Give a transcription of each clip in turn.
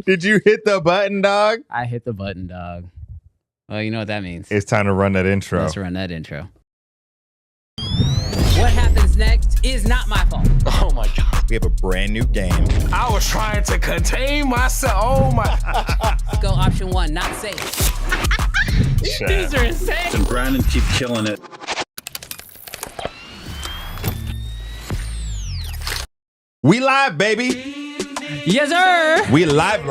Did you hit the button, dog? I hit the button, dog. Well, you know what that means. It's time to run that intro. Let's run that intro. What happens next is not my fault. Oh my God. We have a brand new game. I was trying to contain myself. Oh my. Go option 1, not safe. These are insane. And Brandon keep killing it. We live, baby. Yes, sir. We live.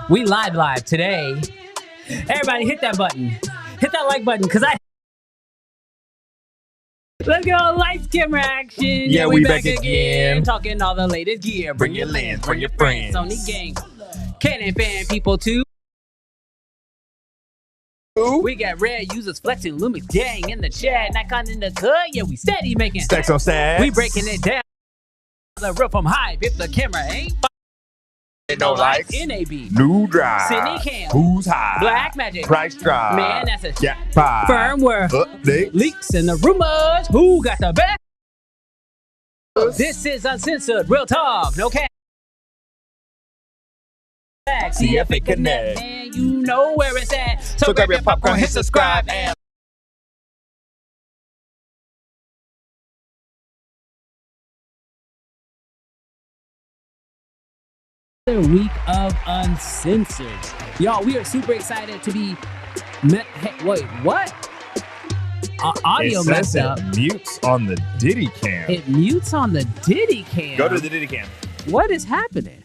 We live today. Everybody hit that button. Hit that like button, because Let's go, lights, camera, action. Yeah, we back again. Talking all the latest gear. Bring your lens, bring your friends. Sony gang. Canon fan people too. Ooh. We got rare users flexing, Lumix gang in the chat. Nikon in the cut. Yeah, we steady making stacks on stacks. We breaking it down. The roof from high if the camera ain't. No likes. NAB. New drive. Cine cam. Who's high? Black magic. Price drop. Man, that's a jackpot. Firmware. Update. Leaks and the rumors. Who got the best? This is Uncensored. Real talk. No cap. See if it connect. And you know where it's at. So grab your popcorn, hit subscribe, and week of Uncensored. Y'all, we are super excited to be wait, what? Audio messed up. It mutes on the Diddy cam. It mutes on the Diddy cam. Go to the Diddy cam. What is happening?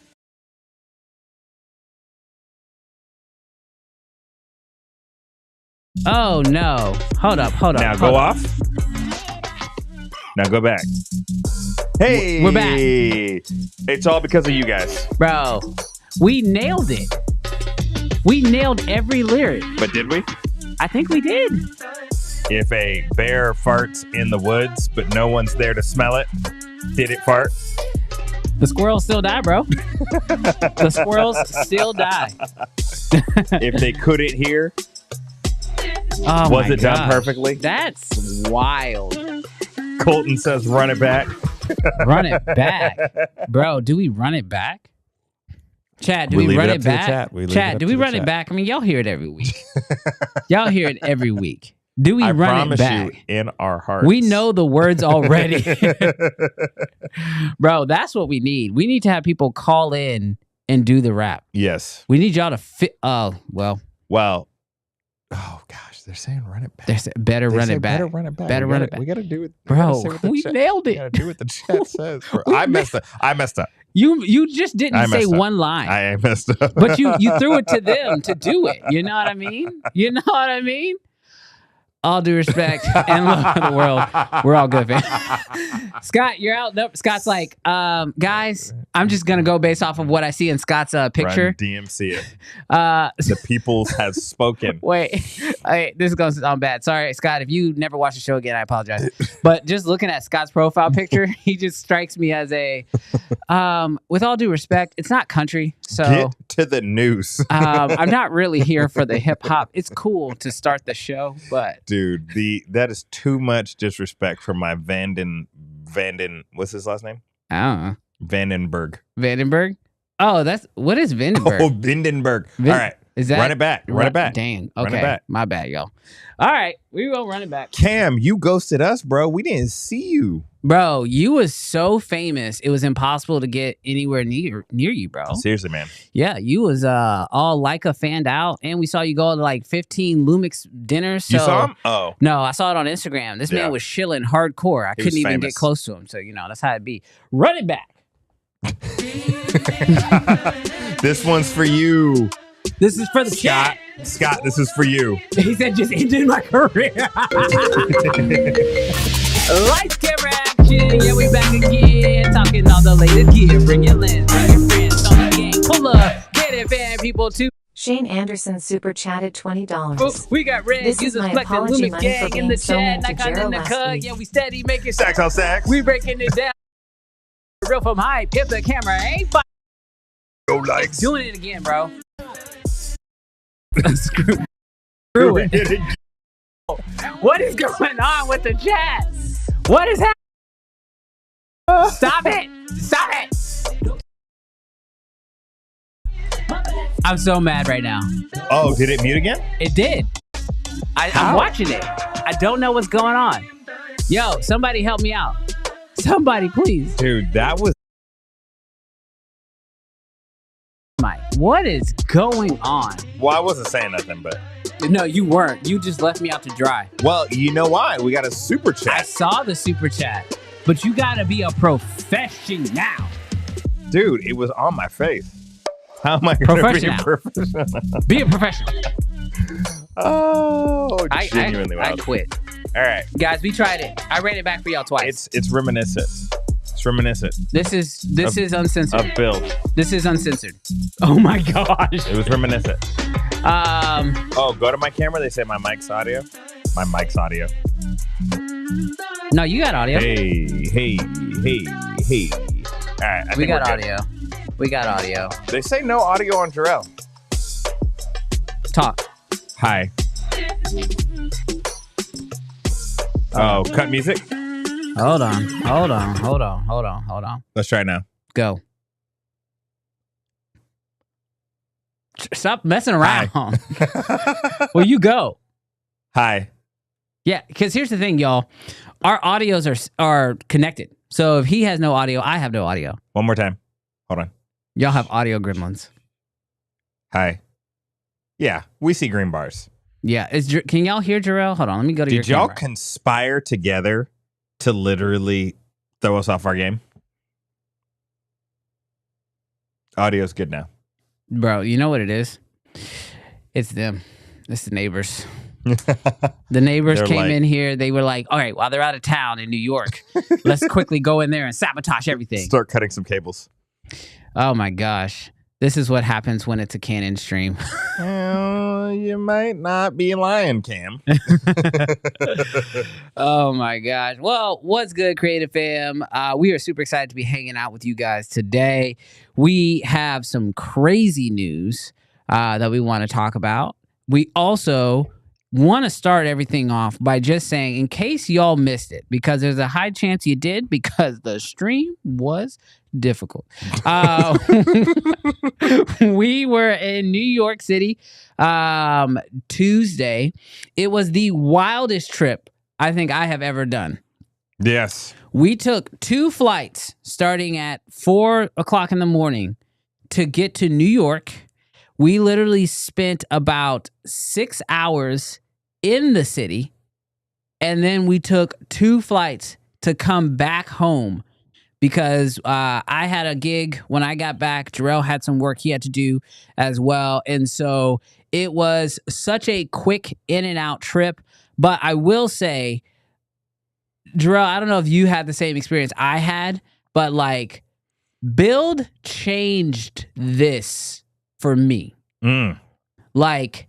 Oh no. Hold up. Now go off. Now go back. Hey, we're back. It's all because of you guys. Bro, we nailed it. We nailed every lyric. But did we? I think we did. If a bear farts in the woods, but no one's there to smell it, did it fart? The squirrels still die, bro. The squirrels still die. If they couldn't hear, oh was it done perfectly? That's wild. Colton says run it back. Run it back. Bro, do we run it back? Chat, do we run it back? Chat, do we run it back? I mean, y'all hear it every week. Y'all hear it every week. Do we run it back? You, in our hearts. We know the words already. Bro, that's what we need. We need to have people call in and do the rap. Yes. We need y'all to fit. Oh, well. Oh, gosh. They're saying run it back. They say better run it back. Better run it back. Better run it back. We got to do it. Bro, we nailed it. We got to do what the chat says. Bro. I messed up. You just didn't say one line. I messed up. But you threw it to them to do it. You know what I mean? You know what I mean? All due respect and love of the world. We're all good, man. Scott, you're out. Nope. Scott's like, guys, I'm just going to go based off of what I see in Scott's picture. Run DMC it. The people have spoken. Wait, this is going to sound bad. Sorry, Scott, if you never watch the show again, I apologize. But just looking at Scott's profile picture, he just strikes me as a, with all due respect, it's not country. So get to the news. I'm not really here for the hip hop. It's cool to start the show, but dude, that is too much disrespect for my Vanden. What's his last name? I don't know. Vandenberg. Oh, what is Vandenberg? Oh, Vandenberg. All right. Is that run it back? Run it back. Dang. Run Okay. it back. My bad, y'all. All right, we will run it back. Cam, you ghosted us, bro. We didn't see you. Bro, you was so famous, it was impossible to get anywhere near you, bro. Seriously, man. Yeah, you was all Leica fanned out, and we saw you go to like 15 Lumix dinners. So, you saw him? Oh. No, I saw it on Instagram. This man was chilling hardcore. I couldn't even get close to him, so that's how it be. Run it back. This one's for you. This is for the chat. Scott, this is for you. He said, just ended my career. Lights, camera, action. Yeah, we back again. Talking all the latest gear. Bring your lens, bring your friends on the game. Pull up, get Creative fan people too. Shane Anderson super chatted $20. Oh, we got red This is users my collecting apology Lumix money for gang in being the so chat. mean to Nikon in Gerald the last cut. week. Yeah, we steady making Stacks on stacks. We breaking it down. Real from hype. If the camera ain't fine. Go likes. Doing it again, bro. Screw it. What is going on with the chat? What is happening? Stop it! Stop it! I'm so mad right now. Oh, did it mute again? It did. I'm watching it. I don't know what's going on. Yo, somebody help me out. Somebody, please. Dude, that was... Mike, what is going on? Well, I wasn't saying nothing, but... No, you weren't. You just left me out to dry. Well, you know why? We got a super I chat. saw the super chat, but you gotta be a professional now. Dude, it was on my face. How am I going to be a Professional. professional? Be a professional. Oh, I genuinely wild. quit. All right. Guys, we tried it. I ran it back for y'all twice. It's reminiscent. It's reminiscent This is uncensored. of Build. This is uncensored. Oh my gosh. It was reminiscent. Oh, go to my camera. They say my mic's audio. My mic's audio. No, you got audio. Hey. All right. We got audio. We got audio. They say no audio on Jarrell. Talk. Hi. Oh, cut music? Hold on. Let's try it now. Go. Stop messing around. Well, you go. Hi. Yeah, because here's the thing, y'all. Our audios are connected. So if he has no audio, I have no audio. One more time. Hold on. Y'all have audio gremlins. Hi. Yeah, we see green bars. Yeah. Can y'all hear Jarrell? Hold on. Let me go to your Did y'all camera. conspire together to literally throw us off our game? Audio's good now. Bro, you know what it is? It's them. It's the neighbors. The neighbors came in here. They were like, all right, while they're out of town in New York, let's quickly go in there and sabotage everything. Start cutting some cables. Oh, my gosh. This is what happens when it's a Canon stream. Well, you might not be lying, Cam. Oh, my gosh. Well, what's good, Creative Fam? We are super excited to be hanging out with you guys today. We have some crazy news that we want to talk about. We also want to start everything off by just saying, in case y'all missed it, because there's a high chance you did, because the stream was difficult. We were in New York City Tuesday. It was the wildest trip I think I have ever done. Yes. We took 2 flights starting at 4 o'clock in the morning to get to New York. We literally spent about 6 hours in the city, and then we took 2 flights to come back home because I had a gig when I got back. Jarrell had some work he had to do as well, and so it was such a quick in and out trip. But I will say, Jarrell, I don't know if you had the same experience I had, but like, Build changed this for me. Like,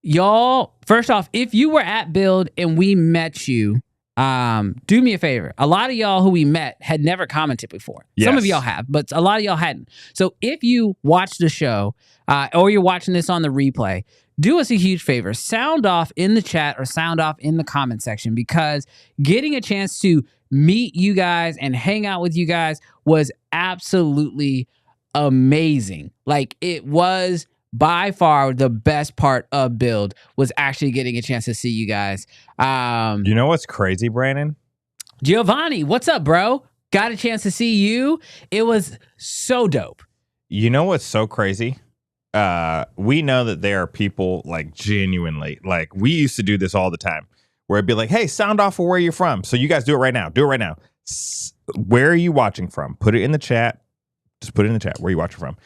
y'all, first off, if you were at Build and we met you, do me a favor. A lot of y'all who we met had never commented before. Yes. Some of y'all have, but a lot of y'all hadn't. So if you watched the show or you're watching this on the replay, do us a huge favor. Sound off in the chat or sound off in the comment section, because getting a chance to meet you guys and hang out with you guys was absolutely amazing. Like, it was by far the best part of Build, was actually getting a chance to see you guys. You know what's crazy, Brandon? Giovanni, what's up, bro? Got a chance to see you. It was so dope. You know what's so crazy? We know that there are people, like, genuinely, like, we used to do this all the time, where it'd be like, hey, sound off for where you're from. So you guys do it right now. Do it right now. Where are you watching from? Put it in the chat. Just put it in the chat where you watching from.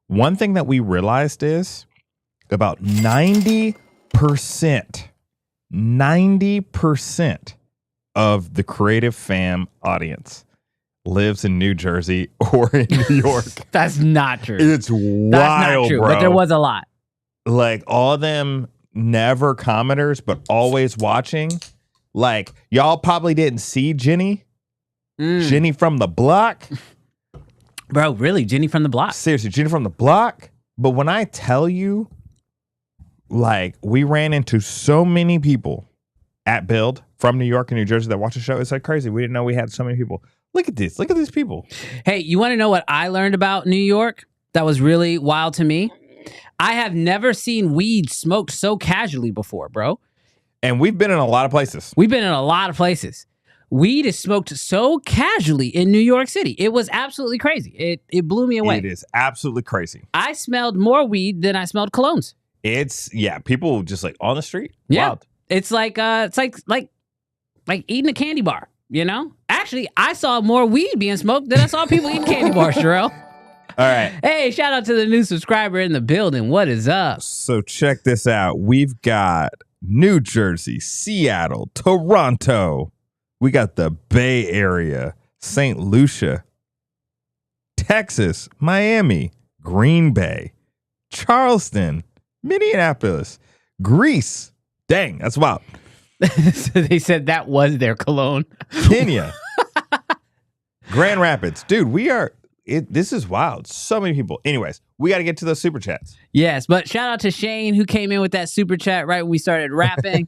One thing that we realized is about 90% of the Creative Fam audience lives in New Jersey or in New York. That's not true. It's wild, That's not true, bro. but there was a lot. Like, all of them never commenters, but always watching. Like, y'all probably didn't see Jenny. Jenny from the block. Bro, really? Jenny from the block? Seriously, Jenny from the block. But when I tell you, like, we ran into so many people at Build from New York and New Jersey that watch the show. It's like crazy. We didn't know we had so many people. Look at this. Look at these people. Hey, you want to know what I learned about New York that was really wild to me? I have never seen weed smoked so casually before, bro. And we've been in a lot of places. We've been in a lot of places. Weed is smoked so casually in New York City. It was absolutely crazy. It blew me away. It is absolutely crazy. I smelled more weed than I smelled colognes. It's, yeah, people just like on the street. Yeah. Wild. It's like eating a candy bar, you know? Actually, I saw more weed being smoked than I saw people eating candy bars, Sherelle. All right. Hey, shout out to the new subscriber in the building. What is up? So check this out. We've got New Jersey, Seattle, Toronto. We got the Bay Area, St. Lucia, Texas, Miami, Green Bay, Charleston, Minneapolis, Greece. Dang, that's wild. So they said that was their cologne. Kenya, Grand Rapids. Dude, this is wild. So many people. Anyways, we got to get to those super chats. Yes, but shout out to Shane who came in with that super chat right when we started rapping.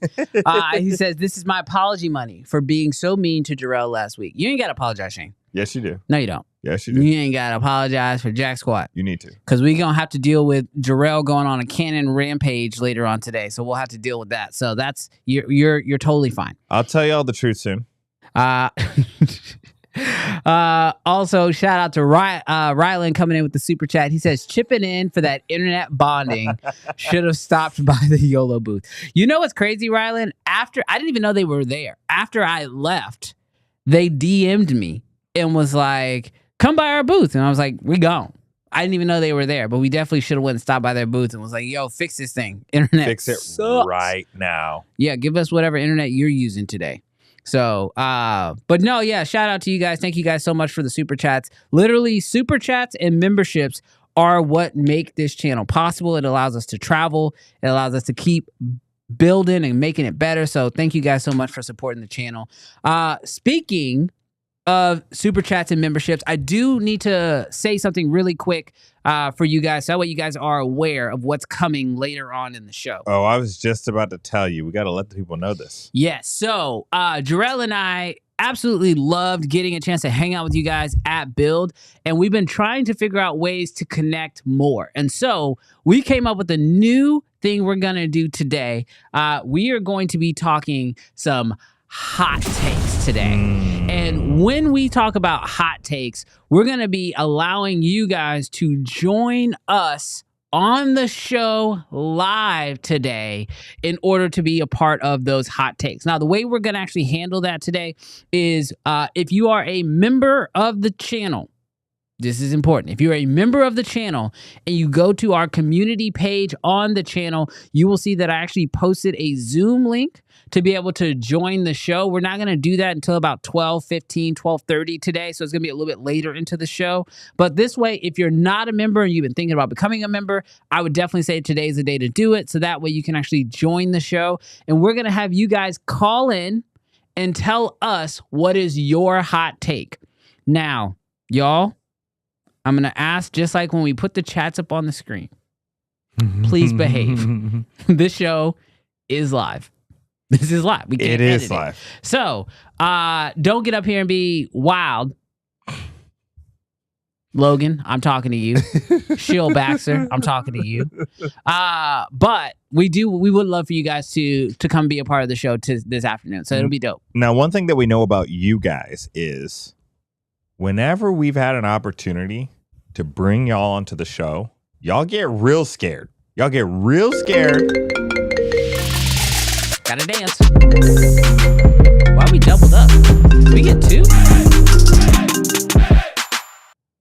He says, this is my apology money for being so mean to Jarrell last week. You ain't got to apologize, Shane. Yes, you do. No, you don't. Yes, you do. You ain't got to apologize for jack squat. You need to. Because we're going to have to deal with Jarrell going on a Canon rampage later on today. So we'll have to deal with that. So that's, you're totally fine. I'll tell y'all the truth soon. Also, shout out to Rylan coming in with the super chat. He says, chipping in for that internet bonding. Should have stopped by the YOLO booth. You know what's crazy, Rylan? I didn't even know they were there. After I left, they DM'd me and was like, come by our booth. And I was like, we gone. I didn't even know they were there, but we definitely should have went and stopped by their booth and was like, yo, fix this thing. Internet Fix it sucks. right now. Yeah, give us whatever internet you're using today. So, but no, yeah, shout out to you guys. Thank you guys so much for the super chats. Literally, super chats and memberships are what make this channel possible. It allows us to travel. It allows us to keep building and making it better. So thank you guys so much for supporting the channel. Speaking of super chats and memberships, I do need to say something really quick for you guys, so that way you guys are aware of what's coming later on in the show. Oh, I was just about to tell you. We got to let the people know this. Yes. So Jarrell and I absolutely loved getting a chance to hang out with you guys at Build, and we've been trying to figure out ways to connect more. And so we came up with a new thing we're going to do today. We are going to be talking some hot takes today. And when we talk about hot takes, we're going to be allowing you guys to join us on the show live today in order to be a part of those hot takes. Now, the way we're going to actually handle that today is if you are a member of the channel, this is important. If you're a member of the channel and you go to our community page on the channel, you will see that I actually posted a Zoom link to be able to join the show. We're not going to do that until about 12:15, 12:30 today. So it's going to be a little bit later into the show. But this way, if you're not a member and you've been thinking about becoming a member, I would definitely say today's the day to do it. So that way you can actually join the show. And we're going to have you guys call in and tell us what is your hot take. Now, y'all, I'm going to ask, just like when we put the chats up on the screen, please behave. This show is live. This is live. We can't It edit is live. So, don't get up here and be wild. Logan, I'm talking to you. Shill Baxter, I'm talking to you. But we would love for you guys to come be a part of the show this afternoon. So it'll be dope. Now, one thing that we know about you guys is whenever we've had an opportunity to bring y'all onto the show, y'all get real scared. Y'all get real scared. Gotta dance. Why are we doubled up? Did we get two?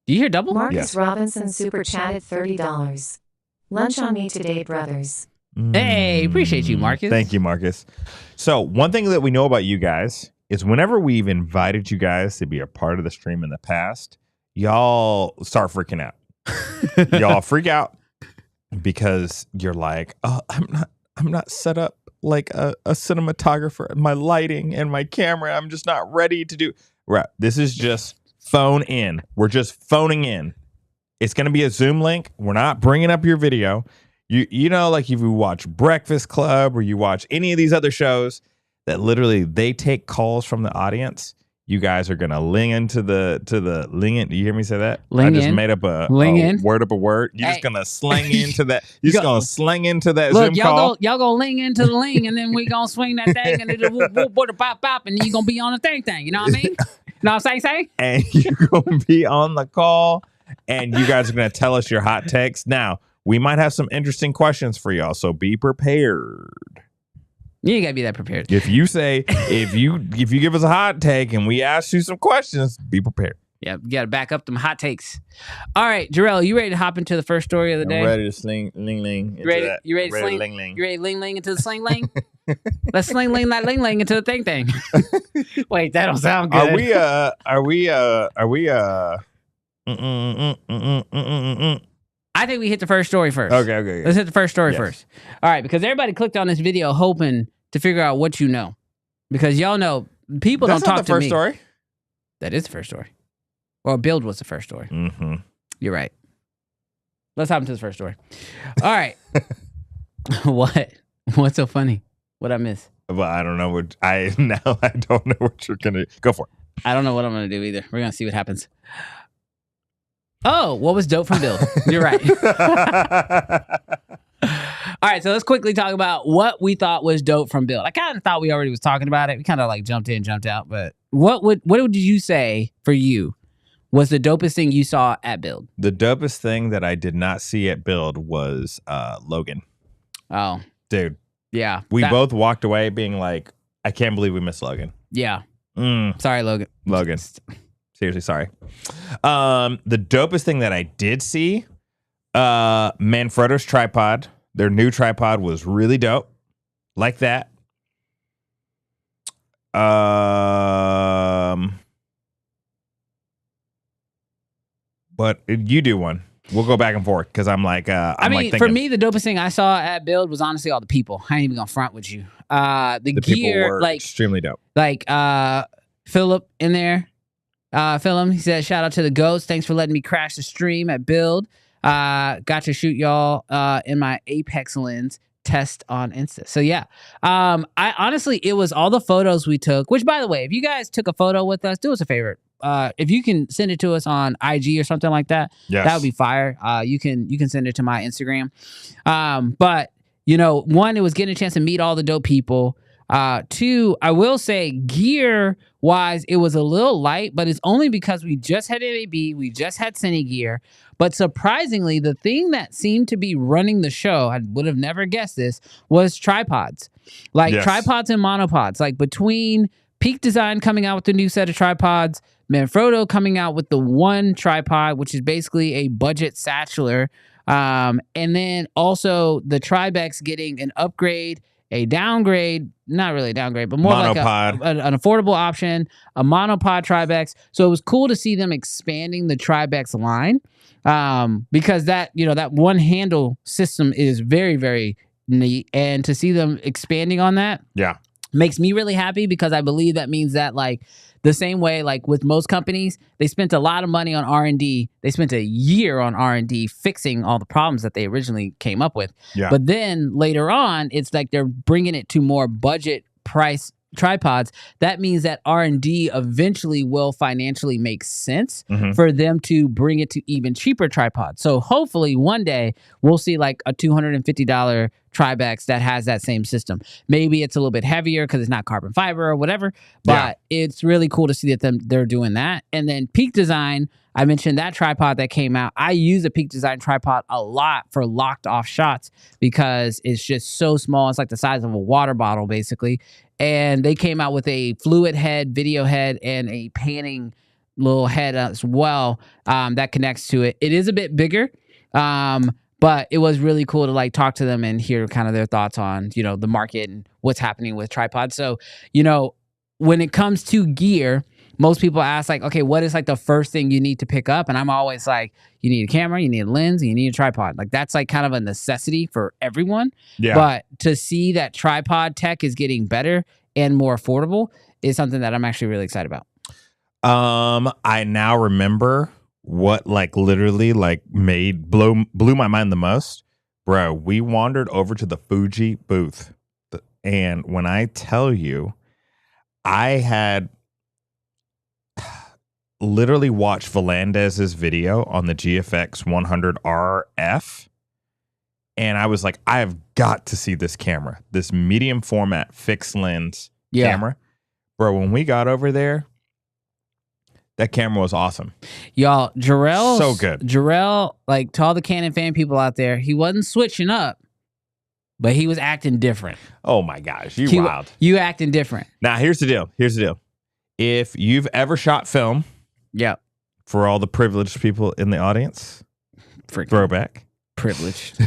Do you hear double? Marcus Yes. Robinson super chatted $30. Lunch on me today, brothers. Hey, appreciate you, Marcus. Thank you, Marcus. So one thing that we know about you guys is whenever we've invited you guys to be a part of the stream in the past, y'all start freaking out. Y'all freak out because you're like, oh, I'm not set up like a cinematographer. My lighting and my camera, I'm just not ready to do. Right. This is just phone in. We're just phoning in. It's going to be a Zoom link. We're not bringing up your video. You know, like if you watch Breakfast Club or you watch any of these other shows that literally they take calls from the audience. You guys are gonna ling into the ling in. Do you hear me say that? Ling I just in. made up a word up a word. You're just gonna slang into that. You're just gonna slang into that Look, Zoom call. y'all gonna ling into the ling, and then we gonna swing that thing, and it'll whoop, pop, pop, and then you gonna be on the thing. You know what I mean? You know what I'm saying? And you're gonna be on the call, and you guys are gonna tell us your hot takes. Now we might have some interesting questions for y'all, so be prepared. You ain't gotta be that prepared. If you say if you give us a hot take and we ask you some questions, be prepared. Yeah, you gotta back up them hot takes. All right, Jarrell, you ready to hop into the first story of the day? I'm ready to ling into that. You ready to sling? ling ling? You ready to ling into the sling ling? Let's sling that ling into the thing. Wait, that don't sound good. I think we hit the first story first. Okay. Let's hit the first story first. All right, because everybody clicked on this video hoping to figure out what you know. Because y'all know, people That's don't not talk the to first me. story. That is the first story. Or Build was the first story. Mm-hmm. You're right. Let's hop into the first story. All right. What? What's so funny? What'd I miss? Well, I don't know what I don't know what you're gonna go for. I don't know what I'm gonna do either. We're gonna see what happens. Oh, what was dope from Build? You're right. All right, so let's quickly talk about what we thought was dope from Build. I kind of thought we already was talking about it. We kind of like jumped in, jumped out. But what would you say for you was the dopest thing you saw at Build? The dopest thing that I did not see at Build was Logan. Oh, Dude, yeah. we both walked away being like, I can't believe we missed Logan. Yeah. Sorry, Logan. Seriously, sorry. The dopest thing that I did see, Manfrotto's tripod. Their new tripod was really dope. Like that. But you do one. We'll go back and forth because I'm like, I mean, for me, the dopest thing I saw at Build was honestly all the people. I ain't even gonna front with you. The gear, people were like extremely dope. Like Philip in there. Philip, he said, shout out to the goats. Thanks for letting me crash the stream at Build. Got to shoot y'all in my Apex lens test on Insta. So yeah, I honestly, it was all the photos we took, which by the way, if you guys took a photo with us, do us a favor. If you can send it to us on IG or something like that, that would be fire. You can send it to my Instagram. But you know, one, it was getting a chance to meet all the dope people. Two, I will say gear wise, it was a little light, but it's only because we just had NAB, we just had Cine gear. But surprisingly, the thing that seemed to be running the show, I would have never guessed this, was tripods. Like tripods and monopods. Like between Peak Design coming out with the new set of tripods, Manfrotto coming out with the one tripod, which is basically a budget satellar, and then also the Tribex getting an upgrade, a downgrade, not really a downgrade, but more monopod. Like an affordable option, a monopod Tribex. So it was cool to see them expanding the Tribex line, because that one handle system is very, very neat, and to see them expanding on that, makes me really happy, because I believe that means that, like, the same way, like with most companies, they spent a lot of money on R&D. They spent a year on R&D fixing all the problems that they originally came up with. Yeah. But then later on, it's like they're bringing it to more budget price tripods. That means that R&D eventually will financially make sense for them to bring it to even cheaper tripods. So hopefully one day we'll see like a $250 Tribex that has that same system. Maybe it's a little bit heavier because it's not carbon fiber or whatever, but it's really cool to see that they're doing that. And then Peak Design, I mentioned that tripod that came out. I use a Peak Design tripod a lot for locked off shots because it's just so small. It's like the size of a water bottle, basically. And they came out with a fluid head, video head, and a panning little head as well that connects to it. It is a bit bigger, but it was really cool to like talk to them and hear kind of their thoughts on, the market and what's happening with tripods. So, when it comes to gear, most people ask like, okay, what is like the first thing you need to pick up? And I'm always like, you need a camera, you need a lens, and you need a tripod. Like that's like kind of a necessity for everyone. Yeah. But to see that tripod tech is getting better and more affordable is something that I'm actually really excited about. I now remember what like literally like blew my mind the most. Bro, we wandered over to the Fuji booth. And when I tell you, I had literally watched Volandez's video on the GFX 100 RF. And I was like, I have got to see this camera, this medium format fixed lens camera. Bro, when we got over there, that camera was awesome. Y'all, Jarrell. So good. Jarrell, like to all the Canon fan people out there, he wasn't switching up, but he was acting different. Oh my gosh, you wild. You acting different. Now, here's the deal. If you've ever shot film, for all the privileged people in the audience, throwback. Privileged.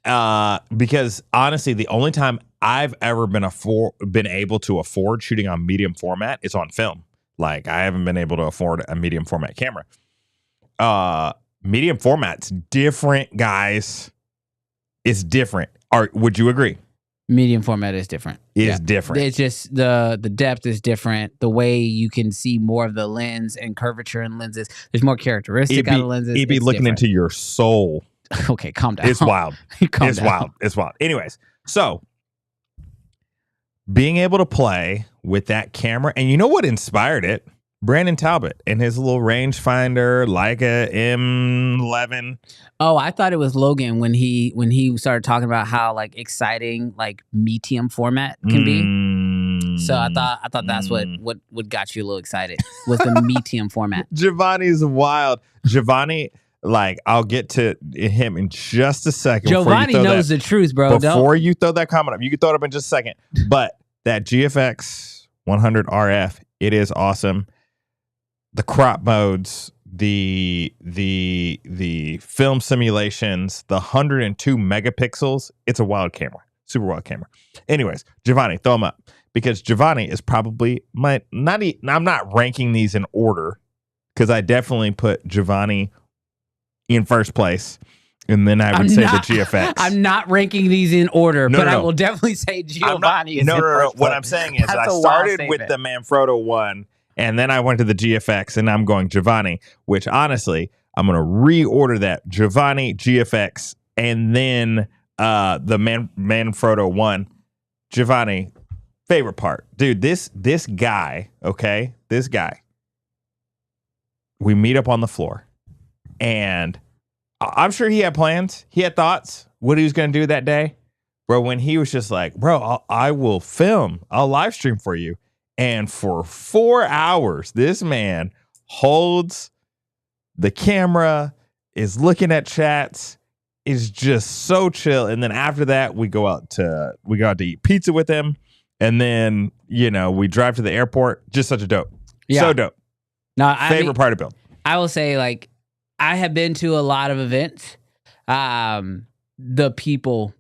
Because honestly, the only time I've ever been able to afford shooting on medium format is on film. Like I haven't been able to afford a medium format camera. Medium format's different, guys. It's different. Would you agree? Medium format is different. It's different. It's just the depth is different. The way you can see more of the lens and curvature in lenses. There's more characteristic out of lenses. It'd be looking into your soul. Okay, calm down. It's wild. It's wild. It's wild. Anyways, so being able to play with that camera, and you know what inspired it? Brandon Talbot and his little rangefinder, Leica M11. Oh, I thought it was Logan when he started talking about how like exciting like medium format can be. So I thought that's what got you a little excited was the medium format. Giovanni's wild. Giovanni, like I'll get to him in just a second. Giovanni knows the truth, bro. Before you throw that comment up, you can throw it up in just a second. But that GFX 100 RF, it is awesome. The crop modes, the film simulations, the 102 megapixels. It's a wild camera, super wild camera. Anyways, Giovanni, throw him up because Giovanni is probably I'm not ranking these in order because I definitely put Giovanni in first place. And then I would say the GFX. I'm not ranking these in order, but I will definitely say Giovanni is in first place. What I'm saying is I started with the Manfrotto one, and then I went to the GFX, and I'm going Giovanni, which honestly, I'm going to reorder that. Giovanni, GFX, and then the Manfrotto one. Giovanni, favorite part. Dude, this guy, okay? This guy. We meet up on the floor, and I'm sure he had plans. He had thoughts what he was going to do that day. Bro, when he was just like, bro, I will film. I'll live stream for you. And for 4 hours, this man holds the camera, is looking at chats, is just so chill. And then after that, we go out to eat pizza with him. And then, we drive to the airport. Just such a dope. Yeah. So dope. No, favorite part of Build. I will say, like, I have been to a lot of events. The people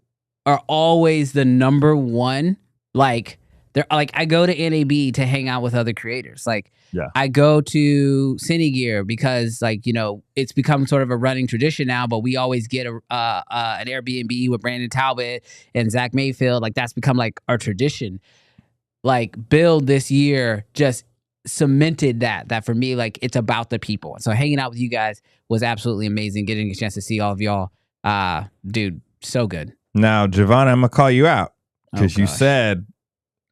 are always the number one. Like they're like, I go to NAB to hang out with other creators. Like, I go to Cinegear because, like, it's become sort of a running tradition now. But we always get an Airbnb with Brandon Talbot and Zach Mayfield. Like that's become like our tradition. Like Build this year just cemented that for me, like it's about the people. So hanging out with you guys was absolutely amazing. Getting a chance to see all of y'all, dude, so good. Now, Giovanni, I'm gonna call you out because you said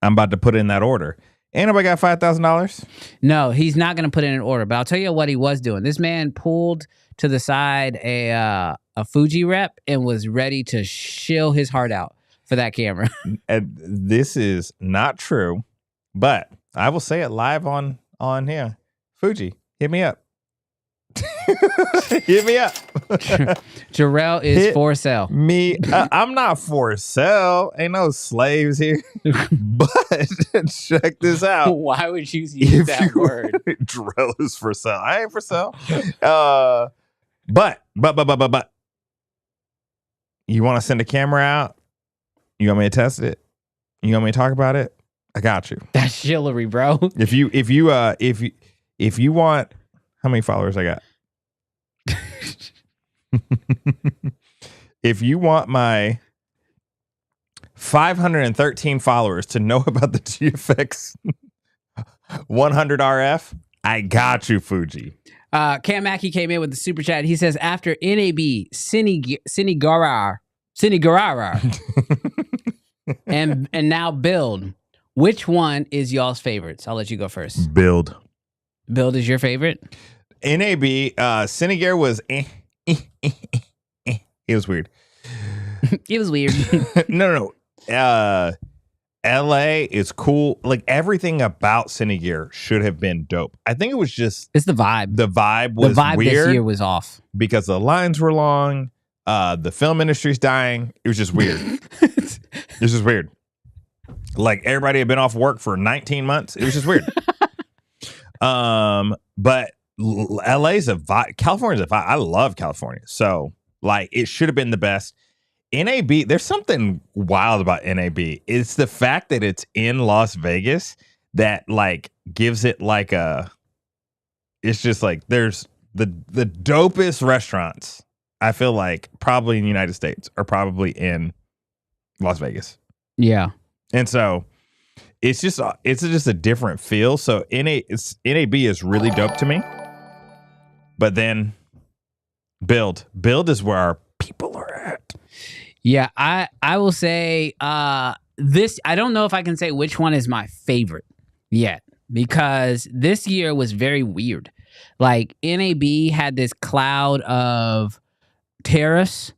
I'm about to put in that order. Ain't nobody got $5,000? No, he's not gonna put in an order. But I'll tell you what he was doing. This man pulled to the side a Fuji rep and was ready to shill his heart out for that camera. And this is not true, but I will say it live on here. Fuji, hit me up. Hit me up. Jarrell is for sale. I'm not for sale. Ain't no slaves here. But check this out. Why would you use that word? Jarrell is for sale. I ain't for sale. But you want to send a camera out? You want me to test it? You want me to talk about it? I got you. That's chivalry, bro. If you want, how many followers I got? If you want my 513 followers to know about the GFX 100 RF, I got you, Fuji. Cam Mackey came in with the super chat. He says, after NAB, Cinegarar, and now Build, which one is y'all's favorites? I'll let you go first. Build. Build is your favorite? NAB, Cinegar was it was weird. It was weird. No. LA is cool. Like everything about Cinegear should have been dope. I think it was just It's the vibe. the vibe was the vibe weird this year was off. because the lines were long. The film industry's dying. It was just weird. It was just weird. Like everybody had been off work for 19 months. It was just weird. But LA's a vibe. California's a vibe. I love California. So like it should have been the best. NAB, there's something wild about NAB. It's the fact that it's in Las Vegas that like gives it like it's just like there's the dopest restaurants, I feel like probably in the United States are probably in Las Vegas. Yeah. And so it's just a different feel. So NAB is really dope to me. But then Build is where our people are at. Yeah, I will say this. I don't know if I can say which one is my favorite yet because this year was very weird. Like NAB had this cloud of tariffs,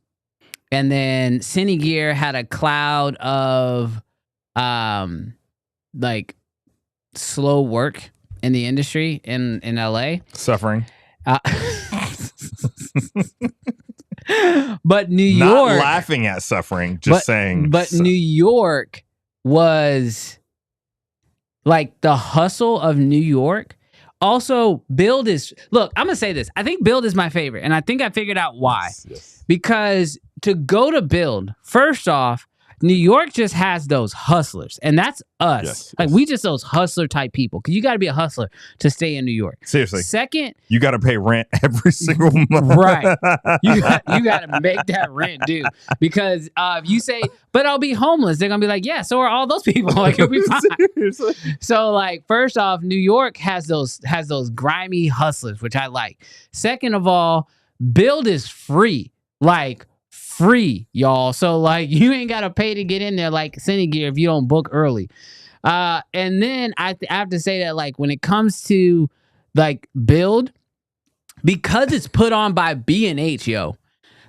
and then Cinegear had a cloud of like slow work in the industry in LA. Suffering. But New York, not laughing at suffering, just saying. But New York was like the hustle of New York. Also, Build is, look, I'm gonna say this. I think Build is my favorite, and I think I figured out why. Yes. Because to go to Build, first off, New York just has those hustlers, and that's us. Yes, like we just those hustler type people. Because you got to be a hustler to stay in New York. Seriously. Second, you got to pay rent every single month. Right. You got to make that rent, dude. Because if you say, "But I'll be homeless," they're gonna be like, "Yeah, so are all those people." Like it'll be fine. Seriously. So like, first off, New York has those grimy hustlers, which I like. Second of all, Build is free. Like. Free, y'all. So like you ain't gotta pay to get in there like Cinegear if you don't book early. And then I have to say that like when it comes to like Build, because it's put on by B&H, yo,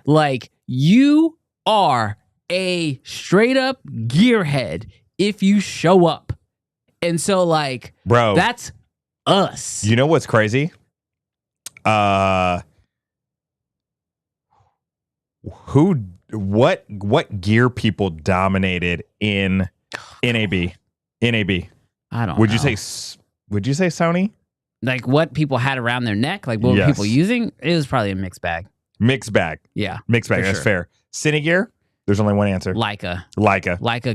like you are a straight up gearhead if you show up. And so like, bro, that's us. You know what's crazy? What gear people dominated in NAB? I don't know. Would you say Sony? Like what people had around their neck? Like what were people using? It was probably a mixed bag. Mixed bag. Yeah. Mixed bag. That's fair. Cinegear, there's only one answer. Leica.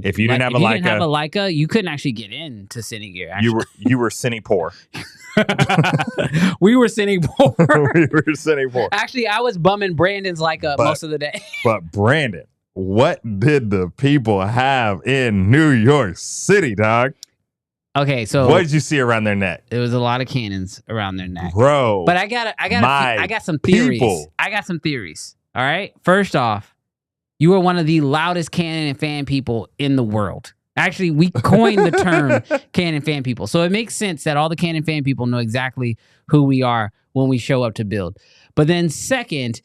If you didn't have a Leica, you couldn't actually get into Cinegear. Actually. You were Cine poor. We were Cine poor. We were Cine poor. Actually, I was bumming Brandon's Leica most of the day. But Brandon, what did the people have in New York City, dog? Okay, so what did you see around their neck? There was a lot of Canons around their neck, bro. But I got some theories. I got some theories. All right. First off, you are one of the loudest Canon fan people in the world. Actually, we coined the term Canon fan people. So it makes sense that all the Canon fan people know exactly who we are when we show up to Build. But then second,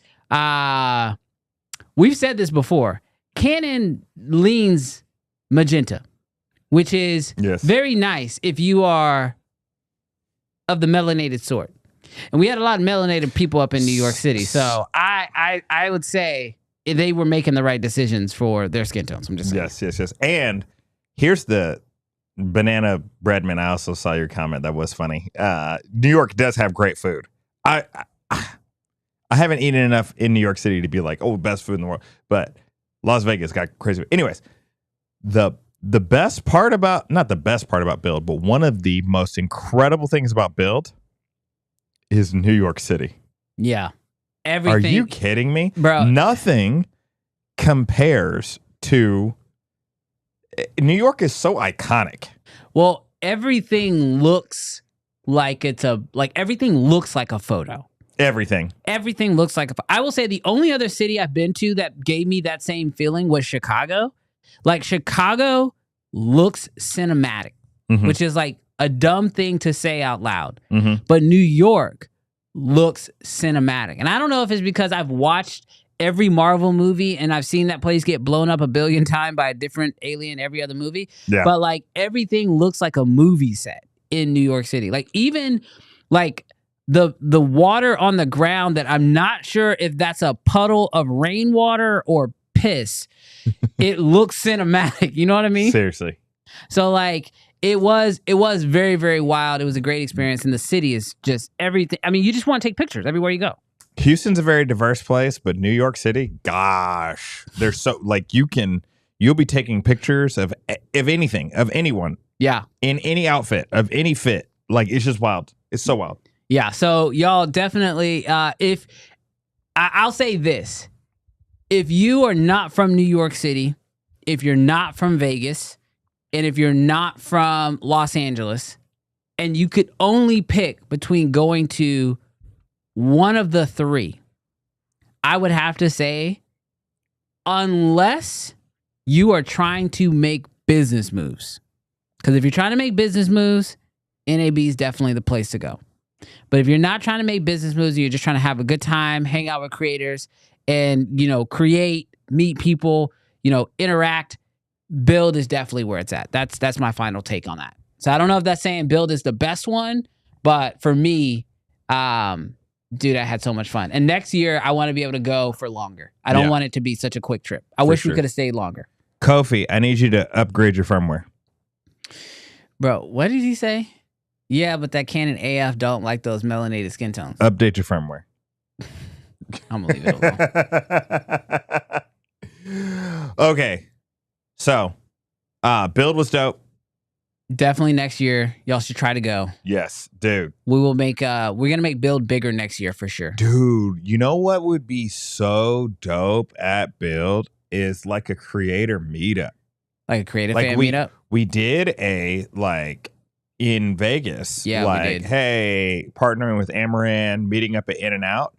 we've said this before. Canon leans magenta, which is very nice if you are of the melanated sort. And we had a lot of melanated people up in New York City. So I would say they were making the right decisions for their skin tones. I'm just saying. Yes. And here's the banana breadman. I also saw your comment. That was funny. New York does have great food. I haven't eaten enough in New York City to be like, oh, best food in the world. But Las Vegas got crazy. Anyways, the The best part about, not the best part about Build, but one of the most incredible things about Build is New York City. Yeah. Everything. Are you kidding me? Bro. Nothing compares to New York is so iconic. Well, everything looks like everything looks like a photo. Everything looks like I will say the only other city I've been to that gave me that same feeling was Chicago. Like Chicago looks cinematic, which is like a dumb thing to say out loud. But New York looks cinematic. And I don't know if it's because I've watched every Marvel movie and I've seen that place get blown up 1 billion times by a different alien every other movie. Yeah. But like everything looks like a movie set in New York City. Like even like the water on the ground that I'm not sure if that's a puddle of rainwater or piss. It looks cinematic. You know what I mean? Seriously. So like it was very, very wild. It was a great experience. And the city is just everything. I mean, you just want to take pictures everywhere you go. Houston's a very diverse place, but New York City, gosh, there's so like you'll be taking pictures of anything, of anyone. Yeah. In any outfit, of any fit. Like it's just wild. It's so wild. Yeah. So y'all definitely, if I'll say this, if you are not from New York City, if you're not from Vegas, and if you're not from Los Angeles, and you could only pick between going to one of the three, I would have to say, unless you are trying to make business moves. Because if you're trying to make business moves, NAB is definitely the place to go. But if you're not trying to make business moves, and you're just trying to have a good time, hang out with creators, and, create, meet people, interact, Build is definitely where it's at. That's my final take on that. So I don't know if that's saying Build is the best one, but for me, dude, I had so much fun. And next year, I want to be able to go for longer. I don't want it to be such a quick trip. I wish we could have stayed longer. Kofi, I need you to upgrade your firmware. Bro, what did he say? Yeah, but that Canon AF don't like those melanated skin tones. Update your firmware. I'm going to leave it alone. Okay. So, Build was dope. Definitely next year, y'all should try to go. Yes, dude. We will make we're gonna make Build bigger next year for sure. Dude, you know what would be so dope at Build is like a creator meetup. Like a creative fan meetup? We did a in Vegas. Yeah, we did. Hey, partnering with Amaran, meeting up at In-N-Out.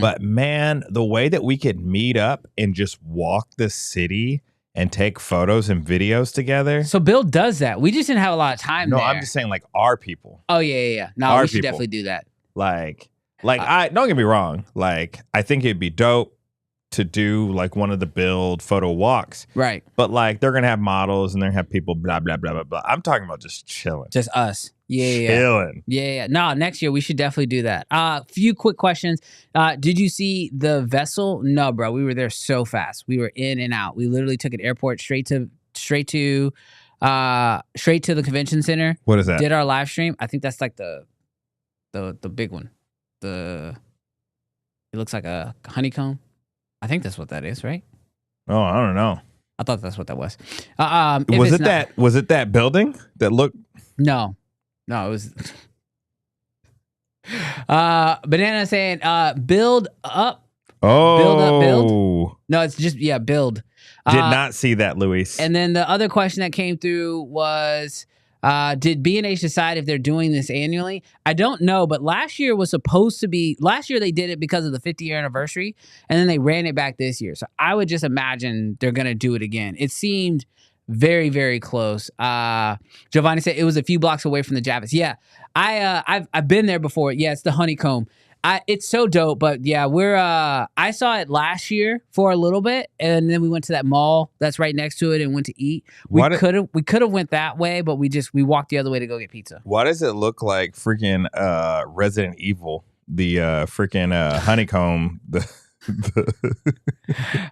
But man, the way that we could meet up and just walk the city and take photos and videos together. So Build does that. We just didn't have a lot of time there. No, I'm just saying like our people. Oh, yeah. No, we should definitely do that. Like I don't get me wrong. Like, I think it'd be dope to do like one of the Build photo walks. Right. But like they're going to have models and they're going to have people blah, blah, blah, blah, blah. I'm talking about just chilling. Just us. Yeah. Chilling. Yeah. No, next year we should definitely do that. Few quick questions. Did you see the vessel? No, bro. We were there so fast. We were in and out. We literally took an airport straight to the convention center. What is that? Did our live stream. I think that's like the big one. It looks like a honeycomb. I think that's what that is, right? Oh, I don't know. I thought that's what that was. Was it that building that looked? No, it was. Banana saying, build up. Oh, build up, build. No, it's just build. Did not see that, Luis. And then the other question that came through was, did B&H decide if they're doing this annually? I don't know, but last year was supposed to be. Last year they did it because of the 50-year anniversary, and then they ran it back this year. So I would just imagine they're gonna do it again. It seemed very, very close. Giovanni said it was a few blocks away from the Javits. Yeah, I've been there before. Yeah, it's the honeycomb. It's so dope, but yeah, I saw it last year for a little bit, and then we went to that mall that's right next to it and went to eat. We could have went that way, but we walked the other way to go get pizza. Why does it look like freaking Resident Evil? The freaking honeycomb.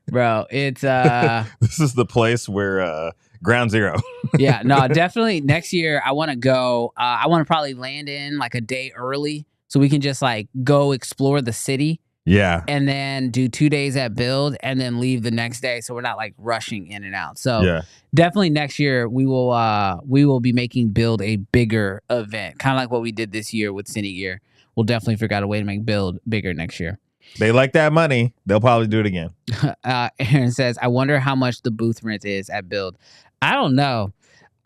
Bro, it's this is the place where Ground Zero. Yeah, no, definitely next year I want to go. I want to probably land in like a day early, so we can just like go explore the city Yeah. and then do 2 days at Build and then leave the next day. So we're not like rushing in and out. So definitely next year we will be making Build a bigger event, kind of like what we did this year with Cine Gear. We'll definitely figure out a way to make Build bigger next year. They like that money. They'll probably do it again. Aaron says, I wonder how much the booth rent is at Build. I don't know.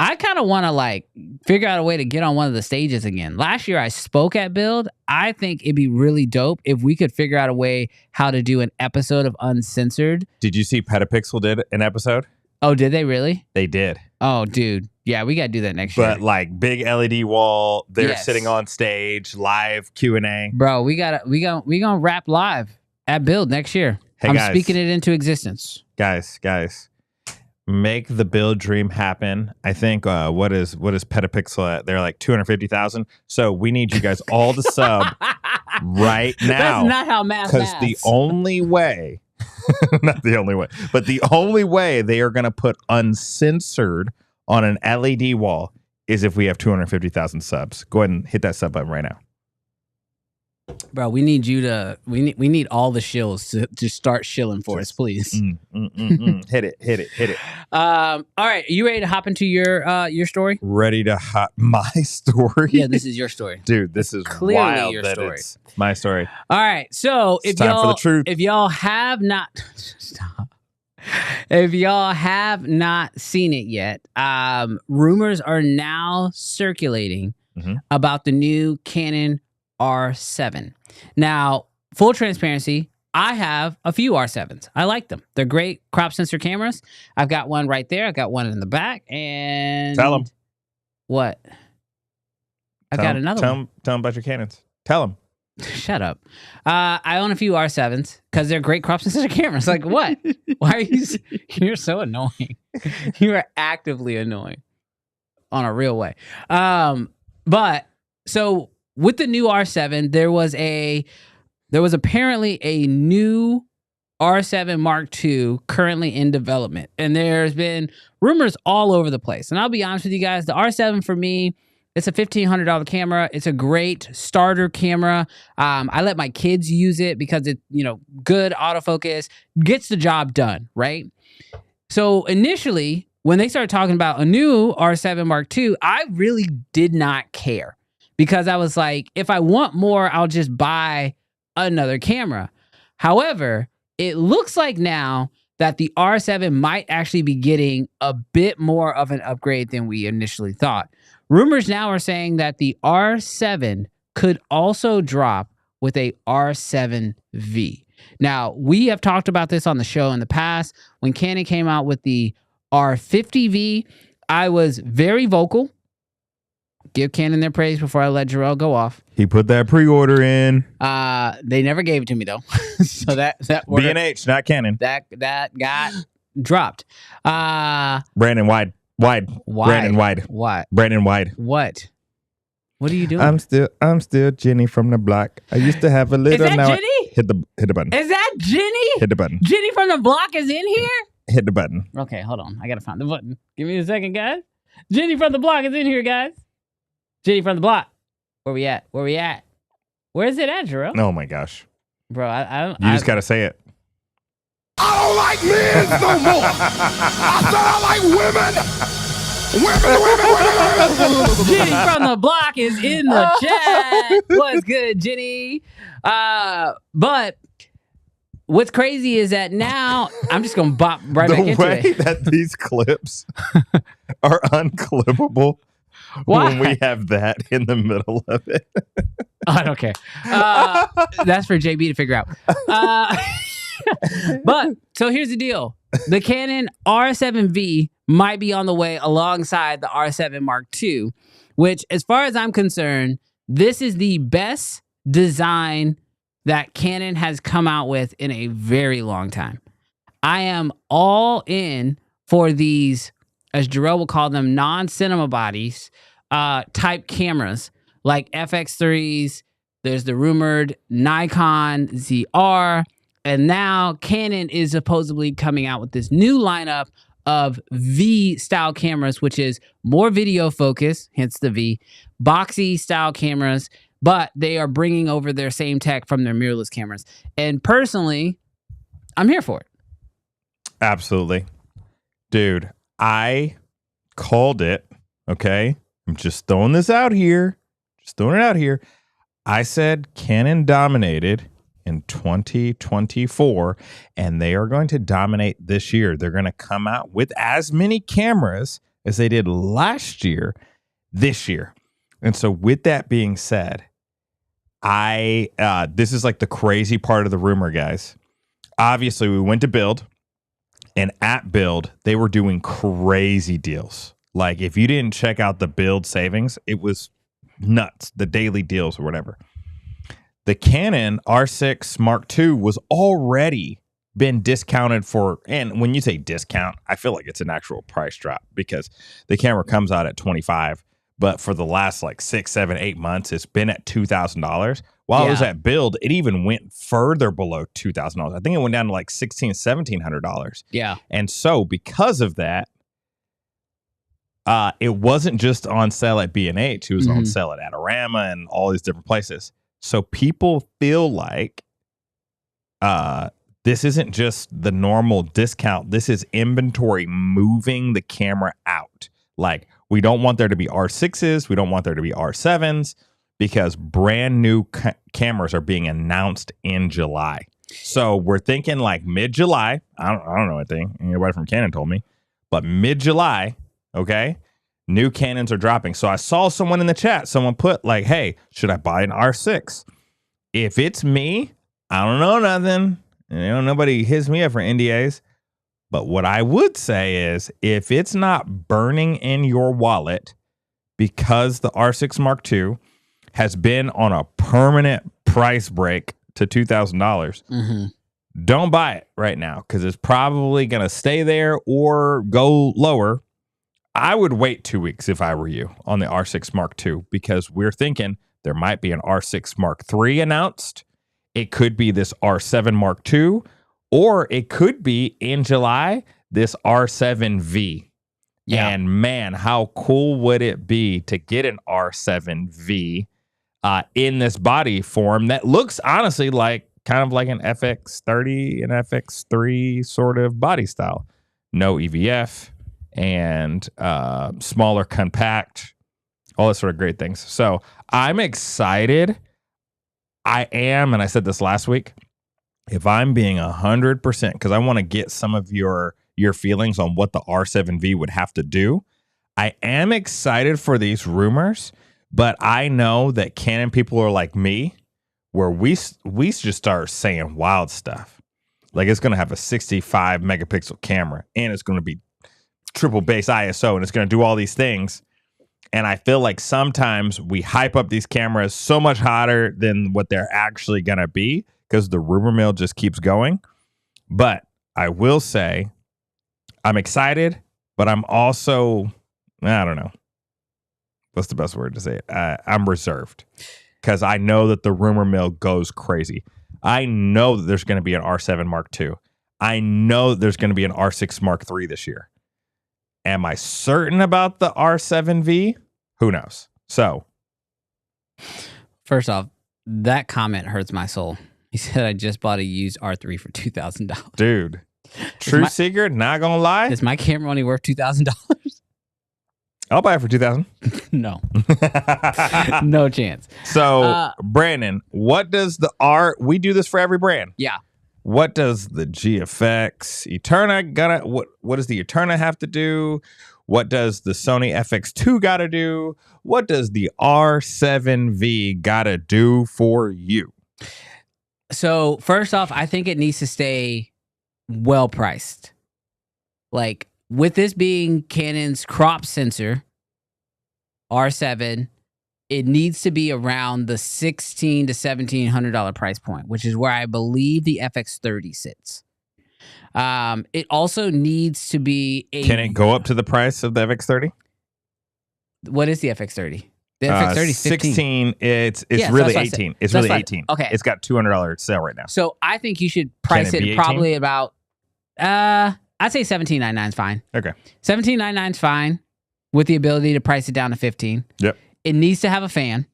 I kind of want to like figure out a way to get on one of the stages again. Last year I spoke at Build. I think it'd be really dope if we could figure out a way how to do an episode of Uncensored. Did you see Petapixel did an episode? Oh, did they really? They did. Oh, dude. Yeah, we got to do that next year. But like big LED wall, they're sitting on stage, live Q&A. Bro, we gonna rap live at Build next year. Hey, I'm guys. speaking it into existence. Guys. Make the Build dream happen. I think what is Petapixel at? They're like 250,000. So we need you guys all to sub right now. That's not how math Because the only way, not the only way, but the only way they are going to put Uncensored on an LED wall is if we have 250,000 subs. Go ahead and hit that sub button right now. Bro, we need you to we need all the shills to start shilling for us, please. Hit it. All right, you ready to hop into your story? Ready to hop my story? Yeah, this is your story. Dude, this is Clearly wild your that story. it's my story. All right, so It's time for the truth. if y'all have not stop. If y'all have not seen it yet, rumors are now circulating about the new Canon R7. Now, full transparency, I have a few R7s. I like them. They're great crop sensor cameras. I've got one right there. I've got one in the back. And Tell them. What? I've got another one. Tell them about your Canons. Tell them. Shut up. I own a few R7s because they're great crop sensor cameras. Like, what? Why are you? You're so annoying. You are actively annoying on a real way. But so with the new R7, there was apparently a new R7 Mark II currently in development, and there's been rumors all over the place. And I'll be honest with you guys, the R7 for me, it's a $1,500 camera. It's a great starter camera. I let my kids use it because it, good autofocus, gets the job done, right? So initially, when they started talking about a new R7 Mark II, I really did not care because I was like, if I want more, I'll just buy another camera. However, it looks like now that the R7 might actually be getting a bit more of an upgrade than we initially thought. Rumors now are saying that the R7 could also drop with a R7V. Now, we have talked about this on the show in the past. When Canon came out with the R50V, I was very vocal. Give Canon their praise before I let Jarrell go off. He put that pre-order in. They never gave it to me though. So that order, B&H, not Canon. that got dropped. Brandon Wide. Brandon Wide. What? Brandon Wide. What? What are you doing? I'm still Jenny from the block. I used to have a little. Is that now Jenny? Hit the button. Is that Jenny? Hit the button. Jenny from the block is in here? Hit the button. Okay, hold on. I gotta find the button. Give me a second, guys. Jenny from the block is in here, guys. Jenny from the block. Where we at? Where is it at, Jarrell? Oh my gosh. Bro, I You just gotta say it. I don't like men no more. I said I like women. Jenny from the block is in the chat. What's good, Jenny? But what's crazy is that now I'm just gonna bop right back into The way it. that these clips are unclippable Why? when we have that in the middle of it. I don't care. That's for JB to figure out. But so here's the deal: the Canon R7V might be on the way alongside the R7 Mark II, which, as far as I'm concerned, this is the best design that Canon has come out with in a very long time. I am all in for these, as Jarrell will call them, non-cinema bodies type cameras like FX3s. There's the rumored Nikon ZR. And now Canon is supposedly coming out with this new lineup of V-style cameras, which is more video focus, hence the V, boxy style cameras, but they are bringing over their same tech from their mirrorless cameras. And personally, I'm here for it. Absolutely. Dude, I called it, okay? I'm just throwing this out here. Just throwing it out here. I said Canon dominated in 2024, and they are going to dominate this year. They're going to come out with as many cameras as they did last year, this year. And so with that being said, this is like the crazy part of the rumor, guys. Obviously, we went to Build, and at Build, they were doing crazy deals. Like, if you didn't check out the Build savings, it was nuts, the daily deals or whatever. The Canon R6 Mark II was already been discounted for, and when you say discount, I feel like it's an actual price drop because the camera comes out at $25, but for the last like 6, 7, 8 months, it's been at $2,000. While it was at Build, it even went further below $2,000. I think it went down to like $1,600, $1,700. Yeah. And so because of that, it wasn't just on sale at B&H. It was on sale at Adorama and all these different places. So people feel like this isn't just the normal discount. This is inventory moving the camera out. Like, we don't want there to be R6s. We don't want there to be R7s because brand new cameras are being announced in July. So we're thinking like mid-July. I don't know anything. Anybody from Canon told me. But mid-July, okay, new Canons are dropping. So I saw someone in the chat. Someone put like, hey, should I buy an R6? If it's me, I don't know nothing. Nobody hits me up for NDAs. But what I would say is if it's not burning in your wallet because the R6 Mark II has been on a permanent price break to $2,000, don't buy it right now because it's probably going to stay there or go lower. I would wait 2 weeks if I were you on the R6 Mark II because we're thinking there might be an R6 Mark III announced. It could be this R7 Mark II, or it could be in July, this R7V. Yeah. And man, how cool would it be to get an R7V in this body form that looks honestly like kind of like an FX30 and FX3 sort of body style. No EVF and smaller, compact, all that sort of great things. So I'm excited. I am, and I said this last week, if I'm being 100%, because I want to get some of your feelings on what the R7V would have to do. I am excited for these rumors, but I know that Canon people are like me, where we just start saying wild stuff. Like it's going to have a 65 megapixel camera, and it's going to be triple base ISO, and it's going to do all these things. And I feel like sometimes we hype up these cameras so much hotter than what they're actually going to be because the rumor mill just keeps going. But I will say I'm excited, but I'm also, I don't know. What's the best word to say it? I'm reserved because I know that the rumor mill goes crazy. I know that there's going to be an R7 Mark II. I know that there's going to be an R6 Mark III this year. Am I certain about the R7V? Who knows? So, first off, that comment hurts my soul. He said, I just bought a used R3 for $2,000. Dude, true secret, not gonna lie. Is my camera only worth $2,000? I'll buy it for $2,000. No. No chance. So, Brandon, what does the we do this for every brand. Yeah. What does the GFX Eterna what does the Eterna have to do? What does the Sony FX2 got to do? What does the R7V got to do for you? So first off, I think it needs to stay well priced. Like with this being Canon's crop sensor, R7, it needs to be around the $1,600 to $1,700 price point, which is where I believe the FX30 sits. It also needs to be a... Can it go up to the price of the FX30? What is the FX30? The FX30 is 16. It's really 18. It's really 18. Okay. It's got $200 sale right now. So I think you should price it probably about... I'd say $17.99 is fine. Okay. $17.99 is fine with the ability to price it down to $15. Yep. It needs to have a fan.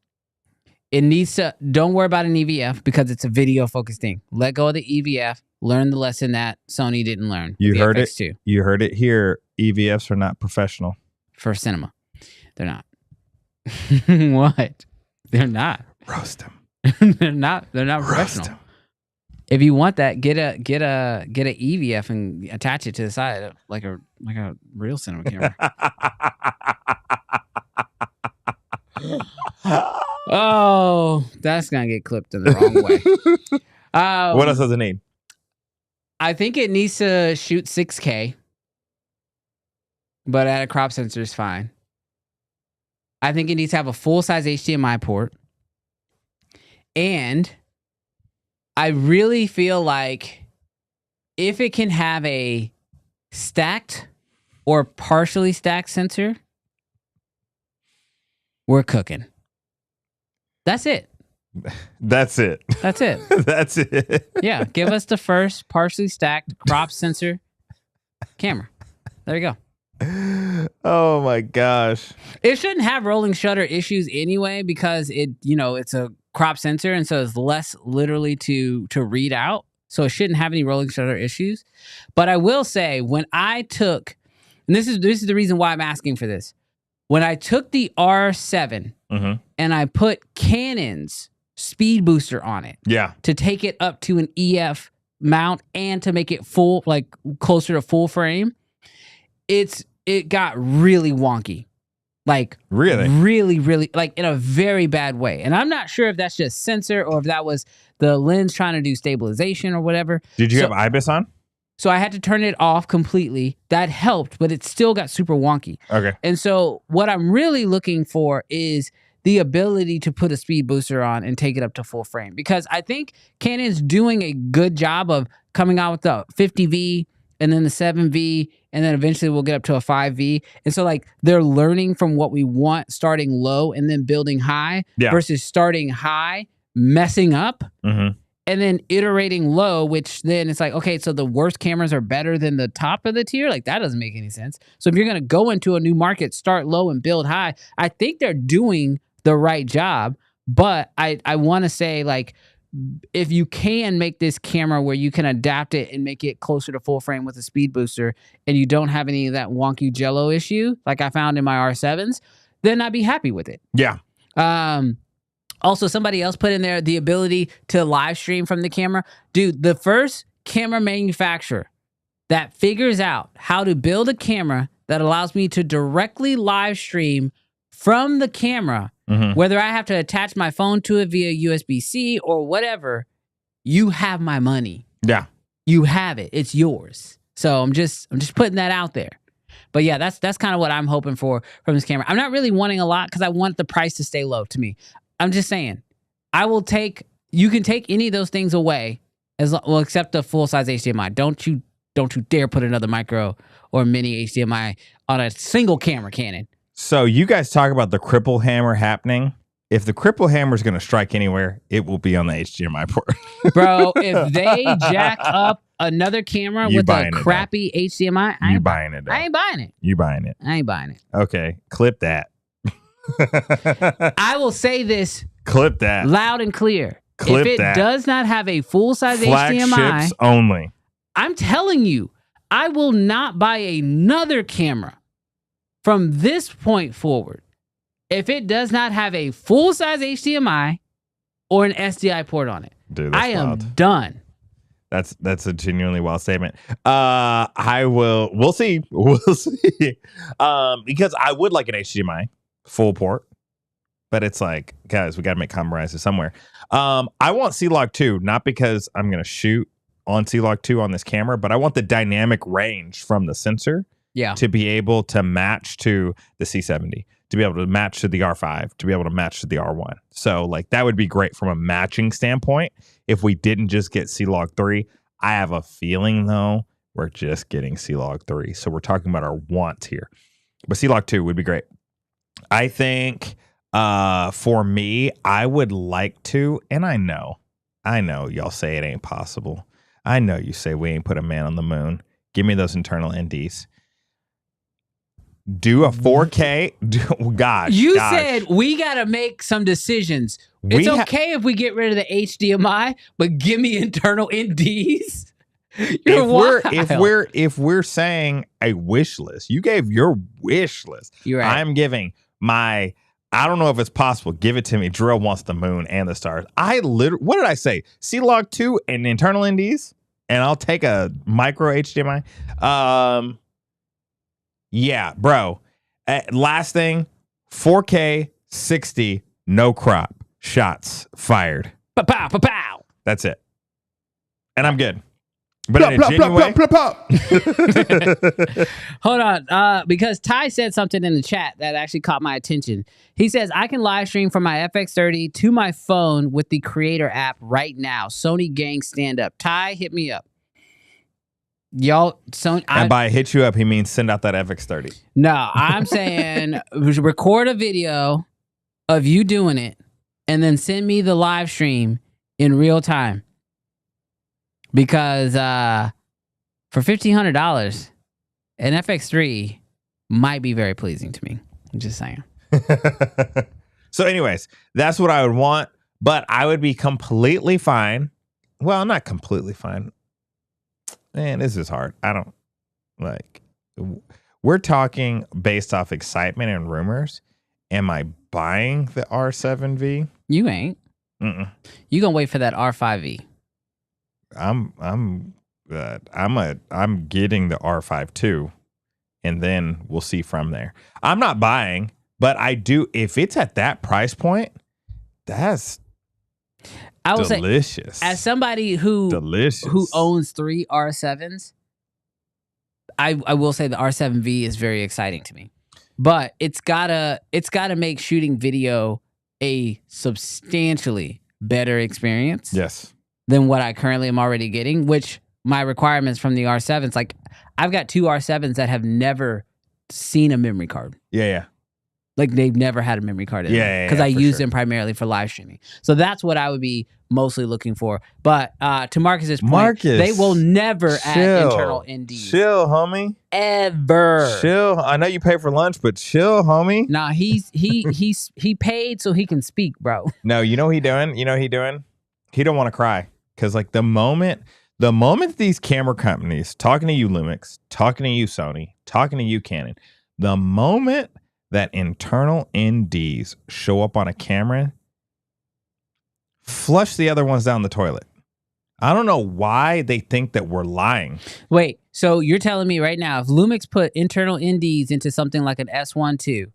It needs to, don't worry about an EVF because it's a video focused thing. Let go of the EVF. Learn the lesson that Sony didn't learn. You heard it. FX2 You heard it here. EVFs are not professional. for cinema. They're not. What? They're not. Roast them. They're not professional. If you want that, get a EVF and attach it to the side like a real cinema camera. Oh, that's gonna get clipped in the wrong way. What else does it need? I think it needs to shoot 6K, but at a crop sensor is fine. I think it needs to have a full-size HDMI port. And I really feel like if it can have a stacked or partially stacked sensor, we're cooking. That's it. That's it. That's it. That's it. Yeah, give us the first partially stacked crop sensor camera. There you go. Oh my gosh. It shouldn't have rolling shutter issues anyway because it's a crop sensor and so it's less literally to read out. So it shouldn't have any rolling shutter issues. But I will say when I took, and this is the reason why I'm asking for this. When I took the R7 and I put Canon's speed booster on it. Yeah. To take it up to an EF mount and to make it full, like closer to full frame, it got really wonky. Like really, like in a very bad way. And I'm not sure if that's just sensor or if that was the lens trying to do stabilization or whatever. Did you have IBIS on? So I had to turn it off completely. That helped, but it still got super wonky. Okay. And so what I'm really looking for is the ability to put a speed booster on and take it up to full frame. Because I think Canon's doing a good job of coming out with the 50V and then the 7V, and then eventually we'll get up to a 5V. And so like they're learning from what we want, starting low and then building high versus starting high, messing up, and then iterating low, which then it's like, okay, so the worst cameras are better than the top of the tier? Like that doesn't make any sense. So if you're going to go into a new market, start low and build high, I think they're doing the right job. But I want to say like, if you can make this camera where you can adapt it and make it closer to full frame with a speed booster and you don't have any of that wonky jello issue like I found in my R7s, then I'd be happy with it. Yeah. Also, somebody else put in there the ability to live stream from the camera. Dude, the first camera manufacturer that figures out how to build a camera that allows me to directly live stream from the camera, whether I have to attach my phone to it via USB-C or whatever, you have my money. Yeah. You have it. It's yours. So I'm just putting that out there. But yeah, that's kind of what I'm hoping for from this camera. I'm not really wanting a lot because I want the price to stay low to me. I'm just saying, you can take any of those things away except the full-size HDMI. Don't you dare put another micro or mini HDMI on a single camera Canon. So you guys talk about the cripple hammer happening. If the cripple hammer is going to strike anywhere, it will be on the HDMI port. Bro, if they jack up another camera with a crappy HDMI, I ain't buying it. I ain't buying it. You buying it. I ain't buying it. Okay, clip that. I will say this. Clip that. Loud and clear. Clip if it does not have a full-size HDMI, flagships only. I'm telling you, I will not buy another camera from this point forward if it does not have a full-size HDMI or an SDI port on it. Dude, I am done. That's a genuinely wild statement. We'll see. We'll see. Because I would like an HDMI full port, but it's like, guys, we got to make compromises somewhere. I want C-Log 2, not because I'm going to shoot on C-Log 2 on this camera, but I want the dynamic range from the sensor to be able to match to the C70, to be able to match to the R5, to be able to match to the R1. So like that would be great from a matching standpoint if we didn't just get C-Log 3. I have a feeling though, we're just getting C-Log 3. So we're talking about our wants here. But C-Log 2 would be great. I think for me, I would like to, and I know y'all say it ain't possible. I know you say we ain't put a man on the moon. Give me those internal NDs. Do a 4K. Gosh. You said we got to make some decisions. It's okay if we get rid of the HDMI, but give me internal NDs. If we're saying a wish list, you gave your wish list. You're right. I'm giving my. I don't know if it's possible. Give it to me. Drill wants the moon and the stars. What did I say? C-Log 2 and internal NDs, and I'll take a micro HDMI. Yeah, bro. Last thing, 4K 60, no crop. Shots fired. Pow, pow, pow. That's it. And I'm good. But in a genuine way. Hold on, because Ty said something in the chat that actually caught my attention. He says, I can live stream from my FX30 to my phone with the Creator app right now. Sony gang stand up. Ty, hit me up. Y'all, and by hit you up, he means send out that FX30. No, I'm saying record a video of you doing it and then send me the live stream in real time. Because for $1,500, an FX3 might be very pleasing to me. I'm just saying. So anyways, that's what I would want, but I would be completely fine. Well, not completely fine. Man, this is hard. I don't like, we're talking based off excitement and rumors. Am I buying the R7V? You ain't. You gonna wait for that R5V. I'm getting the R5 too, and then we'll see from there. I'm not buying, but I do. If it's at that price point, that's delicious. Say, as somebody who owns 3 R7s, I will say the R7V is very exciting to me. But it's gotta make shooting video a substantially better experience. Yes. Than what I currently am already getting, which my requirements from the R7s, like I've got 2 R7s that have never seen a memory card. Yeah. Like they've never had a memory card in them. Because I use them primarily for live streaming. So that's what I would be mostly looking for. But to Marcus's point, they will never add internal NDs. Chill, homie. Ever. Chill. I know you pay for lunch, but chill, homie. Nah, he paid so he can speak, bro. No, you know what he doing? He don't want to cry. Because like the moment these camera companies, talking to you Lumix, talking to you Sony, talking to you Canon, the moment that internal NDs show up on a camera, flush the other ones down the toilet. I don't know why they think that we're lying. Wait, so you're telling me right now, if Lumix put internal NDs into something like an S12,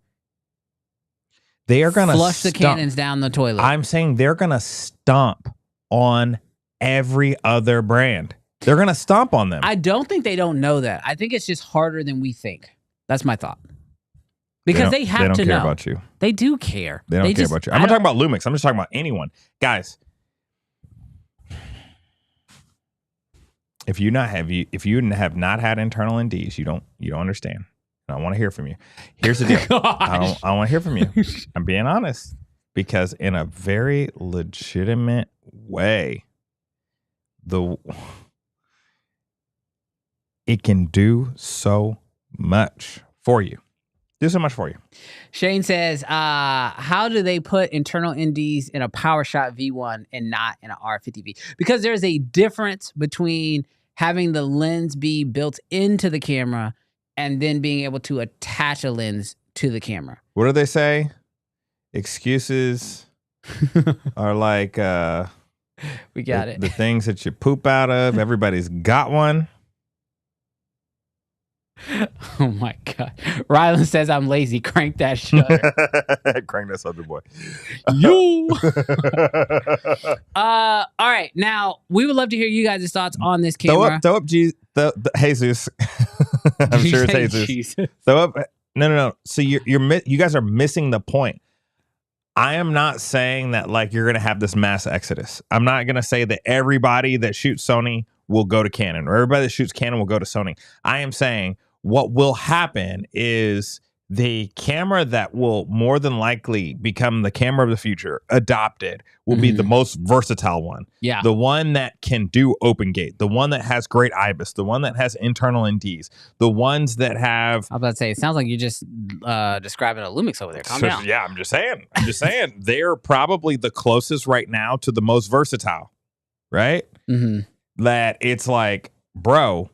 they are going to flush the Canons down the toilet. I'm saying they're going to stomp on every other brand. They're going to stomp on them. I don't think they don't know that. I think it's just harder than we think. That's my thought. Because they have to know. They don't care about you. They do care. They don't care about you. I'm not talking about Lumix. I'm just talking about anyone. Guys, if you have not had internal NDs, you don't understand. I want to hear from you. Here's the deal. I want to hear from you. I'm being honest. Because in a very legitimate way, it can do so much for you. Shane says, how do they put internal NDs in a PowerShot V1 and not in an R50V? Because there's a difference between having the lens be built into the camera and then being able to attach a lens to the camera. What do they say? Excuses are like we got it. The things that you poop out of. Everybody's got one. Oh my God. Rylan says I'm lazy. Crank that shutter. Crank that shutter, boy. You. All right. Now, we would love to hear you guys' thoughts on this camera. Throw up Jesus. I'm sure it's Jesus. Jesus. Throw up. No. So you guys are missing the point. I am not saying that like you're going to have this mass exodus. I'm not going to say that everybody that shoots Sony will go to Canon or everybody that shoots Canon will go to Sony. I am saying what will happen is the camera that will more than likely become the camera of the future, adopted, will be the most versatile one. Yeah. The one that can do open gate, the one that has great IBIS, the one that has internal NDs, the ones that have... I was about to say, it sounds like you're just describing a Lumix over there. Calm down. Yeah, I'm just saying. They're probably the closest right now to the most versatile, right? That it's like, bro,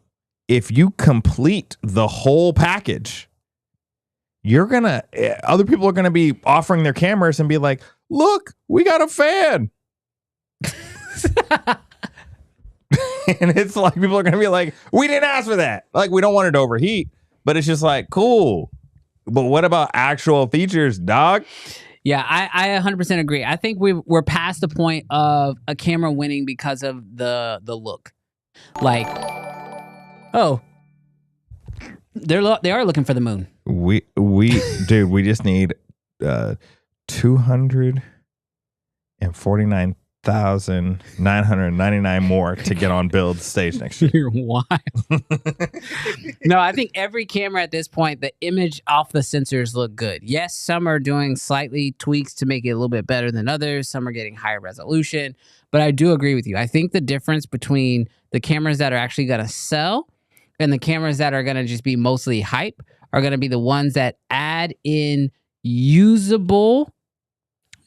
if you complete the whole package, other people are gonna be offering their cameras and be like, look, we got a fan. And it's like, people are gonna be like, we didn't ask for that. Like, we don't want it to overheat, but it's just like, cool. But what about actual features, dog? Yeah, I 100% agree. I think we're past the point of a camera winning because of the look. Like, oh, they are looking for the moon. We just need 249,999 more to get on build stage next year. You're wild. No, I think every camera at this point, the image off the sensors look good. Yes, some are doing slightly tweaks to make it a little bit better than others. Some are getting higher resolution. But I do agree with you. I think the difference between the cameras that are actually going to sell and the cameras that are going to just be mostly hype are going to be the ones that add in usable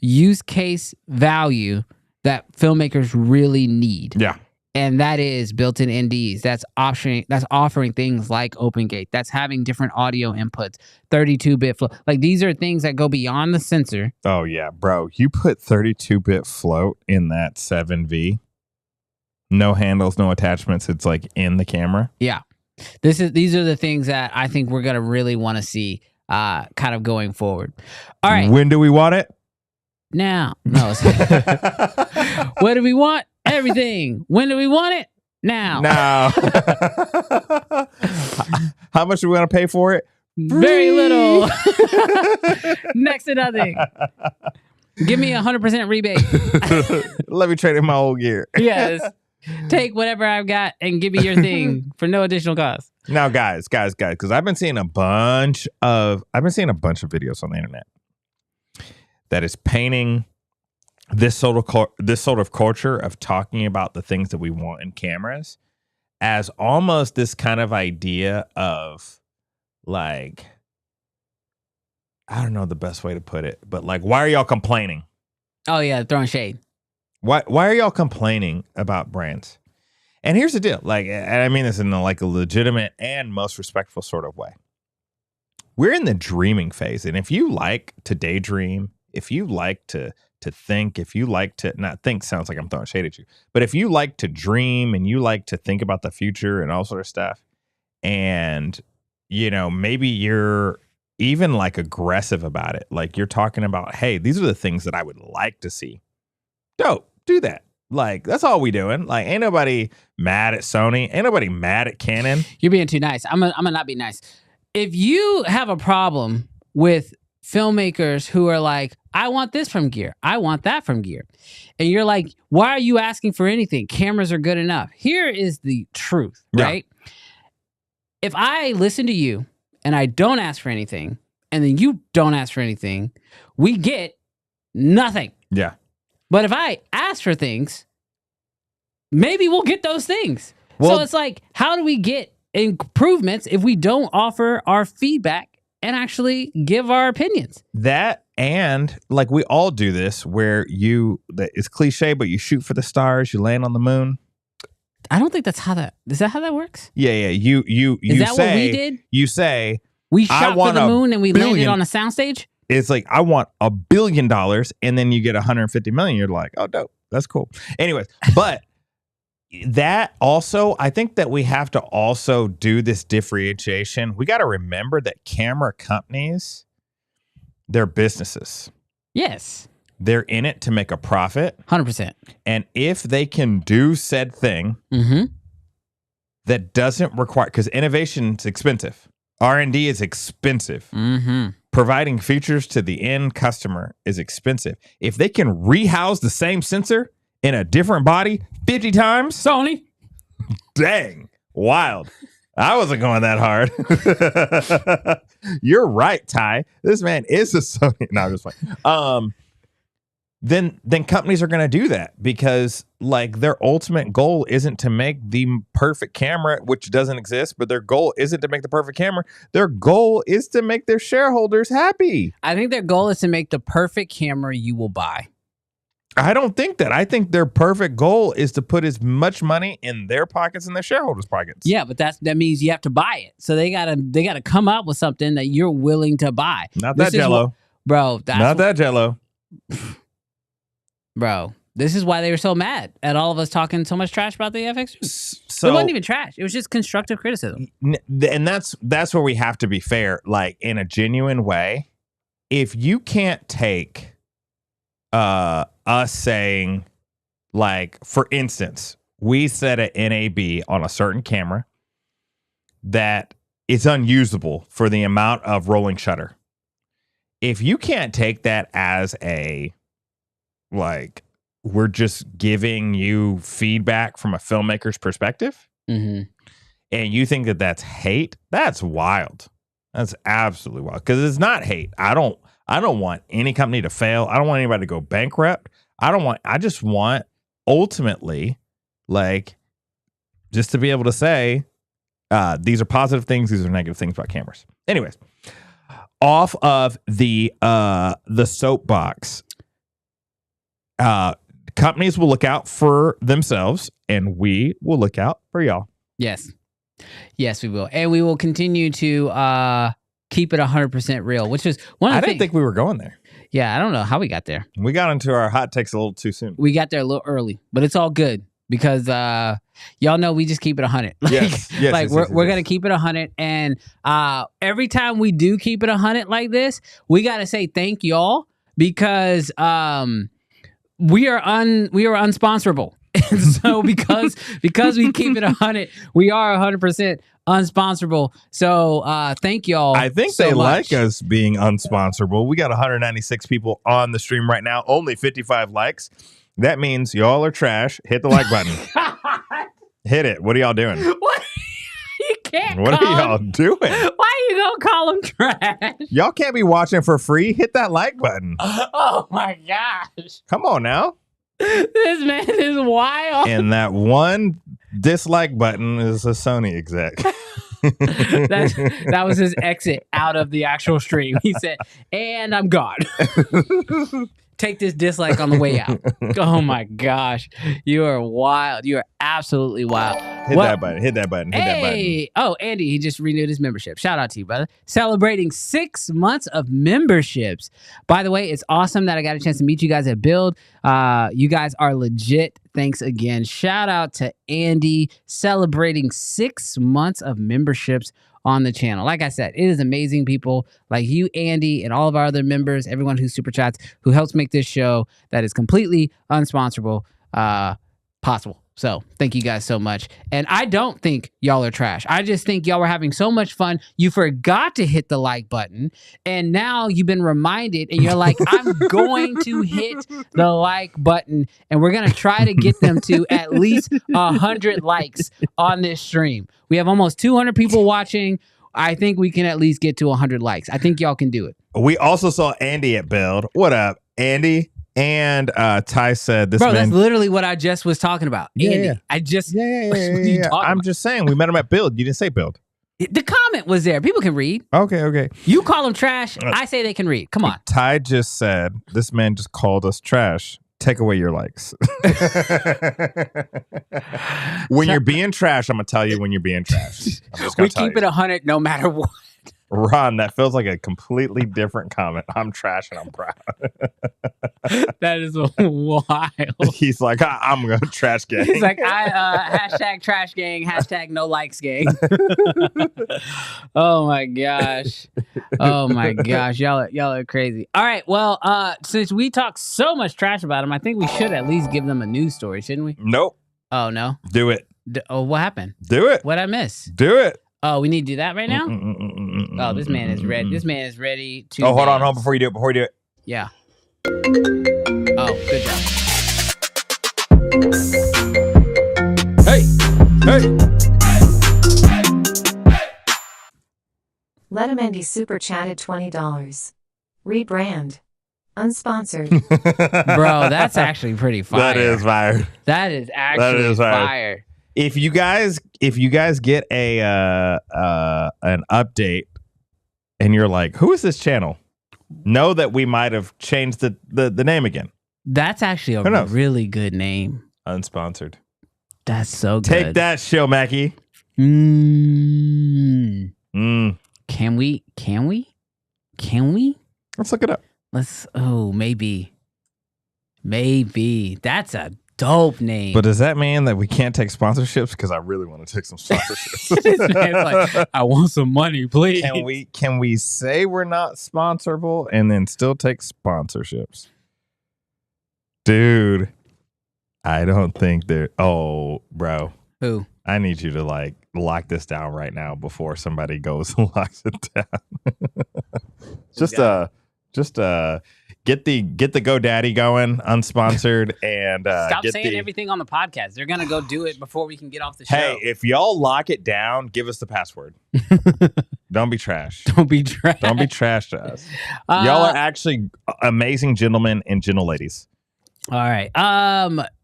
use case value that filmmakers really need. Yeah. And that is built-in NDs. That's offering things like open gate. That's having different audio inputs, 32-bit float. Like, these are things that go beyond the sensor. Oh yeah, bro. You put 32-bit float in that 7V. No handles, no attachments. It's like in the camera. Yeah. These are the things that I think we're gonna really want to see kind of going forward. All right. When do we want it? Now. No. What do we want? Everything. When do we want it? Now. Now. How much do we want to pay for it? Very little. Next to nothing. Give me 100% rebate. Let me trade in my old gear. Yes. Take whatever I've got and give me your thing for no additional cost. Now, guys, because I've been seeing a bunch of videos on the internet that is painting this sort of culture of talking about the things that we want in cameras as almost this kind of idea of, like, I don't know the best way to put it, but like, why are y'all complaining? Oh yeah, throwing shade. Why are y'all complaining about brands? And here's the deal, like, and I mean this in a legitimate and most respectful sort of way. We're in the dreaming phase, and if you like to daydream, if you like to think, if you like to not think, sounds like I'm throwing shade at you, but if you like to dream and you like to think about the future and all sort of stuff, and maybe you're even like aggressive about it, like you're talking about, hey, these are the things that I would like to see. Dope, do that. Like, that's all we doing. Like, ain't nobody mad at Sony. Ain't nobody mad at Canon. You're being too nice. I'm gonna not be nice. If you have a problem with filmmakers who are like, I want this from gear, I want that from gear, and you're like, why are you asking for anything? Cameras are good enough. Here is the truth, right? Yeah. If I listen to you and I don't ask for anything, and then you don't ask for anything, we get nothing. Yeah. But if I ask for things, maybe we'll get those things. Well, so it's like, how do we get improvements if we don't offer our feedback and actually give our opinions? That, and like, we all do this where it's cliche, but you shoot for the stars, you land on the moon. I don't think is that how that works? Yeah. You is that say, what we did? You say, we shot for the moon and we landed on a soundstage? It's like, I want $1 billion, and then you get 150 million. You're like, oh, dope. That's cool. Anyways, but that also, I think that we have to also do this differentiation. We got to remember that camera companies, they're businesses. Yes. They're in it to make a profit. 100%. And if they can do said thing that doesn't require, because innovation is expensive. R&D is expensive. Providing features to the end customer is expensive. If they can rehouse the same sensor in a different body 50 times, Sony, dang, wild. I wasn't going that hard. You're right, Ty. This man is a Sony. No, I'm just fine. Then companies are going to do that because like their ultimate goal isn't to make the perfect camera, which doesn't exist, but their goal isn't to make the perfect camera. Their goal is to make their shareholders happy. I think their goal is to make the perfect camera you will buy. I don't think that. I think their perfect goal is to put as much money in their pockets and their shareholders' pockets. Yeah, but that means you have to buy it. So they gotta come up with something that you're willing to buy. Not that Jello, bro. Not that Jello, bro. This is why they were so mad at all of us talking so much trash about the FX2. So it wasn't even trash. It was just constructive criticism. And that's where we have to be fair. Like in a genuine way, if you can't take us saying, like, for instance, we set an NAB on a certain camera that it's unusable for the amount of rolling shutter. If you can't take that as a, like, we're just giving you feedback from a filmmaker's perspective, and you think that that's hate, that's wild. That's absolutely wild. Because it's not hate. I don't want any company to fail. I don't want anybody to go bankrupt. I just want ultimately, like, just to be able to say, these are positive things, these are negative things about cameras. Anyways, off of the soapbox, companies will look out for themselves and we will look out for y'all. Yes, we will. And we will continue to keep it 100% real, which is one of the I didn't think we were going there. Yeah, I don't know how we got there. We got into our hot takes a little too soon. We got there a little early, but it's all good because y'all know we just keep it 100. We're gonna keep it 100, and every time we do keep it 100 like this, we gotta say thank y'all because we are unsponsorable. And so because we keep it 100, we are 100% unsponsorable. So thank y'all. I think so they much. like us being unsponsorable. We got 196 people on the stream right now, only 55 likes. That means y'all are trash. Hit the like button. Hit it. What are y'all doing? What? You can't. What are y'all doing? Why are you gonna call them trash? Y'all can't be watching for free. Hit that like button. Oh my gosh. Come on now. This man is wild. And that one dislike button is a Sony exec. That was his exit out of the actual stream. He said, and I'm gone. Take this dislike on the way out. Oh my gosh. You are wild. You are absolutely wild. Hit that button. Hit that button. Hit that button. Oh, Andy, he just renewed his membership. Shout out to you, brother. Celebrating 6 months of memberships. By the way, it's awesome that I got a chance to meet you guys at Build. You guys are legit. Thanks again. Shout out to Andy celebrating 6 months of memberships on the channel. Like I said, it is amazing people like you, Andy, and all of our other members, everyone who super chats, who helps make this show that is completely unsponsorable possible. So thank you guys so much. And I don't think y'all are trash. I just think y'all were having so much fun. You forgot to hit the like button. And now you've been reminded and you're like, I'm going to hit the like button. And we're going to try to get them to at least 100 likes on this stream. We have almost 200 people watching. I think we can at least get to 100 likes. I think y'all can do it. We also saw Andy at Build. What up, Andy? And Ty said this. Bro, man, that's literally what I just was talking about. Yeah, Andy, yeah. I just I'm just saying we met him at Build. You didn't say Build. The comment was there. People can read. Okay. You call them trash. I say they can read. Come on. Ty just said this man just called us trash. Take away your likes. When you're being trash, I'm gonna tell you when you're being trash. I'm just gonna we keep it 100 no matter what. Ron, that feels like a completely different comment. I'm trash and I'm proud. That is wild. He's like, I'm going to trash gang. He's like, hashtag trash gang, hashtag no likes gang. Oh my gosh. Y'all are crazy. All right. Well, since we talk so much trash about him, I think we should at least give them a news story, shouldn't we? Nope. Oh, no? Do it. What happened? Do it. What'd I miss? Do it. Oh, we need to do that right now? Oh, this man is ready. This man is ready to. Oh, hold on. Before you do it. Yeah. Oh, good job. Hey. Letamendi super chatted $20. Rebrand. Unsponsored. Bro, that's actually pretty fire. That is fire. That is actually fire. If you guys get an update and you're like, who is this channel? Know that we might have changed the name again. That's actually a really good name. Unsponsored. That's so good. Take that, Show Mackie. Can we? Let's look it up. Maybe. That's a dope name. But does that mean that we can't take sponsorships? Because I really want to take some sponsorships. This man's like, I want some money, please. Can we say we're not sponsorable and then still take sponsorships? Dude, I don't think they're... Oh, bro. Who? I need you to lock this down right now before somebody goes and locks it down. Just get the GoDaddy going, unsponsored, and stop saying everything on the podcast. They're gonna go do it before we can get off the show. Hey, if y'all lock it down, give us the password. Don't be trash. Don't be trash. Don't be trash to us. Y'all are actually amazing gentlemen and gentle ladies. All right.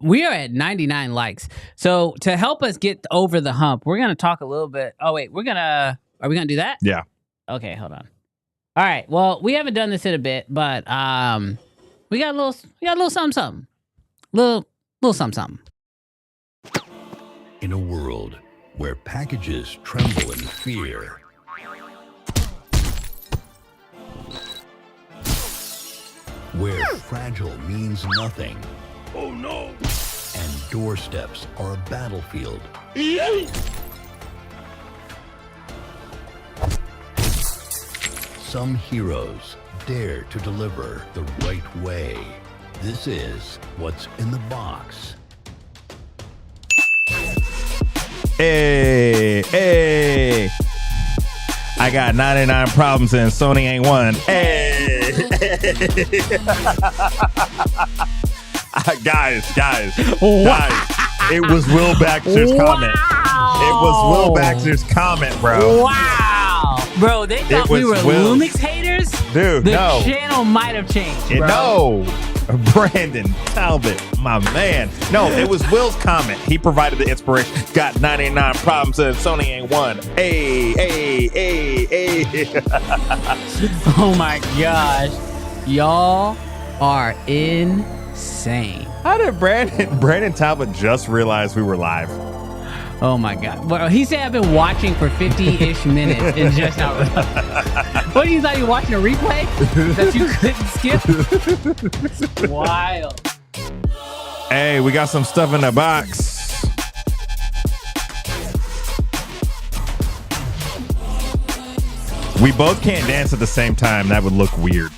We are at 99 likes. So to help us get over the hump, we're gonna talk a little bit. Oh wait, are we gonna do that? Yeah. Okay, hold on. All right. Well, we haven't done this in a bit, but we got a little something. Little something. In a world where packages tremble in fear, where fragile means nothing. Oh no! And doorsteps are a battlefield. Some heroes dare to deliver the right way. This is what's in the box. Hey. I got 99 problems and Sony ain't one. Hey. Guys. It was Will Baxter's comment. It was Will Baxter's comment, bro. Wow. Bro, they thought we were Lumix haters? Dude, the no. channel might have changed, bro. No. Brandon Talbot, my man. No, it was Will's comment. He provided the inspiration. Got 99 problems and Sony ain't one. Hey. Oh my gosh. Y'all are insane. How did Brandon Talbot just realize we were live? Oh my god. Well, he said I've been watching for 50-ish minutes and just not realized. What, you thought you were watching a replay that you couldn't skip? Wild. Hey, we got some stuff in the box. We both can't dance at the same time. That would look weird.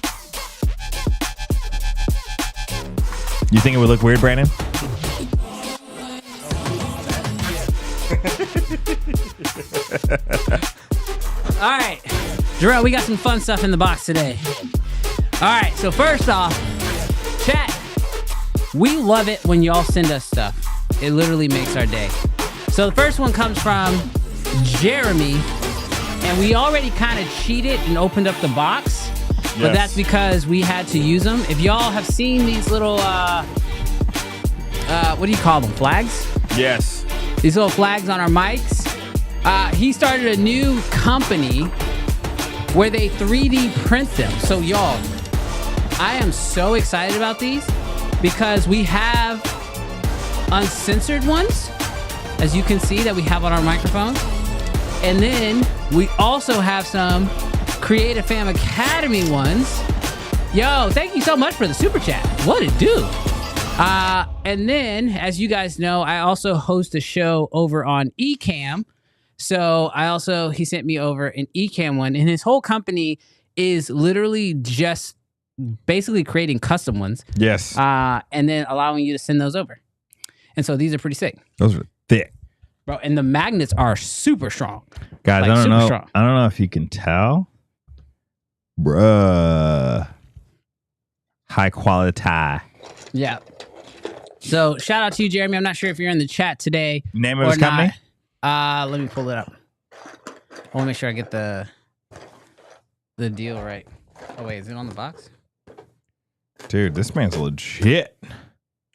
You think it would look weird, Brandon? All right, Jarrell, we got some fun stuff in the box today. All right, so first off, chat, we love it when y'all send us stuff. It literally makes our day. So the first one comes from Jeremy, and we already kind of cheated and opened up the box, but that's because we had to use them. If y'all have seen these little, what do you call them, flags? Yes. These little flags on our mics. He started a new company where they 3D print them. So y'all, I am so excited about these because we have uncensored ones, as you can see that we have on our microphone. And then we also have some Creative Fam Academy ones. Yo, thank you so much for the super chat. What it do? And then, as you guys know, I also host a show over on Ecamm. So he sent me over an Ecamm one, and his whole company is literally just basically creating custom ones. Yes. And then allowing you to send those over. And so these are pretty sick. Those are thick. Bro, and the magnets are super strong. Guys, like, I don't know. Strong. I don't know if you can tell. Bruh. High quality. Yeah. So shout out to you, Jeremy. I'm not sure if you're in the chat today. Name of his company? Let me pull it up. I want to make sure I get the the deal right. Oh wait, is it on the box? Dude, this man's legit.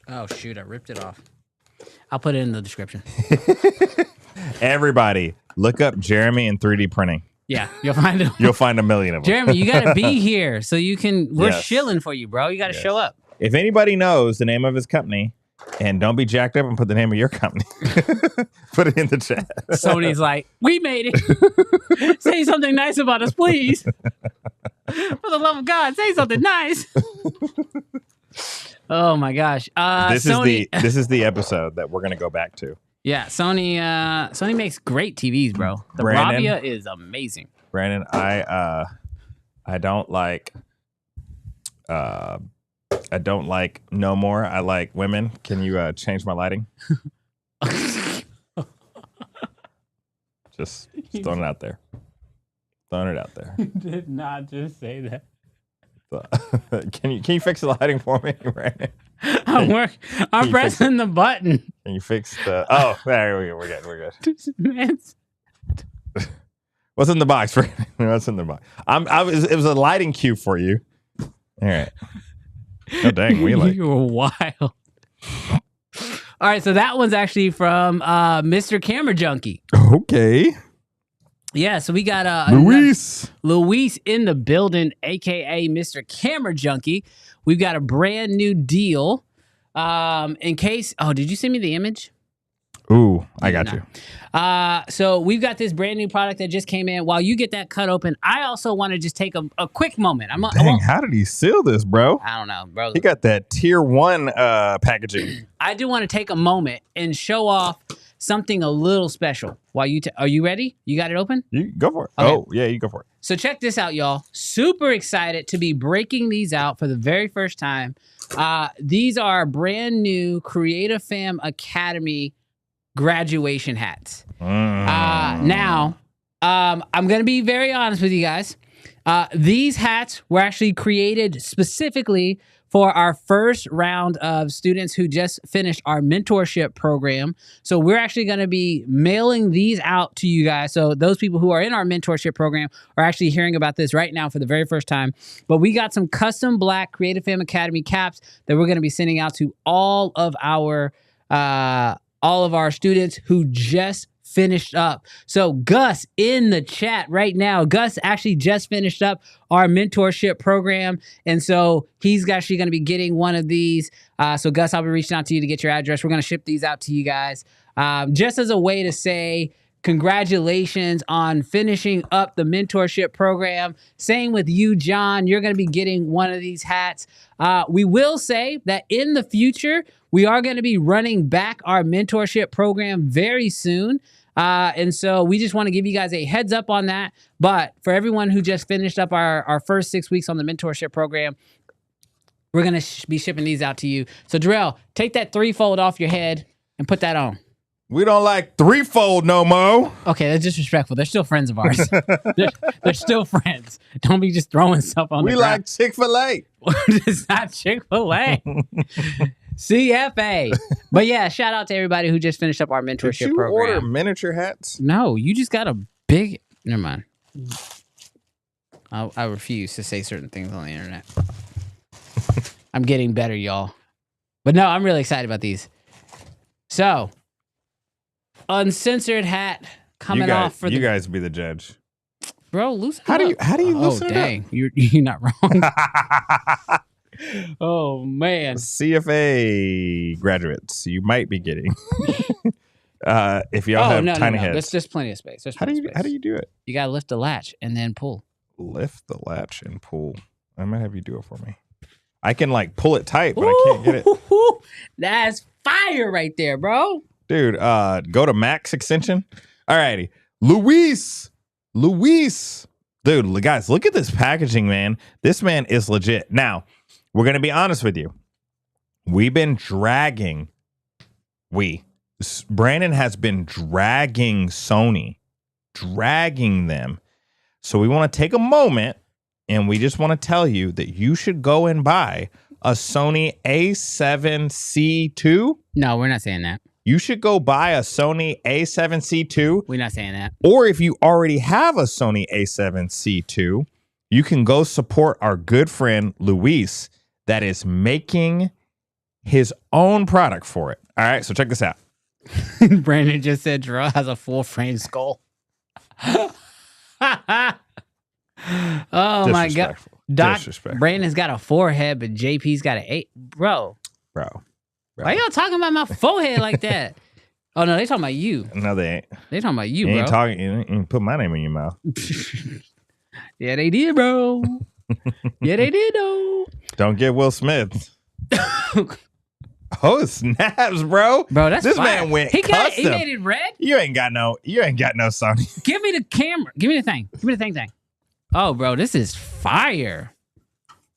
Oh shoot, I ripped it off. I'll put it in the description. Everybody, look up Jeremy in 3D printing. Yeah, you'll find it. You'll find a million of them. Jeremy, you gotta be here so you can. We're Yes. shilling for you, bro. You gotta show up. If anybody knows the name of his company, and don't be jacked up and put the name of your company, put it in the chat. Sony's like, we made it. Say something nice about us, please. For the love of God, say something nice. Oh my gosh. Sony, This is the episode that we're gonna go back to. Yeah, Sony makes great TVs, bro. The Brandon, Bravia is amazing. Brandon, I don't like no more. I like women. Can you change my lighting? Just throwing it out there. Throwing it out there. Did not just say that. Can you fix the lighting for me, Brandon? I'm pressing the button. Can you fix the? Oh, there we go. We're good. What's in the box? What's in the box? It was a lighting cue for you. All right. Oh dang, we like. You were wild. All right, so that one's actually from Mr. Camera Junkie. Okay. Yeah, so we got Luis in the building, aka Mr. Camera Junkie. We've got a brand new deal. In case, did you send me the image? Ooh, I got you. So we've got this brand new product that just came in. While you get that cut open, I also want to just take a quick moment. Dang, how did he seal this, bro? I don't know, bro. He got that tier 1 packaging. I do want to take a moment and show off something a little special. While are you ready? You got it open? You go for it. Okay. Oh, yeah, you go for it. So check this out, y'all. Super excited to be breaking these out for the very first time. These are brand new Creative Fam Academy graduation hats. Now, I'm going to be very honest with you guys. These hats were actually created specifically for our first round of students who just finished our mentorship program. So we're actually going to be mailing these out to you guys. So those people who are in our mentorship program are actually hearing about this right now for the very first time. But we got some custom black Creative Fam Academy caps that we're going to be sending out to all of our students who just finished up. So Gus in the chat right now, Gus actually just finished up our mentorship program. And so he's actually going to be getting one of these. So Gus, I'll be reaching out to you to get your address. We're going to ship these out to you guys just as a way to say congratulations on finishing up the mentorship program. Same with you, John. You're going to be getting one of these hats. We will say that in the future, we are going to be running back our mentorship program very soon. And so we just want to give you guys a heads up on that. But for everyone who just finished up our first 6 weeks on the mentorship program, we're going to be shipping these out to you. So Darrell, take that 3-fold off your head and put that on. We don't like 3-fold no more. Okay, that's disrespectful. They're still friends of ours. they're still friends. Don't be just throwing stuff on the ground. We like Chick-fil-A. It's not Chick-fil-A. CFA. But yeah, shout out to everybody who just finished up our mentorship Did you program. order miniature hats? No, you just got a big... Never mind. I refuse to say certain things on the internet. I'm getting better, y'all. But no, I'm really excited about these. So, Unsensored hat coming off for you guys be the judge. Bro, loosen How do you Oh, loosen it dang. up? You're not wrong. Oh, man. CFA graduates, you might be getting. If y'all have tiny heads. There's plenty of space. How do you do it? You got to lift the latch and then pull. Lift the latch and pull. I might have you do it for me. I can pull it tight, but I can't get it. That's fire right there, bro. Dude, go to Max Extension. All righty. Luis. Dude, guys, look at this packaging, man. This man is legit. Now, we're going to be honest with you. We've been dragging. Brandon has been dragging Sony. Dragging them. So we want to take a moment, and we just want to tell you that you should go and buy a Sony A7C2. No, we're not saying that. You should go buy a Sony A7C2. We're not saying that. Or if you already have a Sony A7C2, you can go support our good friend Luis that is making his own product for it. All right, so check this out. Brandon just said Jarrell has a full frame skull. Oh my god. Doc Brandon's got a forehead, but JP's got an 8. Bro. Why y'all talking about my forehead like that? Oh no, they talking about you. No, they ain't. They talking about you, You bro. ain't talking. You ain't put my name in your mouth. Yeah, they did, bro. Yeah, they did, though. Don't get Will Smith. Oh snaps, bro! Bro, that's this fire. man went. He custom. made it red. You ain't got no Sony. Give me the camera. Give me the thing. Give me the thing. Oh, bro, this is fire.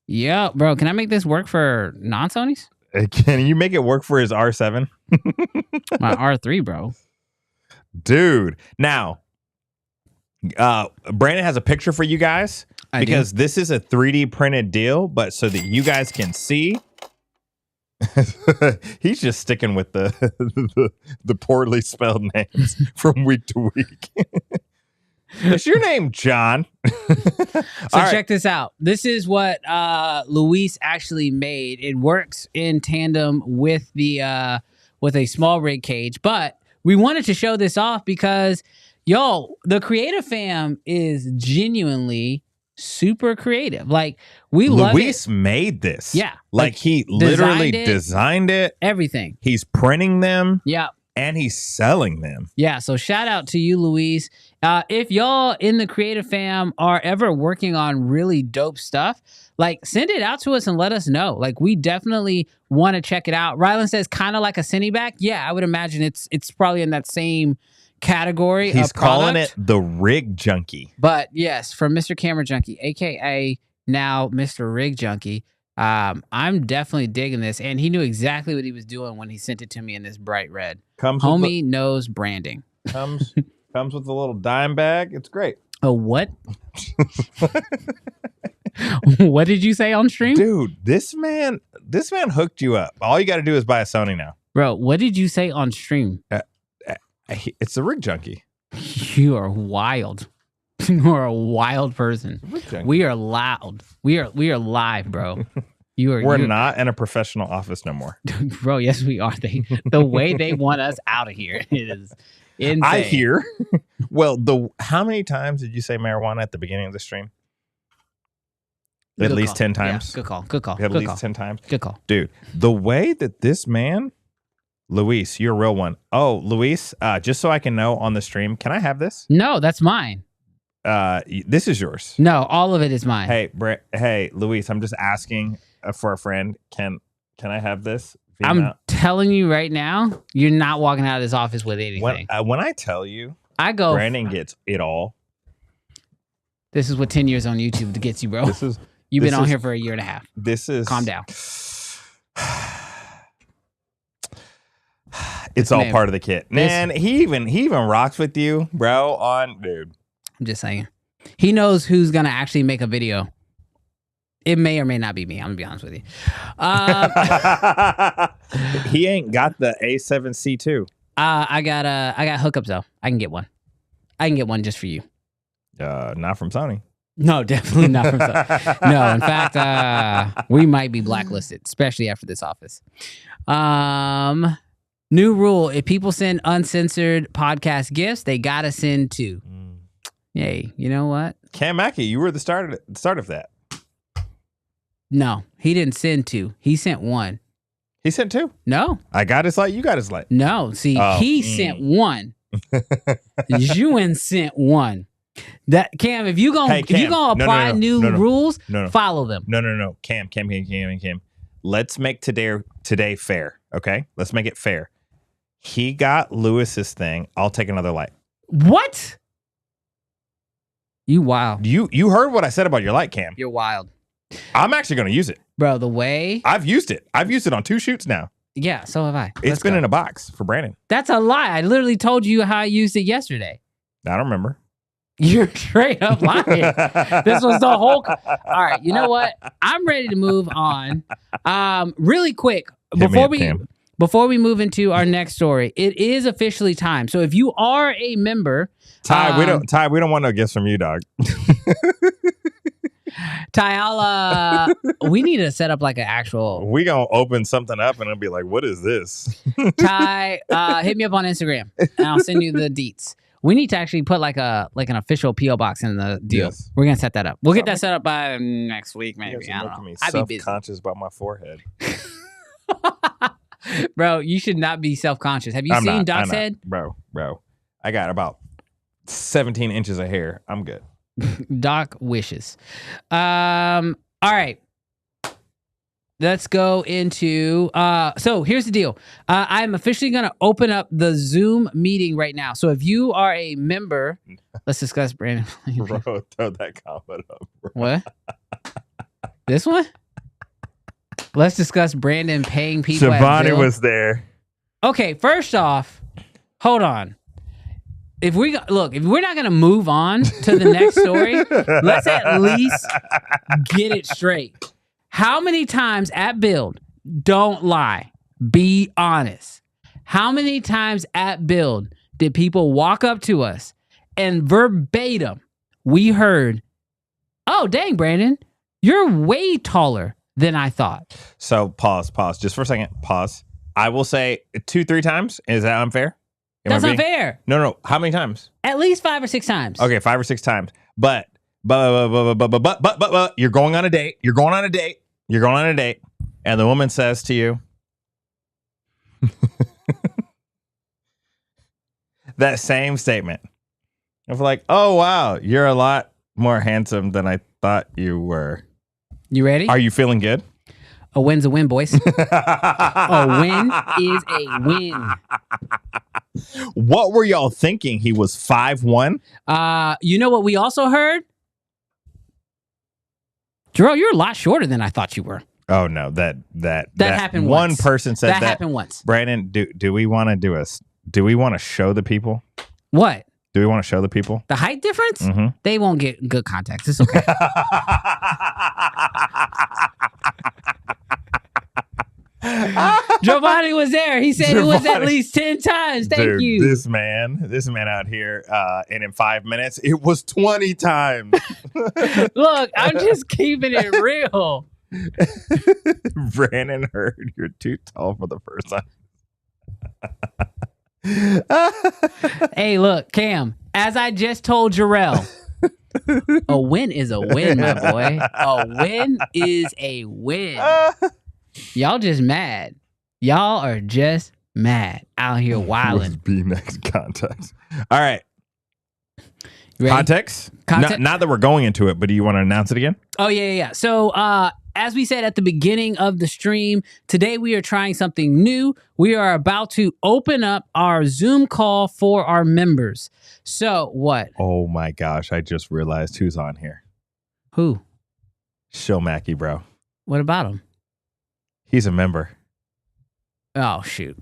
Yeah, bro. Can I make this work for non-Sonys? Can you make it work for his R7? My R3, bro. Dude. Now, Brandon has a picture for you guys because this is a 3D printed deal, but so that you guys can see. He's just sticking with the poorly spelled names from week to week. Is your name John? So check this out. This is what Luis actually made. It works in tandem with the with a small rig cage, but we wanted to show this off because the creative fam is genuinely super creative. Like we love it. Luis made this. Yeah. Like he literally designed it. Everything. He's printing them. Yeah. And he's selling them. Yeah. So shout out to you, Luis. If y'all in the creative fam are ever working on really dope stuff, like send it out to us and let us know. Like we definitely want to check it out. Rylan says kind of like a Cineback. Yeah, I would imagine it's probably in that same category. He's of calling product. it the Rig Junkie. But yes, from Mr. Camera Junkie, aka now Mr. Rig Junkie. I'm definitely digging this, and he knew exactly what he was doing when he sent it to me in this bright red. Homie knows branding. Comes with a little dime bag. It's great. Oh, what? What did you say on stream? Dude, this man hooked you up. All you got to do is buy a Sony now. Bro, what did you say on stream? It's the Rig Junkie. You are wild. You are a wild person. We are loud. We are live, bro. We're not in a professional office no more. Bro, yes, we are. The way they want us out of here is insane. I hear. Well, how many times did you say marijuana at the beginning of the stream? At least 10 times. Yeah, good call. At least 10 times. Good call. Dude, the way that this man, Luis, you're a real one. Oh, Luis, just so I can know on the stream, can I have this? No, that's mine. This is yours. No, all of it is mine. Hey, Luis, I'm just asking for a friend. Can I have this? I'm telling you right now, you're not walking out of this office with anything. When I tell you, Brandon gets it all. This is what 10 years on YouTube gets you, bro. You've been on here for a year and a half. Calm down. It's all part of the kit. Man, he even rocks with you, bro, dude. I'm just saying. He knows who's going to actually make a video. It may or may not be me. I'm going to be honest with you. He ain't got the A7C2. I got hookups, though. I can get one. I can get one just for you. Not from Sony. No, definitely not from Sony. No, in fact, we might be blacklisted, especially after this office. New rule. If people send uncensored podcast gifts, they got to send 2. Hey, you know what? Cam Mackey, you were the start of that. No, he didn't send 2. He sent 1. He sent 2? No. I got his light. You got his light. No. See, he sent 1. Ewan sent 1. That Cam, if you gonna apply new rules, follow them. No. Cam. Let's make today fair. Okay, let's make it fair. He got Lewis's thing. I'll take another light. What? You wild. You heard what I said about your light, Cam. You're wild. I'm actually going to use it. Bro, the way... I've used it on 2 shoots now. Yeah, so have I. It's been in a box for Brandon. That's a lie. I literally told you how I used it yesterday. I don't remember. You're straight up lying. This was the whole... All right, you know what? I'm ready to move on. Really quick, before we move into our next story, it is officially time. So if you are a member... Ty, we don't want no gifts from you, dog. Tyala, we need to set up like an actual We gonna open something up and it'll be like, what is this? Ty. Hit me up on Instagram and I'll send you the deets. We need to actually put like an official PO box in the deal. Yes. We're gonna set that up. We'll get that set up by next week, You maybe. guys I are don't making know. me I'd be busy, self-conscious about my forehead. bro. You should not be self-conscious. Have you I'm seen not, Doc's I'm not. head? Bro. I got about 17 inches of hair. I'm good. Doc wishes. All right. Let's go into so here's the deal. I'm officially gonna open up the Zoom meeting right now. So if you are a member, let's discuss Brandon. Bro, throw that comment up, bro. What? This one? Let's discuss Brandon paying people. Shivani at was there. Okay, first off, hold on. If we're not gonna move on to the next story, let's at least get it straight. How many times at Build, don't lie, be honest. How many times at Build did people walk up to us and verbatim we heard, oh, dang, Brandon, you're way taller than I thought. So pause, just for a second, pause. I will say 2-3 times. Is that unfair? That's not fair. No. How many times? At least 5 or 6 times. Okay, 5 or 6 times. But you're going on a date. You're going on a date. And the woman says to you, that same statement of like, oh, wow, you're a lot more handsome than I thought you were. You ready? Are you feeling good? A win's a win, boys. A win is a win. What were y'all thinking? He was 5'1"? You know what we also heard? Jerome, you're a lot shorter than I thought you were. Oh no, that happened one once. person said that. That happened once. Brandon, do we want to do we want to show the people? What? Do we want to show the people? The height difference? Mm-hmm. They won't get good context. It's okay. Giovanni was there. He said it was at least 10 times. Thank you. This man out here, and in 5 minutes, it was 20 times. Look, I'm just keeping it real. Brandon heard you're too tall for the first time. Hey, look, Cam, as I just told Jarrell, a win is a win, my boy. A win is a win. Y'all just mad. Y'all are just mad out here wilding. Be next context. All right. Ready? Context? Not that we're going into it, but do you want to announce it again? Oh, yeah. So, as we said at the beginning of the stream, today we are trying something new. We are about to open up our Zoom call for our members. So, what? Oh my gosh, I just realized who's on here. Who? Shil Mackey, bro. What about him? He's a member. Oh, shoot.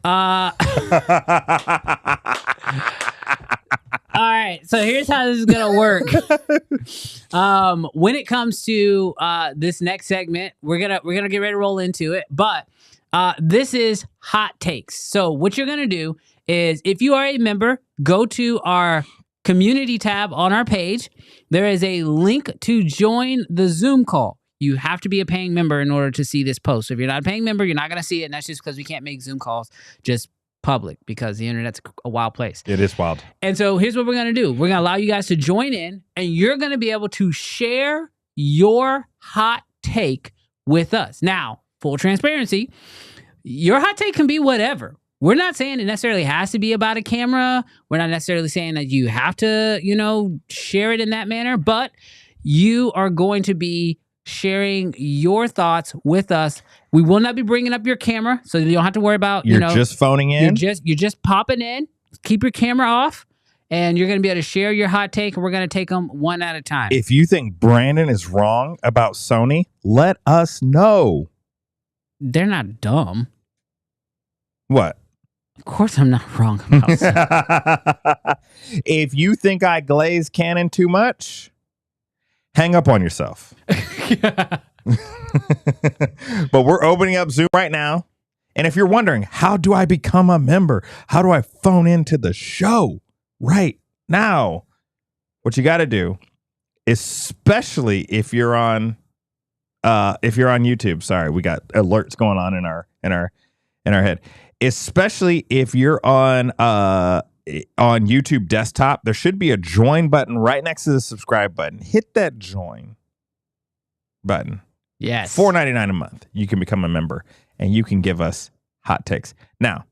All right, so here's how this is gonna work. When it comes to this next segment, we're gonna get ready to roll into it. But this is hot takes. So what you're gonna do is, if you are a member, go to our community tab on our page. There is a link to join the Zoom call. You have to be a paying member in order to see this post. So if you're not a paying member, you're not gonna see it, and that's just because we can't make Zoom calls just public because the internet's a wild place. It is wild. And so here's what we're going to do. We're going to allow you guys to join in, and you're going to be able to share your hot take with us. Now, full transparency, your hot take can be whatever. We're not saying it necessarily has to be about a camera. We're not necessarily saying that you have to, share it in that manner, but you are going to be sharing your thoughts with us. We will not be bringing up your camera, so you don't have to worry about, You're just phoning in. You're just popping in. Keep your camera off, and you're going to be able to share your hot take, and we're going to take them one at a time. If you think Brandon is wrong about Sony, let us know. They're not dumb. What? Of course I'm not wrong about Sony. If you think I glaze Canon too much, hang up on yourself. But we're opening up Zoom right now. And if you're wondering, how do I become a member? How do I phone into the show right now? What you got to do especially if you're on YouTube. Sorry, we got alerts going on in our head. Especially if you're on YouTube desktop, there should be a join button right next to the subscribe button. Hit that join button. Yes. $4.99 a month. You can become a member and you can give us hot takes. Now,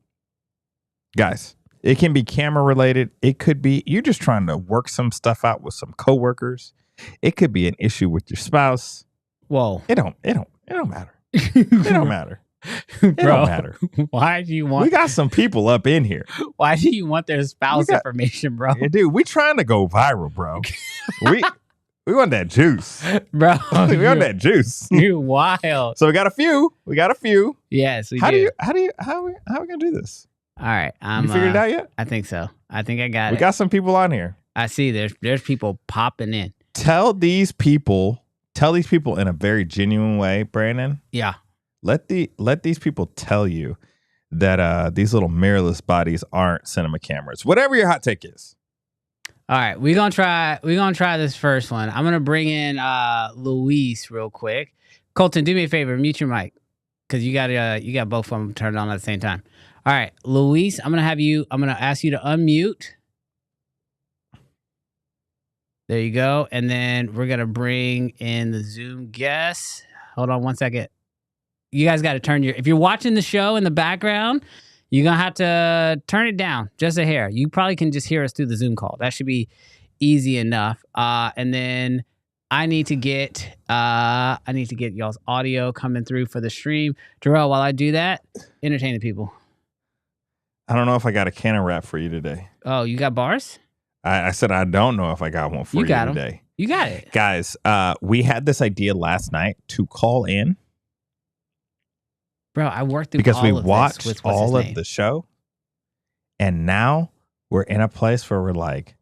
guys, it can be camera related. It could be you're just trying to work some stuff out with some coworkers. It could be an issue with your spouse. Whoa. It don't matter. It don't matter. It don't matter. Why do you want? We got some people up in here. Why do you want their spouse information, bro? Yeah, dude, we trying to go viral, bro. We want that juice, bro. We want that juice. You're wild. So we got a few. Yes, we How do. are we gonna do this? All right, You figured it out yet? I think so. I think I got it. We got some people on here. I see. There's people popping in. Tell these people in a very genuine way, Brandon. Yeah. Let these people tell you that these little mirrorless bodies aren't cinema cameras. Whatever your hot take is. All right, we're gonna try this first one. I'm gonna bring in Luis real quick. Colton, do me a favor, mute your mic, because you got both of them turned on at the same time. All right, Luis, I'm gonna ask you to unmute. There you go, and then we're gonna bring in the Zoom guest. Hold on one second. You guys got to if you're watching the show in the background, you're going to have to turn it down just a hair. You probably can just hear us through the Zoom call. That should be easy enough. And then I need to get y'all's audio coming through for the stream. Terrell, while I do that, entertain the people. I don't know if I got a Canon wrap for you today. Oh, you got bars? I said I don't know if I got one for you today. You got it. Guys, we had this idea last night to call in. Bro, I worked through because all we of watched this with all of the show, and now we're in a place where we're like,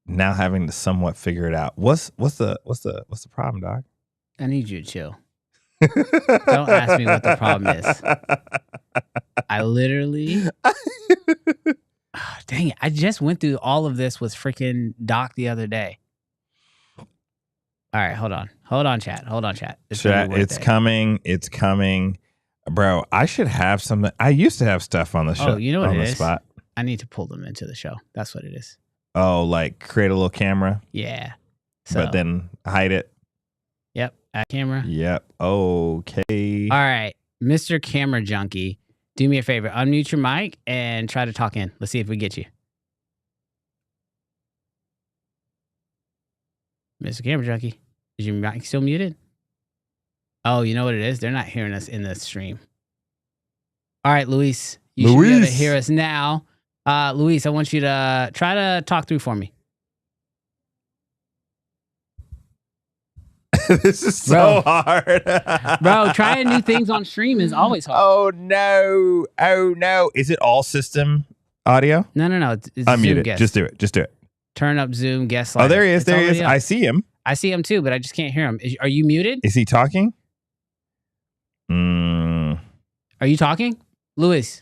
now having to somewhat figure it out. What's the problem, dog? I need you to chill. Don't ask me what the problem is. I literally, dang it! I just went through all of this with freaking Doc the other day. All right, hold on, chat. It's coming. It's coming, bro. I should have something. I used to have stuff on the show. Oh, you know what on it the is? spot. I need to pull them into the show. That's what it is. Oh, like create a little camera. Yeah. So, but then hide it. Yep. At camera. Yep. Okay. All right, Mr. Camera Junkie, do me a favor. Unmute your mic and try to talk in. Let's see if we get you. Mr. Camera Junkie, is your mic still muted? Oh, you know what it is? They're not hearing us in the stream. All right, Luis. You should be able to hear us now. Luis, I want you to try to talk through for me. This is so hard. Bro, trying new things on stream is always hard. Oh, no. Is it all system audio? No. It's Unmute Zoom it. guest. Just do it. Turn up Zoom guest slider. Oh, there he is. It's I see him. I see him too, but I just can't hear him. Are you muted? Is he talking? Are you talking? Luis,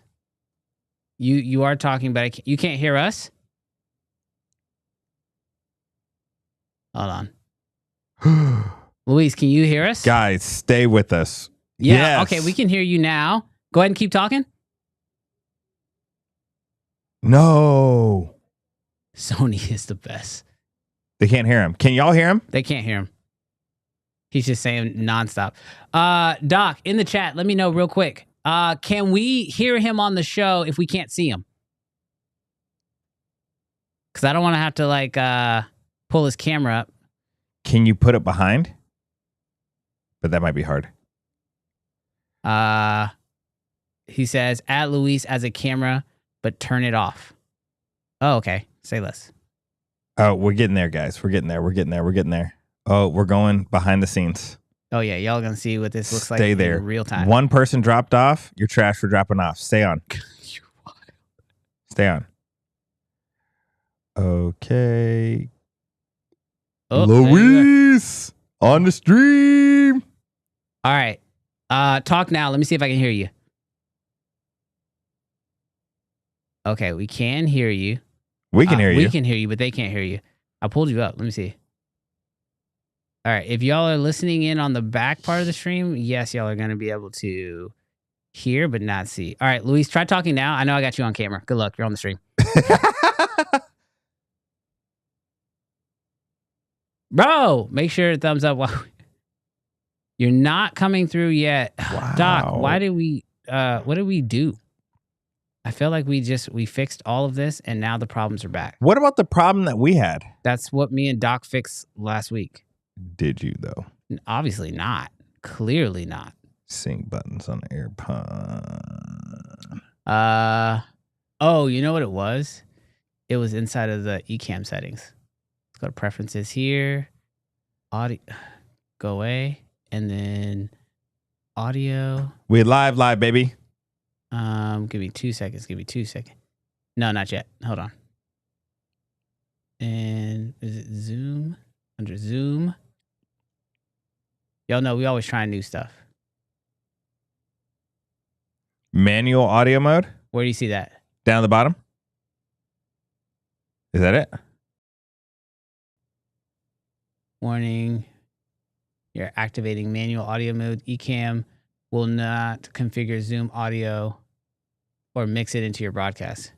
you are talking, but you can't hear us? Hold on. Luis, can you hear us? Guys, stay with us. Yeah, yes. Okay, we can hear you now. Go ahead and keep talking. No. Sony is the best. They can't hear him. Can y'all hear him? They can't hear him. He's just saying nonstop. Doc, in the chat, let me know real quick. Can we hear him on the show if we can't see him? Because I don't want to have to pull his camera up. Can you put it behind? But that might be hard. He says, add Luis as a camera, but turn it off. Oh, okay. Say less. Oh, we're getting there, guys. We're getting there. Oh, we're going behind the scenes. Oh, yeah. Y'all going to see what this looks like Stay there. in real time. One person dropped off. You're trash for dropping off. Stay on. You're wild. Stay on. Okay. Oh, Luis on the stream. All right. Talk now. Let me see if I can hear you. Okay, we can hear you. We can hear you. We can hear you, but they can't hear you. I pulled you up. Let me see. All right. If y'all are listening in on the back part of the stream, yes, y'all are going to be able to hear but not see. All right, Luis, try talking now. I know I got you on camera. Good luck. You're on the stream. Bro, make sure thumbs up. You're not coming through yet. Wow. Doc, why did we what did we do? I feel like we fixed all of this and now the problems are back. What about the problem that we had? That's what me and Doc fixed last week. Did you though? Obviously not. Clearly not. Sync buttons on AirPod. Oh, you know what it was? It was inside of the Ecamm settings. Let's go to preferences here. Audio, go away, and then audio. We live, baby. Give me 2 seconds. No, not yet. Hold on. And is it Zoom? Under Zoom. Y'all know we always try new stuff. Manual audio mode. Where do you see that? Down at the bottom. Is that it? Warning. You're activating manual audio mode. Ecamm will not configure Zoom audio or mix it into your broadcast.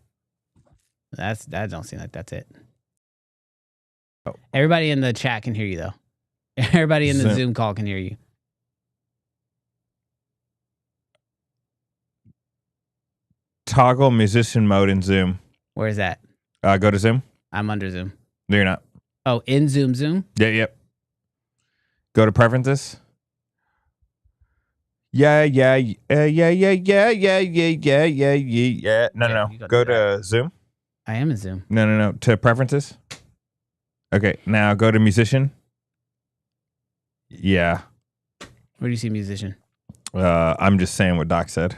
That don't seem like that's it. Oh. Everybody in the chat can hear you though. Everybody in the Zoom call can hear you. Toggle musician mode in Zoom. Where is that? Go to Zoom. I'm under Zoom. No, you're not. Oh, in Zoom? Yep. Go to preferences. Yeah. No. Go to Zoom. I am in Zoom. No. To preferences. Okay, now go to musician. Yeah. Where do you see musician? I'm just saying what Doc said.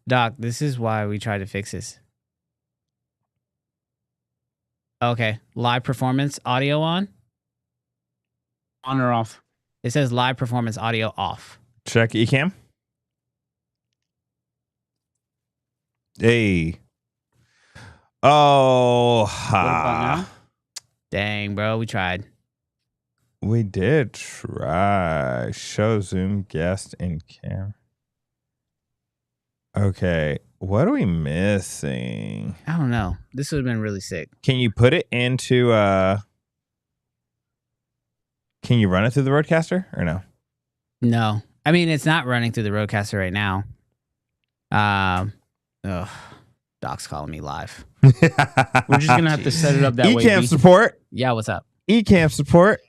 Doc, this is why we try to fix this. Okay, live performance audio on? On or off? It says live performance audio off. Check Ecamm. Hey. Oh. What about now? Dang, bro, we tried. We did try. Show Zoom guest in camera. Okay, what are we missing? I don't know. This would have been really sick. Can you put it into can you run it through the Rodecaster or no? No. I mean, it's not running through the Rodecaster right now. Doc's calling me live. We're just going to have to set it up that way. Ecamm support. Yeah, what's up? Ecamm support.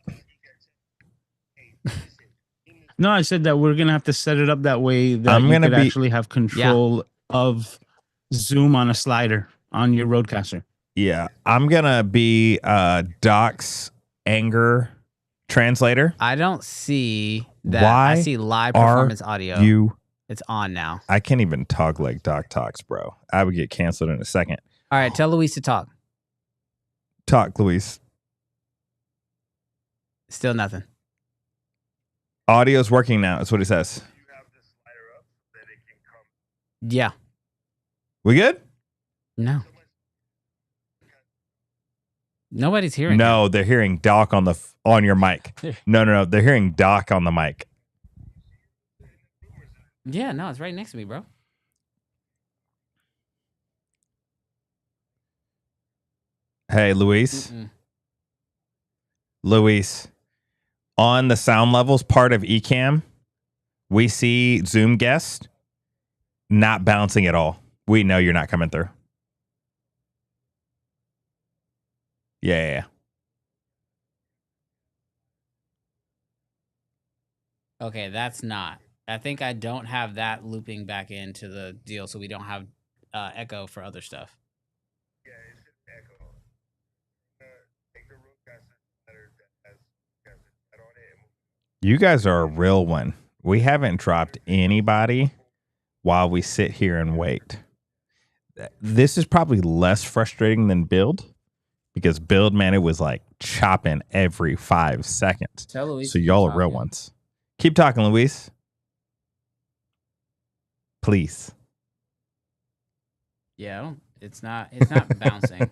No, I said that we're going to have to set it up that way that I'm gonna actually have control of Zoom on a slider on your Rodecaster. Yeah, I'm going to be Doc's anger translator. I don't see that. Why I see live performance audio. You It's on now. I can't even talk like Doc talks, bro. I would get canceled in a second. All right, tell Luis to talk. Talk, Luis. Still nothing. Audio's working now. That's what it says. Yeah. We good? No. Nobody's hearing. No, they're hearing Doc on your mic. No. They're hearing Doc on the mic. Yeah, no, it's right next to me, bro. Hey, Luis. Luis, on the sound levels part of Ecamm, we see Zoom guest not bouncing at all. We know you're not coming through. Yeah. Okay, that's not. I think I don't have that looping back into the deal, so we don't have echo for other stuff. You guys are a real one. We haven't dropped anybody while we sit here and wait. This is probably less frustrating than build because build, man, it was like chopping every 5 seconds. Tell Luis So y'all are real ones. Keep talking, Luis. Please. Yeah, it's not bouncing.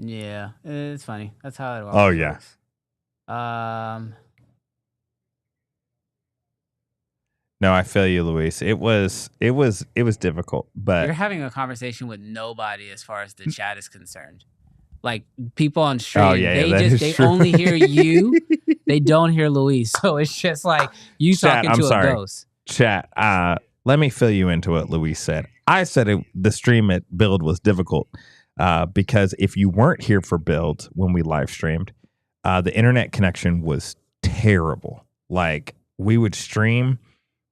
Yeah, it's funny. That's how it works. Oh, yeah. No, I feel you, Luis. It was difficult, but You're having a conversation with nobody as far as the chat is concerned. Like people on stream, they only hear you. They don't hear Luis. So it's just like you Chat, talking to a ghost. Chat, let me fill you into what Luis said. I said the stream at Build was difficult because if you weren't here for Build when we live streamed, the internet connection was terrible. Like we would stream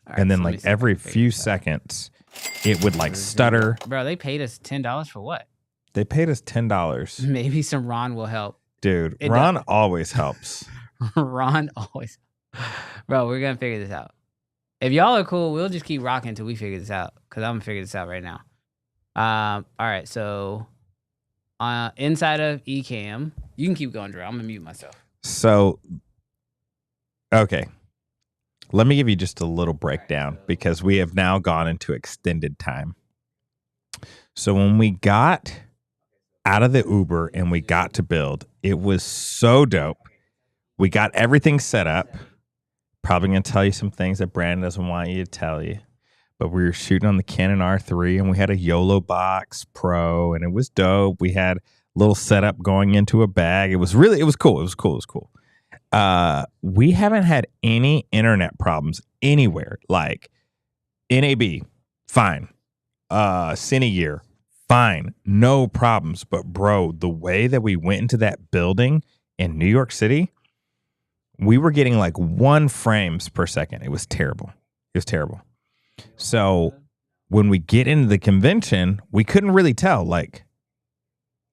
and then like every few seconds it would like stutter. Bro, they paid us $10 for what? They paid us $10. Maybe some Ron will help. Dude, Ron always helps. Ron always. Bro, we're going to figure this out. If y'all are cool, we'll just keep rocking until we figure this out. Because I'm going to figure this out right now. All right, so inside of Ecamm, you can keep going, Drew. I'm going to mute myself. So, okay. Let me give you just a little breakdown because we have now gone into extended time. So when we got out of the Uber and we got to Build, it was so dope. We got everything set up. Probably going to tell you some things that Brandon doesn't want you to tell you. But we were shooting on the Canon R3 and we had a YOLO Box Pro and it was dope. We had a little setup going into a bag. It was cool. It was cool. We haven't had any internet problems anywhere. Like NAB, fine. Cinegear, fine. No problems. But bro, the way that we went into that building in New York City, we were getting like 1 frames per second. It was terrible. So when we get into the convention, we couldn't really tell. Like,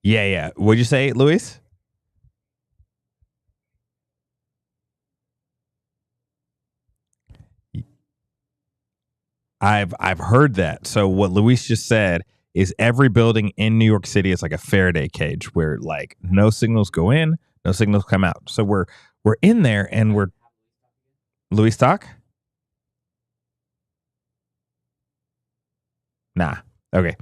yeah. What'd you say, Luis? I've heard that. So what Luis just said is every building in New York City is like a Faraday cage where like no signals go in, no signals come out. So we're in there and we're Luis talk? Nah. Okay.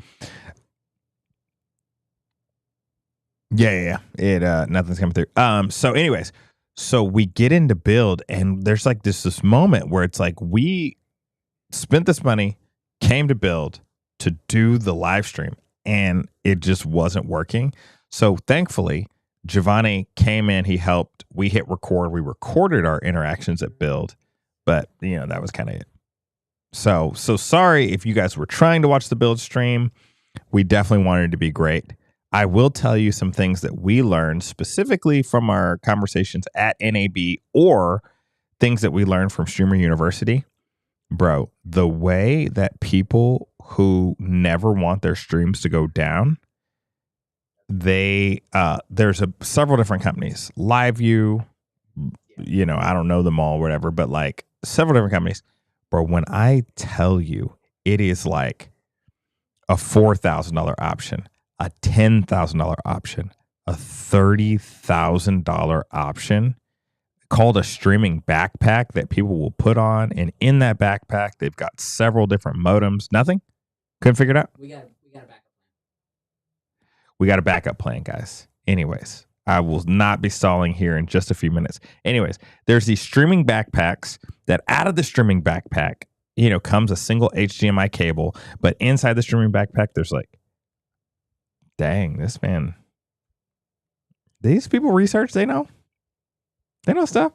Yeah. It nothing's coming through. So anyways, so we get into Build and there's like this moment where it's like we spent this money, came to Build to do the live stream, and it just wasn't working. So thankfully, Giovanni came in, he helped, we hit record, we recorded our interactions at Build, but that was kind of it. So sorry if you guys were trying to watch the Build stream. We definitely wanted it to be great. I will tell you some things that we learned specifically from our conversations at NAB or things that we learned from Streamer University. Bro, the way that people who never want their streams to go down, there's several different companies. LiveView, I don't know them all, whatever, but like several different companies. Bro, when I tell you, it is like a $4,000 option, a $10,000 option, a $30,000 option called a streaming backpack that people will put on. And in that backpack, they've got several different modems. Nothing? Couldn't figure it out? We got a backup plan. We got a backup plan, guys. Anyways, I will not be stalling here in just a few minutes. Anyways, there's these streaming backpacks that out of the streaming backpack, comes a single HDMI cable. But inside the streaming backpack, there's like, dang, this man. These people research, they know. They know stuff.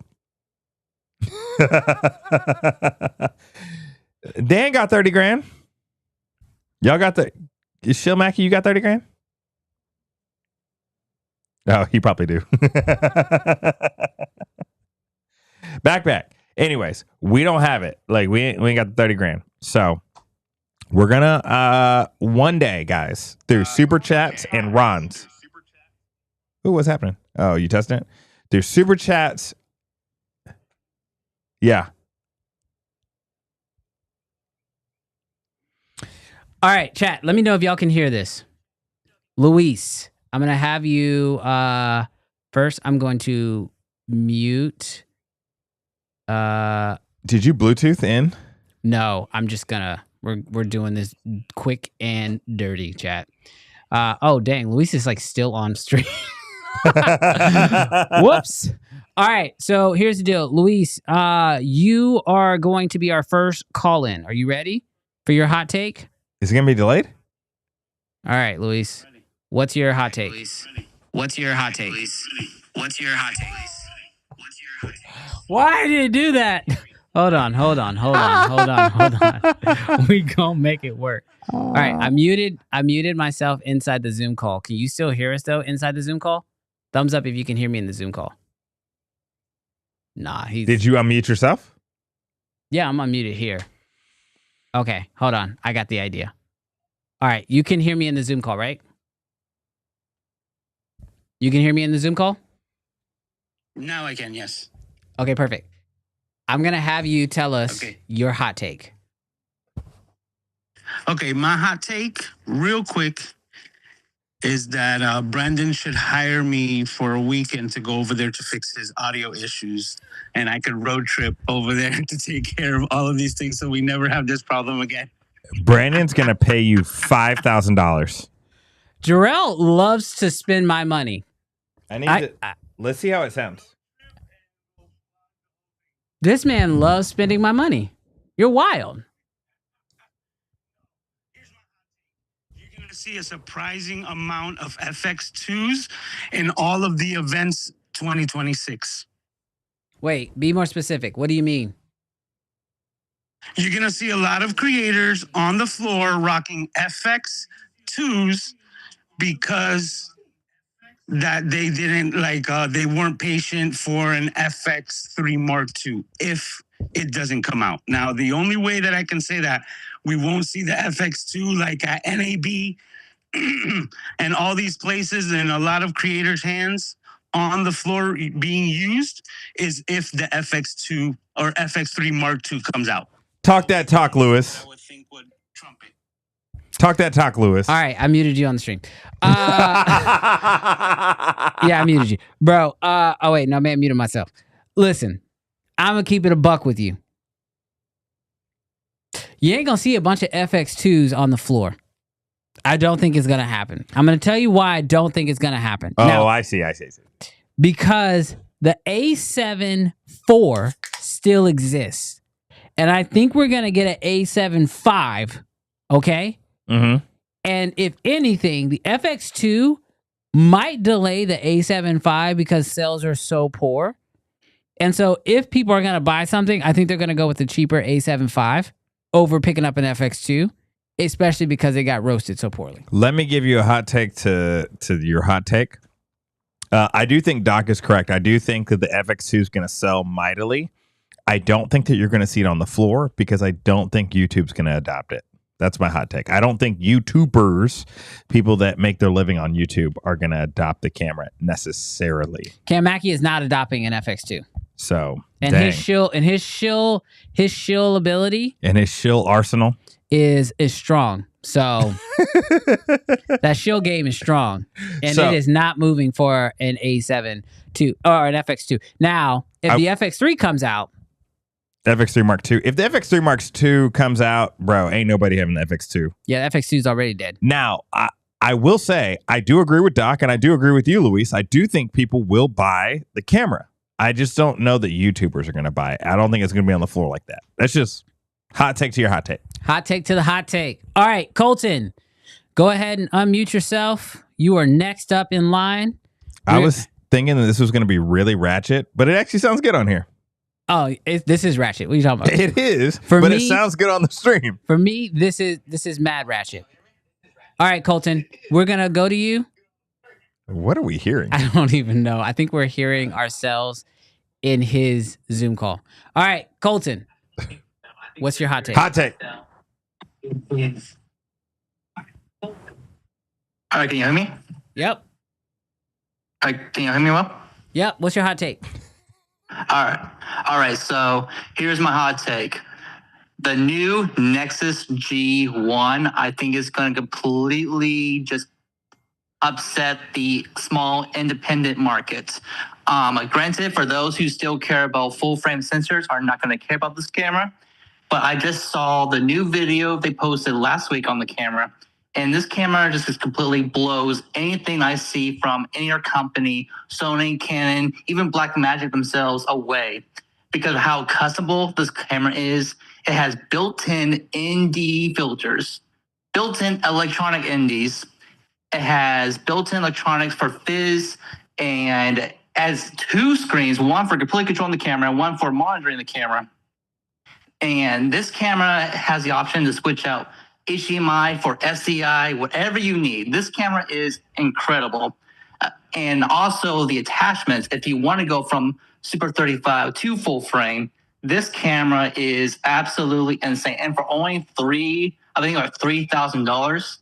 Dan got 30 grand. Y'all got Shill Mackey, you got 30 grand? Oh, he probably do. Backpack. Anyways, we don't have it. Like we ain't got the 30 grand. So we're gonna one day, guys, through super chats and Ron's. Ooh, what's happening? Oh, you testing it? Through super chats. Yeah. All right, chat. Let me know if y'all can hear this. Luis, I'm going to have you first. I'm going to mute. Did you Bluetooth in? No, I'm just going to we're doing this quick and dirty, chat. Oh, dang. Luis is like still on stream. Whoops. All right. So here's the deal. Luis, you are going to be our first call-in. Are you ready for your hot take? Is it going to be delayed? All right, Luis. What's your hot take? What's your hot take? What's your hot take? Why did it do that? Hold on. We gonna make it work. All right, I muted myself inside the Zoom call. Can you still hear us though inside the Zoom call? Thumbs up if you can hear me in the Zoom call. Nah, Did you unmute yourself? Yeah, I'm unmuted here. Okay, hold on. I got the idea. All right, you can hear me in the Zoom call, right? You can hear me in the Zoom call? Now I can, yes. Okay, perfect. I'm going to have you tell us your hot take. Okay, my hot take, real quick, is that Brandon should hire me for a weekend to go over there to fix his audio issues. And I could road trip over there to take care of all of these things so we never have this problem again. Brandon's going to pay you $5,000. Jarrell loves to spend my money. Let's see how it sounds. This man loves spending my money. You're wild. You're going to see a surprising amount of FX2s in all of the events 2026. Wait, be more specific. What do you mean? You're going to see a lot of creators on the floor rocking FX2s because that they didn't they weren't patient for an FX3 Mark II if it doesn't come out. Now, the only way that I can say that we won't see the FX2 like at NAB and all these places and a lot of creators' hands on the floor being used is if the FX2 or FX3 Mark II comes out. Talk that talk, Lewis. I would think would trump it. Talk that talk, Lewis. All right, I muted you on the stream. Yeah, I muted you. Bro, oh wait, no, man, I muted myself. Listen, I'm going to keep it a buck with you. You ain't going to see a bunch of FX2s on the floor. I don't think it's going to happen. I'm going to tell you why I don't think it's going to happen. Oh, Now, I see. because the A7 IV still exists. And I think we're going to get an A7 V, okay? Mm-hmm. And if anything, the FX2 might delay the A7 V because sales are so poor. And so if people are going to buy something, I think they're going to go with the cheaper A7 V over picking up an FX2, especially because they got roasted so poorly. Let me give you a hot take to your hot take. I do think Doc is correct. I do think that the FX2 is going to sell mightily. I don't think that you're going to see it on the floor because I don't think YouTube's going to adopt it. That's my hot take. I don't think YouTubers, people that make their living on YouTube, are going to adopt the camera necessarily. Cam Mackey is not adopting an FX2. So, and dang. his shill ability and his shill arsenal is strong. So that shill game is strong, and it is not moving for an A7 II or an FX2. Now, if the FX3 comes out, FX3 Mark II. If the FX3 Mark II comes out, bro, ain't nobody having the FX2. Yeah, the FX2 is already dead. Now, I will say, I do agree with Doc, and I do agree with you, Luis. I do think people will buy the camera. I just don't know that YouTubers are going to buy it. I don't think it's going to be on the floor like that. That's just hot take to your hot take. Hot take to the hot take. All right, Colton, go ahead and unmute yourself. You are next up in line. I was thinking that this was going to be really ratchet, but it actually sounds good on here. Oh, this is ratchet. What are you talking about? It is, but it sounds good on the stream. For me, this is mad ratchet. All right, Colton, we're going to go to you. What are we hearing? I don't even know. I think we're hearing ourselves in his Zoom call. All right, Colton, what's your hot take? Hot take. All right, can you hear me? Yep. All right, can you hear me well? Yep. What's your hot take? All right. So here's my hot take. The new Nexus G1, I think, is going to completely just upset the small independent market. Granted, for those who still care about full frame sensors are not going to care about this camera. But I just saw the new video they posted last week on the camera, And this camera just completely blows anything I see from any other company, Sony, Canon, even Blackmagic themselves away because of how customable this camera is. It has built-in ND filters, built-in electronic NDs. It has built-in electronics for fizz and has 2 screens, one for completely controlling the camera and one for monitoring the camera. And this camera has the option to switch out HDMI for SDI, whatever you need. This camera is incredible. And also the attachments, if you want to go from Super 35 to full frame, this camera is absolutely insane. And for only $3,000,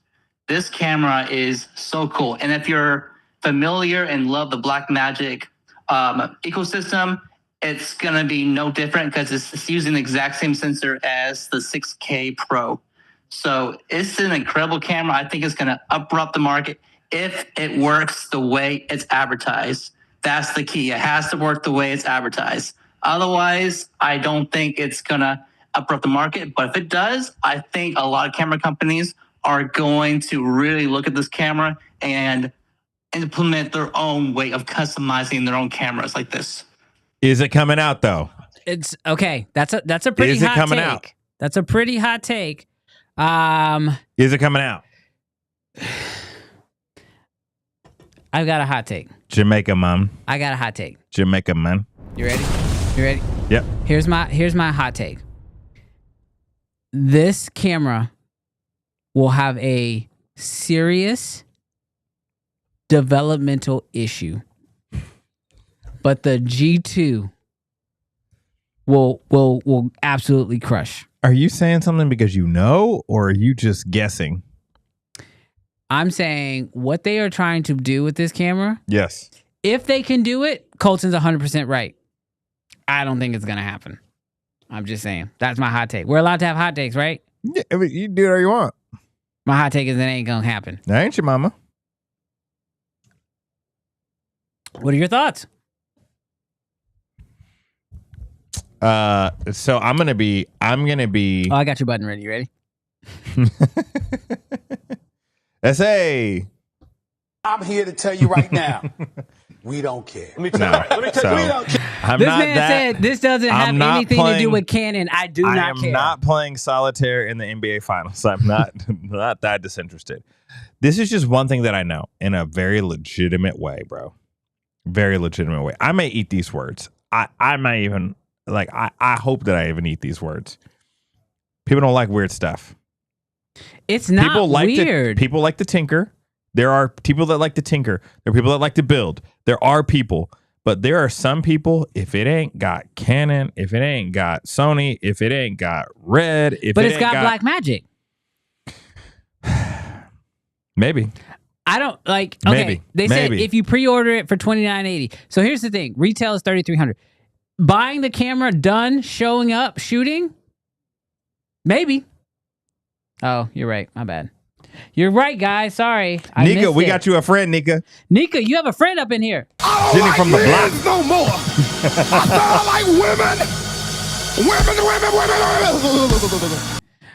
this camera is so cool. And if you're familiar and love the Blackmagic ecosystem, it's going to be no different because it's using the exact same sensor as the 6K Pro. So it's an incredible camera. I think it's going to uproot the market if it works the way it's advertised. That's the key. It has to work the way it's advertised. Otherwise, I don't think it's going to uproot the market. But if it does, I think a lot of camera companies are going to really look at this camera and implement their own way of customizing their own cameras like this. Is it coming out though? It's okay. That's a pretty Is it hot coming take. out? That's a pretty hot take. Is it coming out? I've got a hot take. Jamaica, man. I got a hot take. Jamaica, man. You ready? You ready? Yep. Here's my hot take. This camera will have a serious developmental issue, but the G2 will absolutely crush. Are you saying something because you know, or are you just guessing? I'm saying what they are trying to do with this camera. Yes. If they can do it, Colton's 100% right. I don't think it's going to happen. I'm just saying. That's my hot take. We're allowed to have hot takes, right? Yeah, I mean, you do whatever you want. My hot take is it ain't going to happen. That ain't your mama. What are your thoughts? So I'm gonna be. Oh, I got your button ready. You ready? SA. I'm here to tell you right now, we don't care. Let me tell you, we don't care. This man said this doesn't have anything to do with Canon. I do not care. I am not playing solitaire in the NBA Finals. I'm not that disinterested. This is just one thing that I know in a very legitimate way, bro. Very legitimate way. I may eat these words. I may even I hope that I even eat these words. People don't like weird stuff. It's not weird. People like to tinker. There are people that like to tinker. There are people that like to build. There are people. But there are some people, if it ain't got Canon, if it ain't got Sony, if it ain't got Red, but it's got Blackmagic. Maybe. I don't like. Okay, they said if you pre-order it for $29.80. So here's the thing: retail is $3,300. Buying the camera, done, showing up, shooting, maybe. Oh, you're right. My bad. You're right, guys. Sorry, Nika, we got you a friend, Nika. Nika, you have a friend up in here. I don't like from the block. No more. I like women.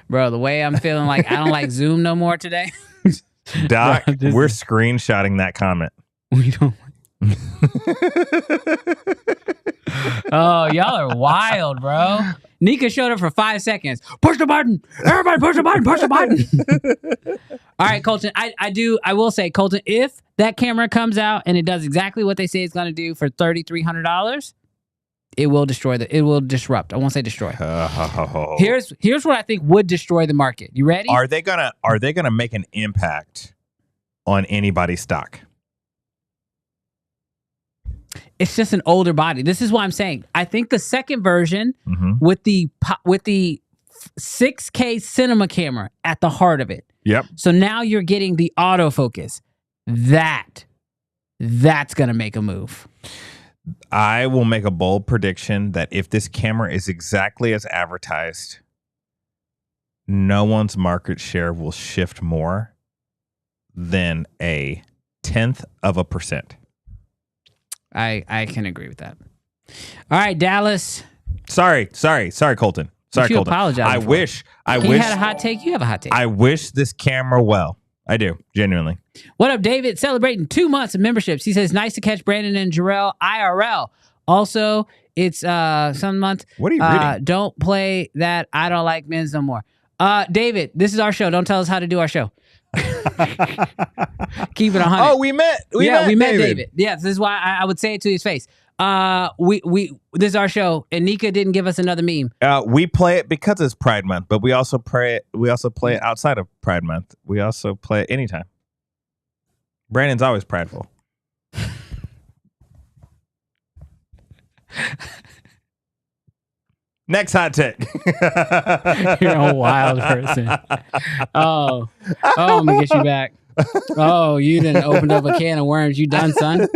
Bro, the way I'm feeling like I don't like Zoom no more today. Doc, we're screenshotting that comment. We don't. Oh, y'all are wild, bro. Nika showed up for 5 seconds. Push the button. Everybody push the button. Push the button. All right, Colton. I will say, Colton, if that camera comes out and it does exactly what they say it's going to do for $3,300, it will disrupt. I won't say destroy. Here's what I think would destroy the market. You ready? Are they gonna make an impact on anybody's stock? It's just an older body. This is what I'm saying. I think the second version with the 6K cinema camera at the heart of it. Yep. So now you're getting the autofocus. That's gonna make a move. I will make a bold prediction that if this camera is exactly as advertised, no one's market share will shift more than 0.1%. I can agree with that. All right, Dallas. Sorry, Colton. Sorry, you Colton. apologize. I wish he had a hot take. You have a hot take. I wish this camera well. I do, genuinely. What up, David? Celebrating 2 months of memberships. He says, nice to catch Brandon and Jarrell IRL. Also, it's some month. What are you reading? Don't play that. I don't like men's no more. David, this is our show. Don't tell us how to do our show. Keep it 100. Oh, we met. We met David. Yeah, this is why I would say it to his face. This is our show, and Nika didn't give us another meme. We play it because it's Pride Month, but we also play it. We also play it outside of Pride Month. We also play it anytime. Brandon's always prideful. Next hot take. You're a wild person. Oh, I'm gonna get you back. Oh, you done opened up a can of worms. You done, son?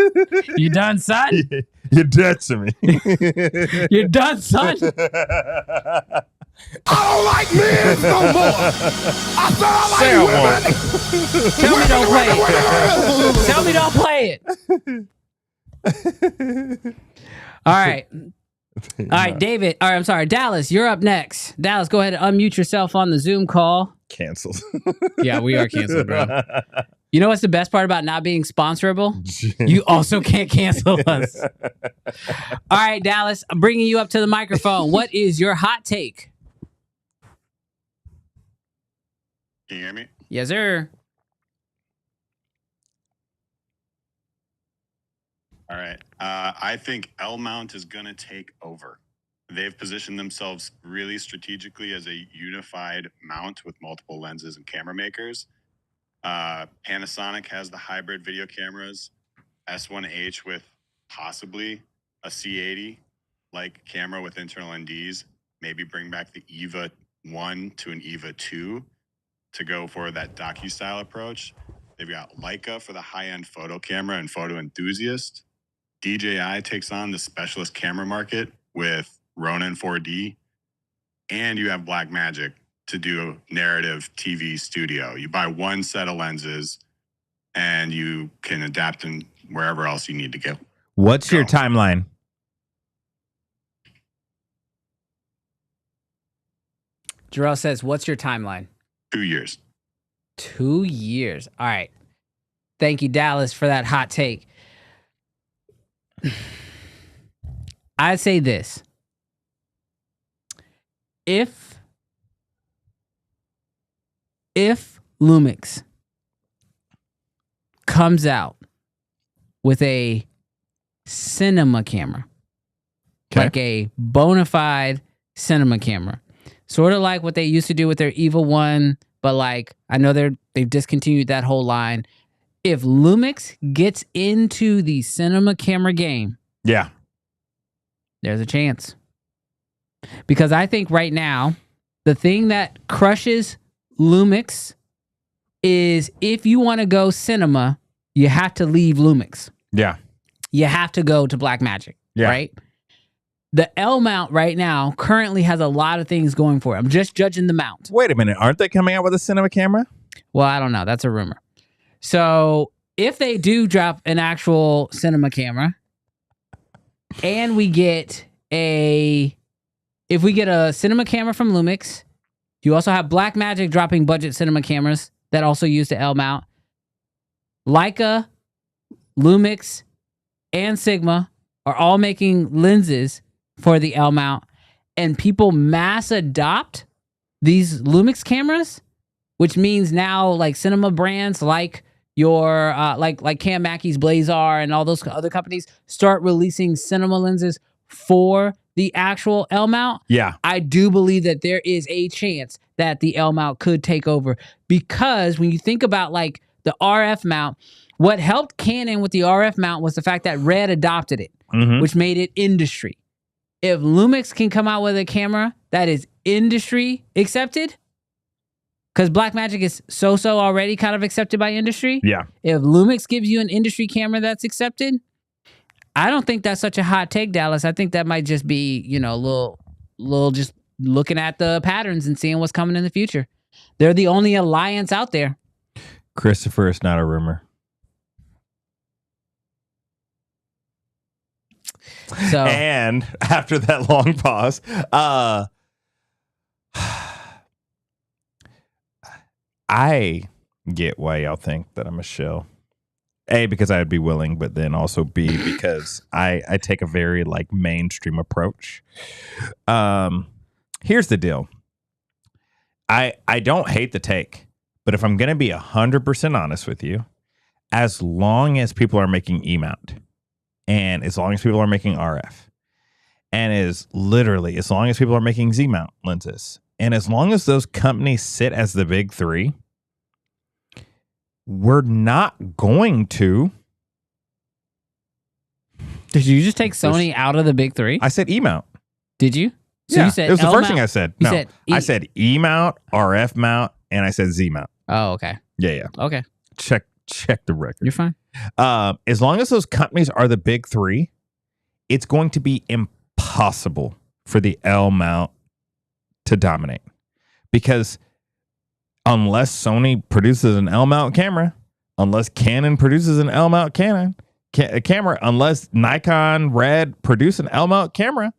You done, son? You're dead to me. You're done, son? I don't like men no more. I said I like women. Tell me don't play it. Tell me don't play it. All right. All right, David. All right, I'm sorry. Dallas, you're up next. Dallas, go ahead and unmute yourself on the Zoom call. Canceled. Yeah, we are canceled, bro. You know what's the best part about not being sponsorable? You also can't cancel us. All right, Dallas, I'm bringing you up to the microphone. What is your hot take? Can you hear me? Yes, sir. All right. I think L mount is going to take over. They've positioned themselves really strategically as a unified mount with multiple lenses and camera makers. Panasonic has the hybrid video cameras, S1H with possibly a C80 like camera with internal NDs. Maybe bring back the EVA 1 to an EVA 2 to go for that docu-style approach. They've got Leica for the high-end photo camera and photo enthusiast. DJI takes on the specialist camera market with Ronin 4D. And you have Blackmagic to do narrative TV studio. You buy one set of lenses and you can adapt them wherever else you need to go. What's your timeline? Jarrell says, what's your timeline? 2 years. 2 years. All right. Thank you, Dallas, for that hot take. I'd say this. If Lumix comes out with a cinema camera, like a bona fide cinema camera, sort of like what they used to do with their EVA 1, but like I know they've discontinued that whole line. If Lumix gets into the cinema camera game, yeah, there's a chance. Because I think right now, the thing that crushes Lumix is if you want to go cinema, you have to leave Lumix. Yeah. You have to go to Blackmagic, right? The L mount right now currently has a lot of things going for it. I'm just judging the mount. Wait a minute. Aren't they coming out with a cinema camera? Well, I don't know. That's a rumor. So if they do drop an actual cinema camera and we get a cinema camera from Lumix, you also have Blackmagic dropping budget cinema cameras that also use the L mount. Leica, Lumix, and Sigma are all making lenses for the L mount, and people mass adopt these Lumix cameras, which means now like cinema brands like your like Cam Mackey's Blazar and all those other companies start releasing cinema lenses for the actual L mount. Yeah. I do believe that there is a chance that the L mount could take over, because when you think about like the RF mount, what helped Canon with the RF mount was the fact that Red adopted it, which made it industry. If Lumix can come out with a camera that is industry accepted, because Blackmagic is so already kind of accepted by industry. Yeah. If Lumix gives you an industry camera that's accepted, I don't think that's such a hot take, Dallas. I think that might just be, you know, a little just looking at the patterns and seeing what's coming in the future. They're the only alliance out there. Christopher is not a rumor. So, and after that long pause, I get why y'all think that I'm a shill. A, because I'd be willing, but then also B, because I take a very like mainstream approach. Here's the deal. I don't hate the take, but if I'm going to be 100% honest with you, as long as people are making E-mount and as long as people are making RF and as long as people are making Z-mount lenses and as long as those companies sit as the big three, we're not going to. Did you just take Sony out of the big three? I said E-mount. Did you? So yeah, you said it was the L first mount? thing I said. You No, said I said E-mount, RF mount, and I said Z-mount. Oh, okay. Yeah. Okay. Check the record. You're fine. As long as those companies are the big three, it's going to be impossible for the L mount to dominate because unless Sony produces an L mount camera, unless Canon produces an L mount camera, unless Nikon Red produce an L mount camera,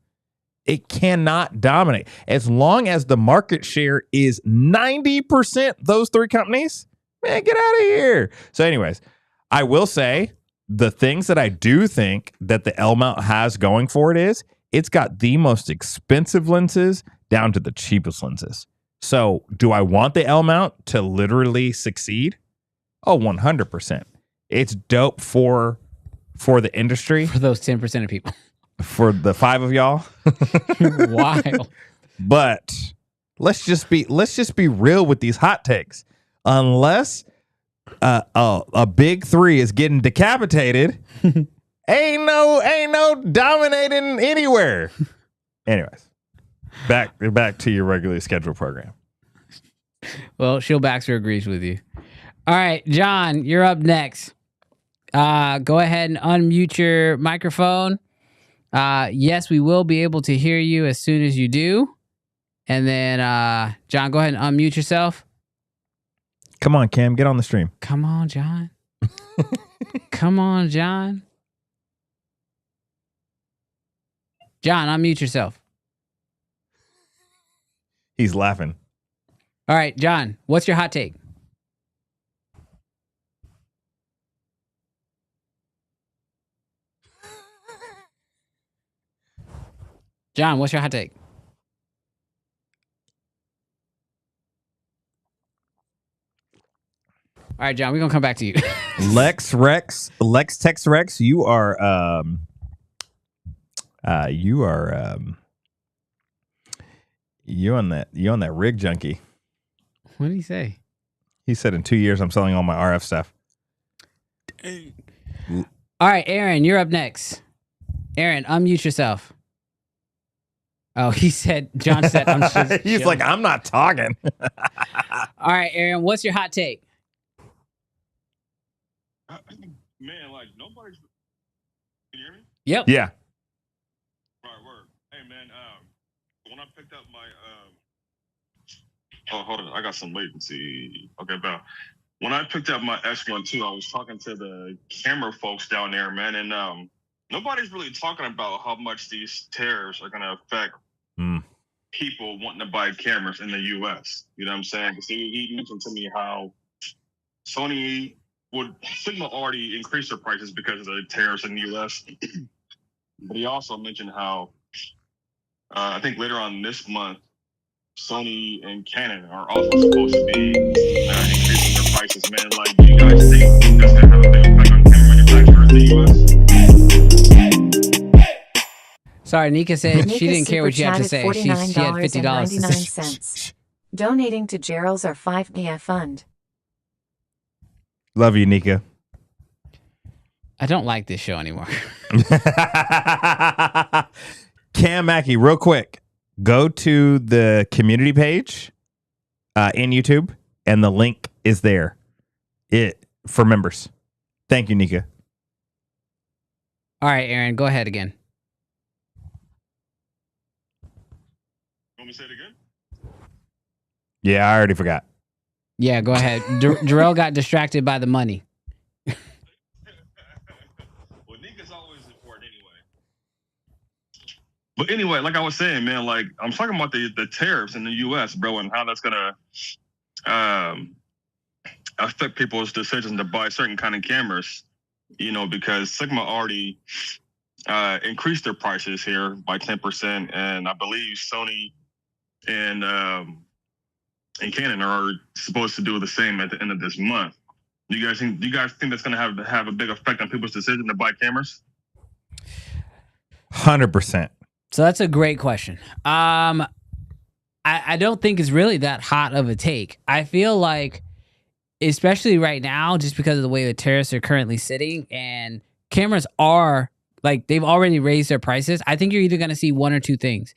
it cannot dominate. As long as the market share is 90% those three companies, man, get out of here. So anyways, I will say the things that I do think that the L mount has going for it is it's got the most expensive lenses down to the cheapest lenses. So do I want the L mount to literally succeed? Oh, 100%. It's dope for the industry. For those 10% of people. For the 5 of y'all. Wild. But let's just be real with these hot takes. Unless a big three is getting decapitated, ain't no dominating anywhere. Anyways, back to your regularly scheduled program. Well, Shill Baxter agrees with you. All right, John, you're up next. Go ahead and unmute your microphone. Yes, we will be able to hear you as soon as you do. And then, John, go ahead and unmute yourself. Come on, Cam, get on the stream. Come on, John. Come on, John. John, unmute yourself. He's laughing. All right, John, what's your hot take? John, what's your hot take? All right, John, we're going to come back to you. Lex Tex Rex, you are you on that rig junkie. What did he say? He said in 2 years I'm selling all my RF stuff. All right, Aaron, you're up next. Aaron, unmute yourself. Oh, John said, I'm just He's chilling. like, I'm not talking. All right, Aaron, what's your hot take? Man, like nobody's. Can you hear me? Yep. Yeah. Right, word. Hey, man. When I picked up my oh, hold on, I got some latency. Okay, about when I picked up my S12, I was talking to the camera folks down there, man, and nobody's really talking about how much these tariffs are going to affect people wanting to buy cameras in the U.S. You know what I'm saying? Because he mentioned to me how Sony Sigma already increased their prices because of the tariffs in the U.S. But he also mentioned how I think later on this month, Sony and Canon are also supposed to be increasing their prices. Man, like, do you guys think that's gonna have a big effect on camera manufacturers in the U.S.? Sorry, Nika said she didn't care what you had to Super say. chatted She had $50 to say. $49.99. Donating to Gerald's or 5PF fund. Love you, Nika. I don't like this show anymore. Cam Mackey, real quick, go to the community page in YouTube, and the link is there. For members. Thank you, Nika. All right, Aaron, go ahead again. You want me to say it again? Yeah, I already forgot. Yeah, go ahead. Jarrell got distracted by the money. Well, Nika's always important anyway. But anyway, like I was saying, man, like I'm talking about the tariffs in the U.S., bro, and how that's gonna affect people's decisions to buy certain kind of cameras. You know, because Sigma already increased their prices here by 10%, and I believe Sony and Canon are supposed to do the same at the end of this month. Do you guys think that's going to have a big effect on people's decision to buy cameras? 100%. So that's a great question. I don't think it's really that hot of a take. I feel like, especially right now, just because of the way the tariffs are currently sitting and cameras are like, they've already raised their prices. I think you're either going to see one or two things.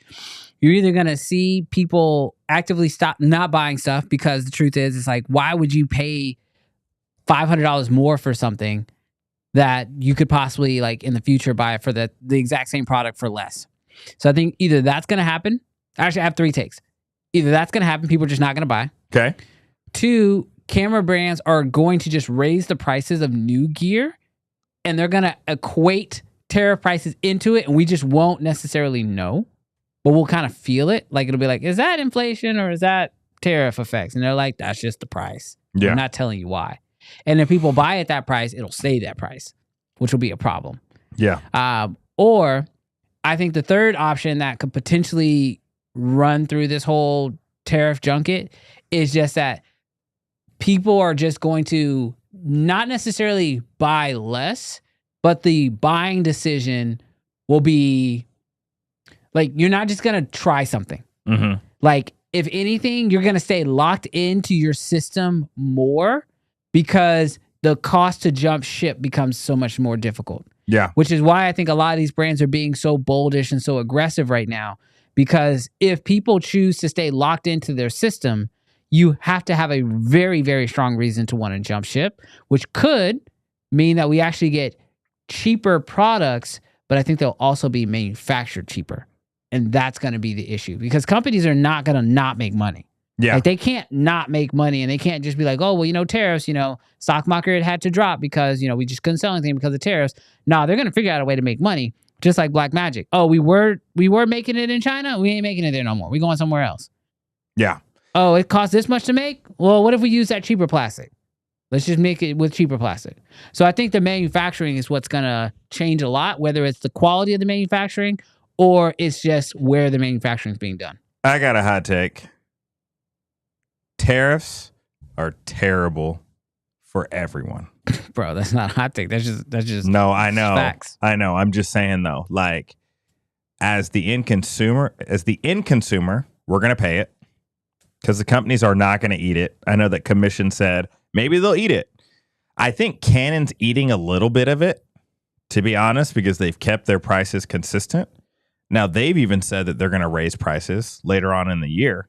You're either going to see people actively stop not buying stuff, because the truth is, it's like, why would you pay $500 more for something that you could possibly, like, in the future buy for the exact same product for less? So I think either that's going to happen. Actually, I have three takes. Either that's going to happen, people are just not going to buy. Okay. Two, camera brands are going to just raise the prices of new gear, and they're going to equate tariff prices into it, and we just won't necessarily know, but we'll kind of feel it. Like, it'll be like, is that inflation or is that tariff effects? And they're like, that's just the price. Yeah. I'm not telling you why. And if people buy at that price, it'll stay that price, which will be a problem. Yeah. Or I think the third option that could potentially run through this whole tariff junket is just that people are just going to not necessarily buy less, but the buying decision will be like, you're not just going to try something. Mm-hmm. Like, if anything, you're going to stay locked into your system more, because the cost to jump ship becomes so much more difficult. Yeah. Which is why I think a lot of these brands are being so boldish and so aggressive right now, because if people choose to stay locked into their system, you have to have a very, very strong reason to want to jump ship, which could mean that we actually get cheaper products, but I think they'll also be manufactured cheaper. And that's going to be the issue, because companies are not going to not make money. Yeah. Like, they can't not make money, and they can't just be like, oh, well, tariffs, stock market had to drop because, we just couldn't sell anything because of tariffs. No, they're going to figure out a way to make money, just like Black Magic. Oh, we were making it in China. We ain't making it there no more. We going somewhere else. Yeah. Oh, it costs this much to make? Well, what if we use that cheaper plastic? Let's just make it with cheaper plastic. So I think the manufacturing is what's going to change a lot, whether it's the quality of the manufacturing or it's just where the manufacturing is being done. I got a hot take. Tariffs are terrible for everyone. Bro, that's not a hot take. That's just no, I know. Facts. I know. I'm just saying, though, like, as the end consumer, we're going to pay it because the companies are not going to eat it. I know that Commission said maybe they'll eat it. I think Canon's eating a little bit of it, to be honest, because they've kept their prices consistent. Now, they've even said that they're going to raise prices later on in the year.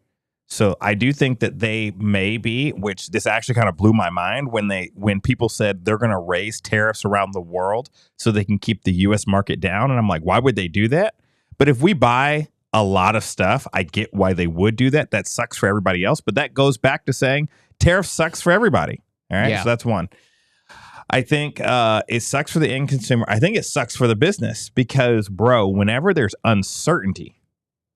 So I do think that they may be, which this actually kind of blew my mind when people said they're going to raise tariffs around the world so they can keep the U.S. market down. And I'm like, why would they do that? But if we buy a lot of stuff, I get why they would do that. That sucks for everybody else. But that goes back to saying tariffs sucks for everybody. All right. Yeah. So that's one. I think it sucks for the end consumer. I think it sucks for the business because, bro, whenever there's uncertainty,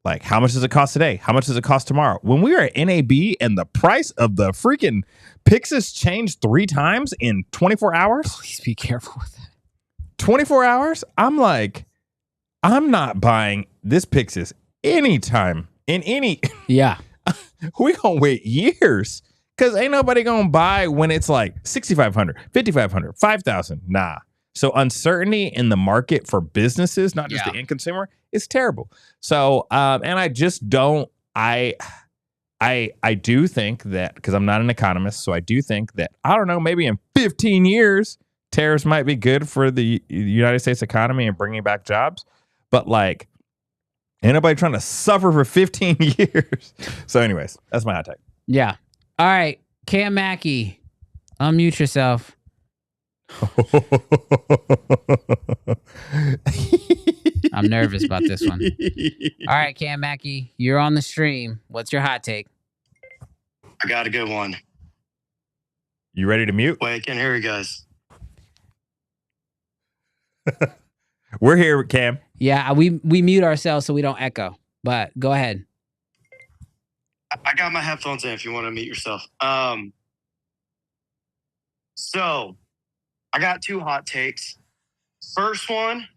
like how much does it cost today? How much does it cost tomorrow? When we were at NAB and the price of the freaking Pixis changed 3 times in 24 hours. Please be careful with that. 24 hours? I'm like, I'm not buying this Pixis anytime in any. Yeah. We gonna wait years because ain't nobody gonna buy when it's like 6,500, 5,500, 5,000. Nah. So uncertainty in the market for businesses, not just the end consumer, is terrible. So, and I just don't, I do think that, because I'm not an economist, so I do think that, I don't know, maybe in 15 years, tariffs might be good for the United States economy and bringing back jobs. But like, ain't nobody trying to suffer for 15 years. So anyways, that's my hot take. Yeah. All right. Cam Mackey, unmute yourself. I'm nervous about this one. All right, Cam Mackey, you're on the stream. What's your hot take? I got a good one. You ready to mute? Wait, I can't hear you guys. We're here, Cam. Yeah, we mute ourselves so we don't echo, but go ahead. I got my headphones in if you want to mute yourself. So I got 2 hot takes. First one,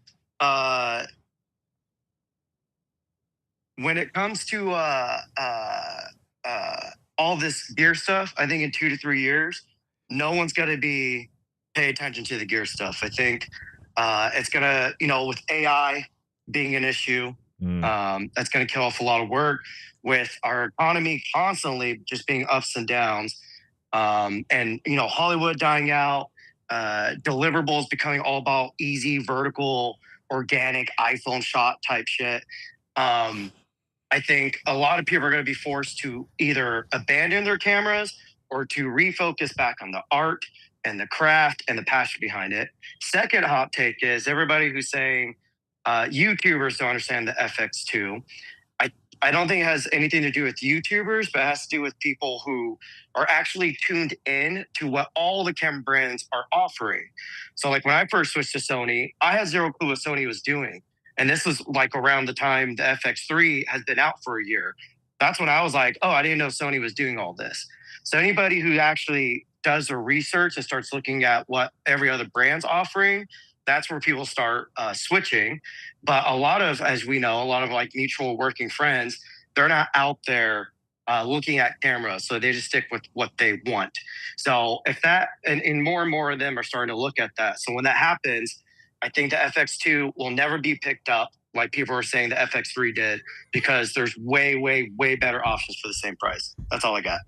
when it comes to all this gear stuff, I think in 2 to 3 years, no one's going to pay attention to the gear stuff. I think it's going to, with AI being an issue, that's going to kill off a lot of work with our economy constantly just being ups and downs. And, Hollywood dying out, deliverables becoming all about easy, vertical, organic iPhone shot type shit. I think a lot of people are going to be forced to either abandon their cameras or to refocus back on the art and the craft and the passion behind it. Second hot take is everybody who's saying YouTubers don't understand the FX2. I don't think it has anything to do with YouTubers, but it has to do with people who are actually tuned in to what all the camera brands are offering. So like when I first switched to Sony, I had zero clue what Sony was doing. And this was like around the time the FX3 has been out for a year. That's when I was like, oh, I didn't know Sony was doing all this. So anybody who actually does their research and starts looking at what every other brand's offering, that's where people start switching. But a lot of, as we know, a lot of like mutual working friends, they're not out there looking at cameras. So they just stick with what they want. So if that, and more of them are starting to look at that. So when that happens, I think the FX2 will never be picked up like people are saying the FX3 did, because there's way, way, way better options for the same price. That's all I got.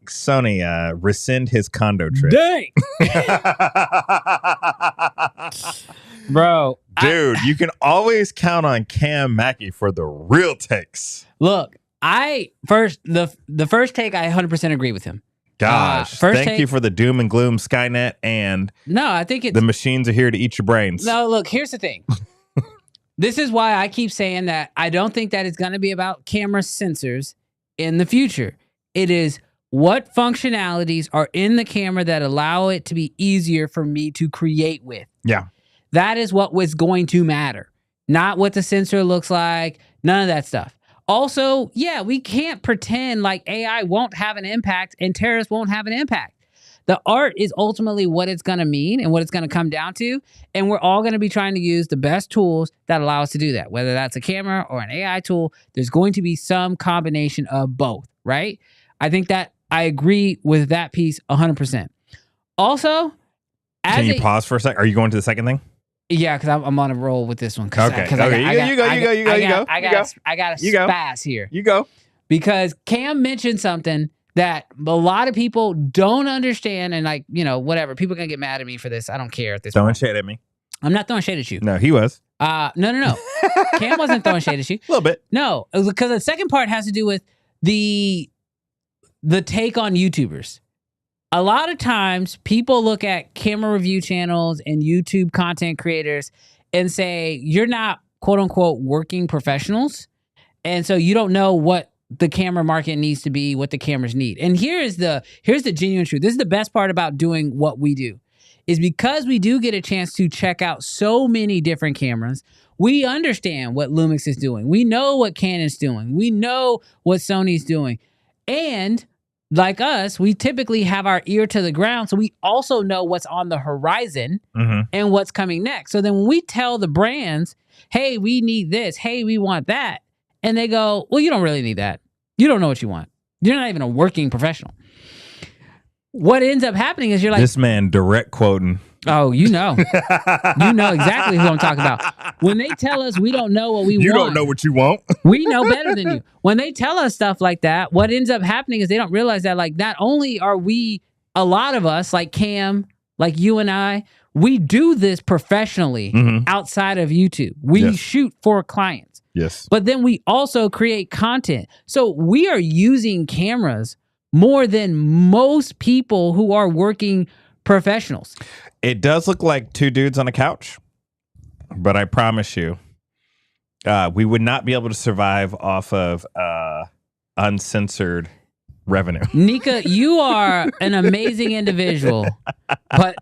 Sony, rescind his condo trip. Dang. Bro. Dude, you can always count on Cam Mackey for the real takes. Look, the first take, I 100% agree with him. Gosh, thank you for the doom and gloom Skynet, and no, I think it's the machines are here to eat your brains. No, look, here's the thing. This is why I keep saying that I don't think that it's going to be about camera sensors in the future. It is what functionalities are in the camera that allow it to be easier for me to create with. Yeah. That is what was going to matter. Not what the sensor looks like, none of that stuff. Also, yeah, we can't pretend like AI won't have an impact and tariffs won't have an impact. The art is ultimately what it's going to mean and what it's going to come down to. And we're all going to be trying to use the best tools that allow us to do that. Whether that's a camera or an AI tool, there's going to be some combination of both, right? I think that I agree with that piece 100%. Also, can you pause for a sec? Are you going to the second thing? Yeah, because I'm on a roll with this one. Okay. You go. I got a spaz here. You go. Because Cam mentioned something that a lot of people don't understand, and whatever. People are going to get mad at me for this. I don't care at this point. Throwing shade at me. I'm not throwing shade at you. No, he was. No. Cam wasn't throwing shade at you. A little bit. No, because the second part has to do with the take on YouTubers. A lot of times people look at camera review channels and YouTube content creators and say, you're not quote unquote working professionals. And so you don't know what the camera market needs to be, what the cameras need. And here's the genuine truth. This is the best part about doing what we do, is because we do get a chance to check out so many different cameras. We understand what Lumix is doing. We know what Canon's doing. We know what Sony's doing. And like us, we typically have our ear to the ground, so we also know what's on the horizon and what's coming next. So then when we tell the brands, hey, we need this, hey, we want that, and they go, well, you don't really need that. You don't know what you want. You're not even a working professional. What ends up happening is you're like... This man direct quoting. Oh, you know. You know exactly who I'm talking about. When they tell us we don't know what we want... You don't know what you want. We know better than you. When they tell us stuff like that, what ends up happening is they don't realize that, like, not only are we, a lot of us, like Cam, like you and I, we do this professionally outside of YouTube. We shoot for clients. Yes. But then we also create content. So we are using cameras more than most people who are working professionals. It does look like two dudes on a couch, but I promise you, we would not be able to survive off of uncensored revenue. Nika, you are an amazing individual, but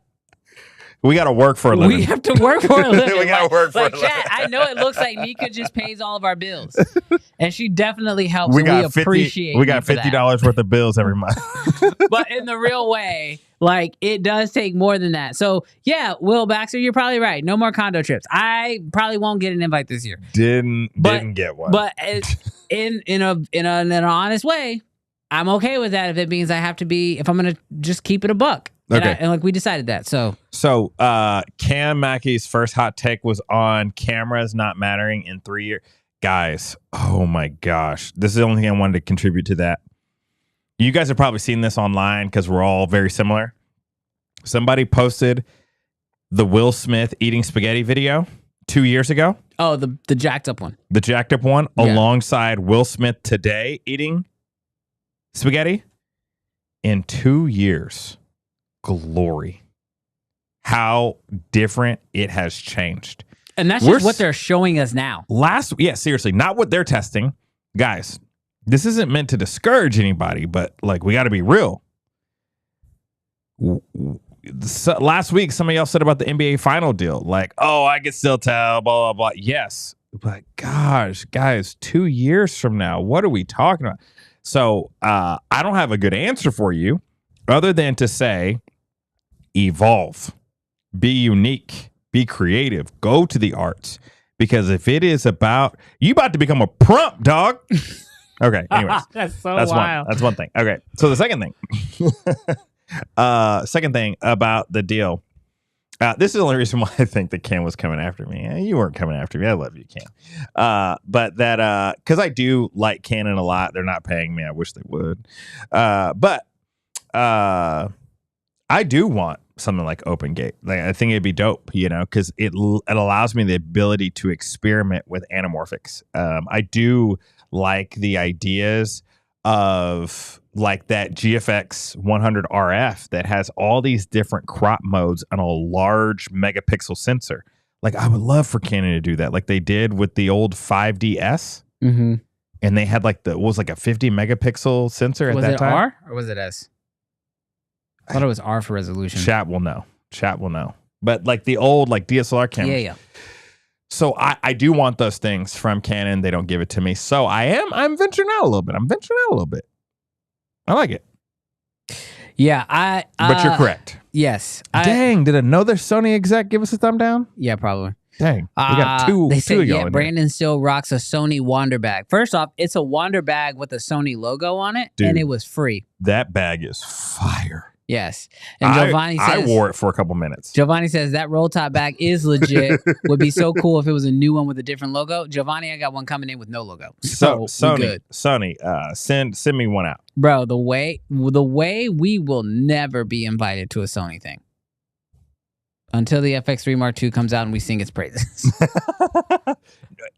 We got to work for a living. We have to work for a living. We got to work for a like, living. chat, I know it looks like Nika just pays all of our bills, and she definitely helps. We and got we appreciate. We got $50 worth of bills every month. But in the real way, like it does take more than that. So yeah, Will Baxter, you're probably right. No more condo trips. I probably won't get an invite this year. Didn't get one. But in an honest way, I'm okay with that if it means I have to be. If I'm gonna just keep it a buck. Okay. And like we decided that. So Cam Mackey's first hot take was on cameras not mattering in 3 years. Guys, oh my gosh. This is the only thing I wanted to contribute to that. You guys have probably seen this online because we're all very similar. Somebody posted the Will Smith eating spaghetti video 2 years ago. Oh, the jacked up one. The jacked up one alongside Will Smith today eating spaghetti. In 2 years. Glory. How different it has changed. And that's just what they're showing us now. Seriously, not what they're testing. Guys, this isn't meant to discourage anybody, but like we got to be real. Last week, some of y'all said about the NBA final deal, like, oh, I can still tell, blah, blah, blah. Yes. But gosh, guys, 2 years from now, what are we talking about? So I don't have a good answer for you other than to say, evolve, be unique, be creative, go to the arts. Because if it is about to become a prompt, dog. Okay, anyways. That's wild. That's one thing. Okay, so the second thing about the deal. This is the only reason why I think that Cam was coming after me. You weren't coming after me. I love you, Cam. But that because I do like Canon a lot. They're not paying me. I wish they would. But I do want something like Open Gate. Like I think it'd be dope, because it allows me the ability to experiment with anamorphics. I do like the ideas of like that GFX 100 RF that has all these different crop modes on a large megapixel sensor. Like I would love for Canon to do that, like they did with the old 5DS. Mm-hmm. And they had like a 50 megapixel sensor at that time. Was it R or was it S? I thought it was R for resolution. Chat will know. But like the old like DSLR cameras. Yeah. So I do want those things from Canon. They don't give it to me. So I'm venturing out a little bit. I like it. Yeah, but you're correct. Yes. Dang, did another Sony exec give us a thumb down? Yeah, probably. Dang. We got two. They said, two Brandon still rocks a Sony Wander bag. First off, it's a Wander bag with a Sony logo on it, and it was free. That bag is fire. Yes. And Giovanni says, I wore it for a couple minutes. Giovanni says that roll top bag is legit. Would be so cool if it was a new one with a different logo. Giovanni, I got one coming in with no logo. So Sony, send me one out. Bro, the way we will never be invited to a Sony thing. Until the FX3 Mark II comes out and we sing its praises.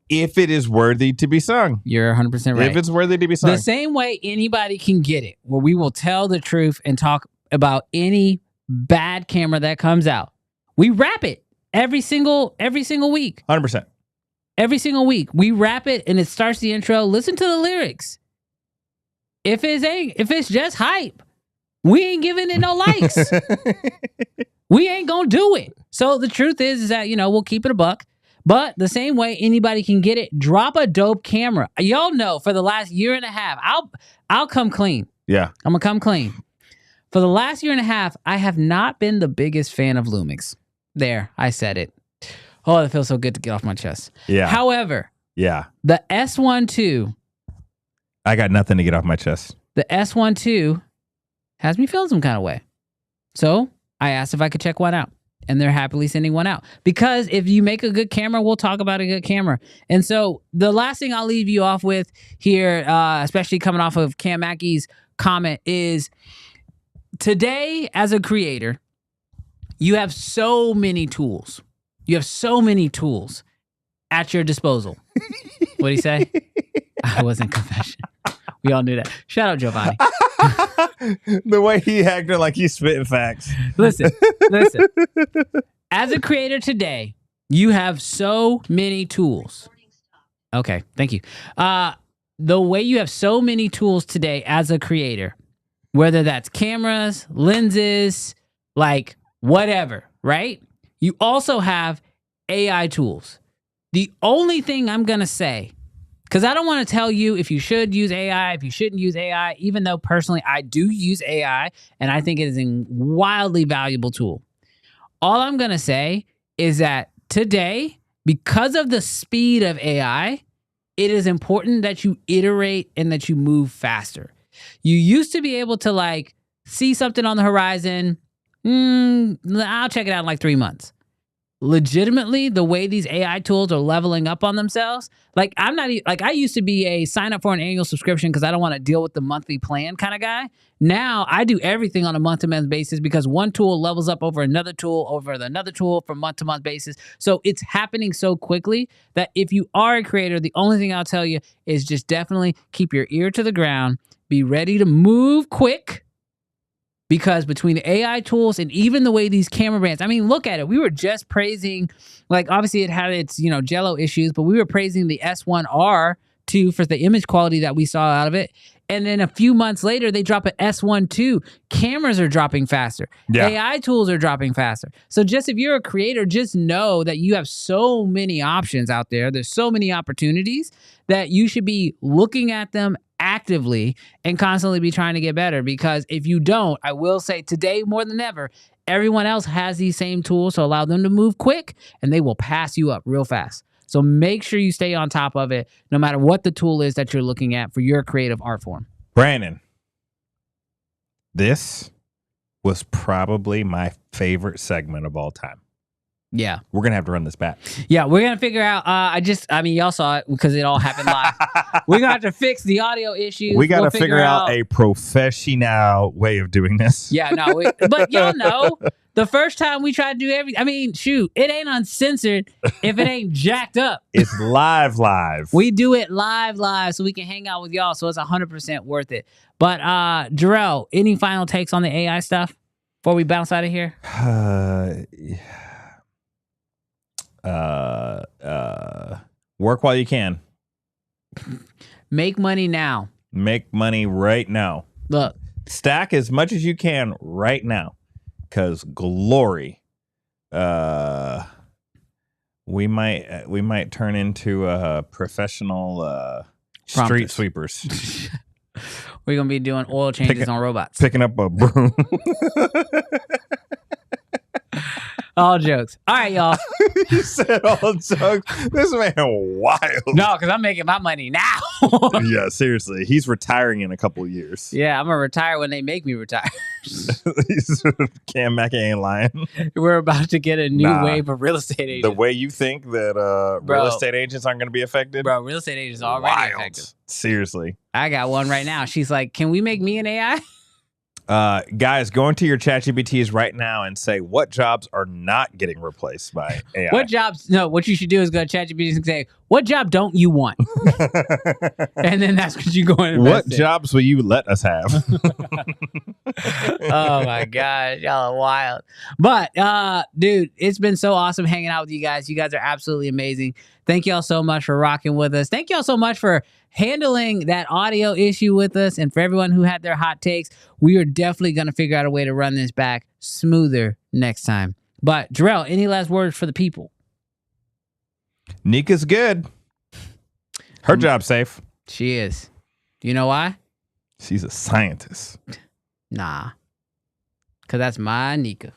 If it is worthy to be sung. You're 100% right. If it's worthy to be sung. The same way anybody can get it, where we will tell the truth and talk about any bad camera that comes out. We wrap it every single week. 100%. Every single week. We wrap it and it starts the intro. Listen to the lyrics. If it's just hype, we ain't giving it no likes. We ain't gonna do it. So the truth is that, we'll keep it a buck. But the same way anybody can get it, drop a dope camera. Y'all know for the last year and a half, I'll come clean. Yeah. I'm gonna come clean. For the last year and a half, I have not been the biggest fan of Lumix. There, I said it. Oh, it feels so good to get off my chest. Yeah. However, the S12, I got nothing to get off my chest. The S12 has me feeling some kind of way. So I asked if I could check one out. And they're happily sending one out. Because if you make a good camera, we'll talk about a good camera. And so the last thing I'll leave you off with here, especially coming off of Cam Mackey's comment, is today as a creator, you have so many tools. You have so many tools at your disposal. What'd he say? I wasn't confession. We all knew that. Shout out Giovanni. The way he acted like he's spitting facts. Listen. As a creator today, you have so many tools. Okay, thank you. The way you have so many tools today as a creator, whether that's cameras, lenses, like whatever, right? You also have AI tools. The only thing I'm going to say, because I don't want to tell you if you should use AI, if you shouldn't use AI, even though personally I do use AI and I think it is a wildly valuable tool. All I'm going to say is that today, because of the speed of AI, it is important that you iterate and that you move faster. You used to be able to like see something on the horizon. I'll check it out in like 3 months. Legitimately, the way these AI tools are leveling up on themselves, like I'm not like I used to be a sign up for an annual subscription because I don't want to deal with the monthly plan kind of guy. Now I do everything on a month-to-month basis because one tool levels up over another tool from month-to-month basis. So it's happening so quickly that if you are a creator, the only thing I'll tell you is just definitely keep your ear to the ground, be ready to move quick. Because between the AI tools and even the way these camera brands, I mean, look at it. We were just praising, like obviously it had its, jello issues, but we were praising the S1R2 for the image quality that we saw out of it. And then a few months later, they drop an S1 Cameras are dropping faster. Yeah. AI tools are dropping faster. So just if you're a creator, just know that you have so many options out there. There's so many opportunities that you should be looking at them actively and constantly be trying to get better. Because if you don't, I will say today more than ever, everyone else has these same tools, so allow them to move quick and they will pass you up real fast. So make sure you stay on top of it, no matter what the tool is that you're looking at for your creative art form. Brandon, this was probably my favorite segment of all time. Yeah. We're going to have to run this back. Yeah, we're going to figure out, y'all saw it because it all happened live. We're going to have to fix the audio issues. We got to figure out a professional way of doing this. Yeah, no, but y'all know, the first time we tried to do it ain't uncensored if it ain't jacked up. It's live. We do it live so we can hang out with y'all, so it's 100% worth it. But Jarrell, any final takes on the AI stuff before we bounce out of here? Work while you can. Make money now. Make money right now. Look, stack as much as you can right now, because glory, we might turn into professional street sweepers. We're gonna be doing oil changes on robots, picking up a broom. All jokes. All right, y'all. You said all jokes. This man wild. No, because I'm making my money now. Yeah, seriously. He's retiring in a couple of years. Yeah, I'm going to retire when they make me retire. Cam Mackey ain't lying. We're about to get a new wave of real estate agents. The way you think that real estate agents aren't going to be affected? Bro, real estate agents are already affected. Seriously. I got one right now. She's like, can we make me an AI? Guys, go into your ChatGPTs right now and say what jobs are not getting replaced by AI. What jobs? No, what you should do is go to ChatGPT and say, what job don't you want? And then that's what you go in. What jobs will you let us have? Oh my God, y'all are wild. But dude, it's been so awesome hanging out with you guys. You guys are absolutely amazing. Thank y'all so much for rocking with us. Thank y'all so much for handling that audio issue with us. And for everyone who had their hot takes, we are definitely going to figure out a way to run this back smoother next time. But Jarrell, any last words for the people? Nika's good. Her job's safe. She is. Do you know why? She's a scientist. Nah. Because that's my Nika.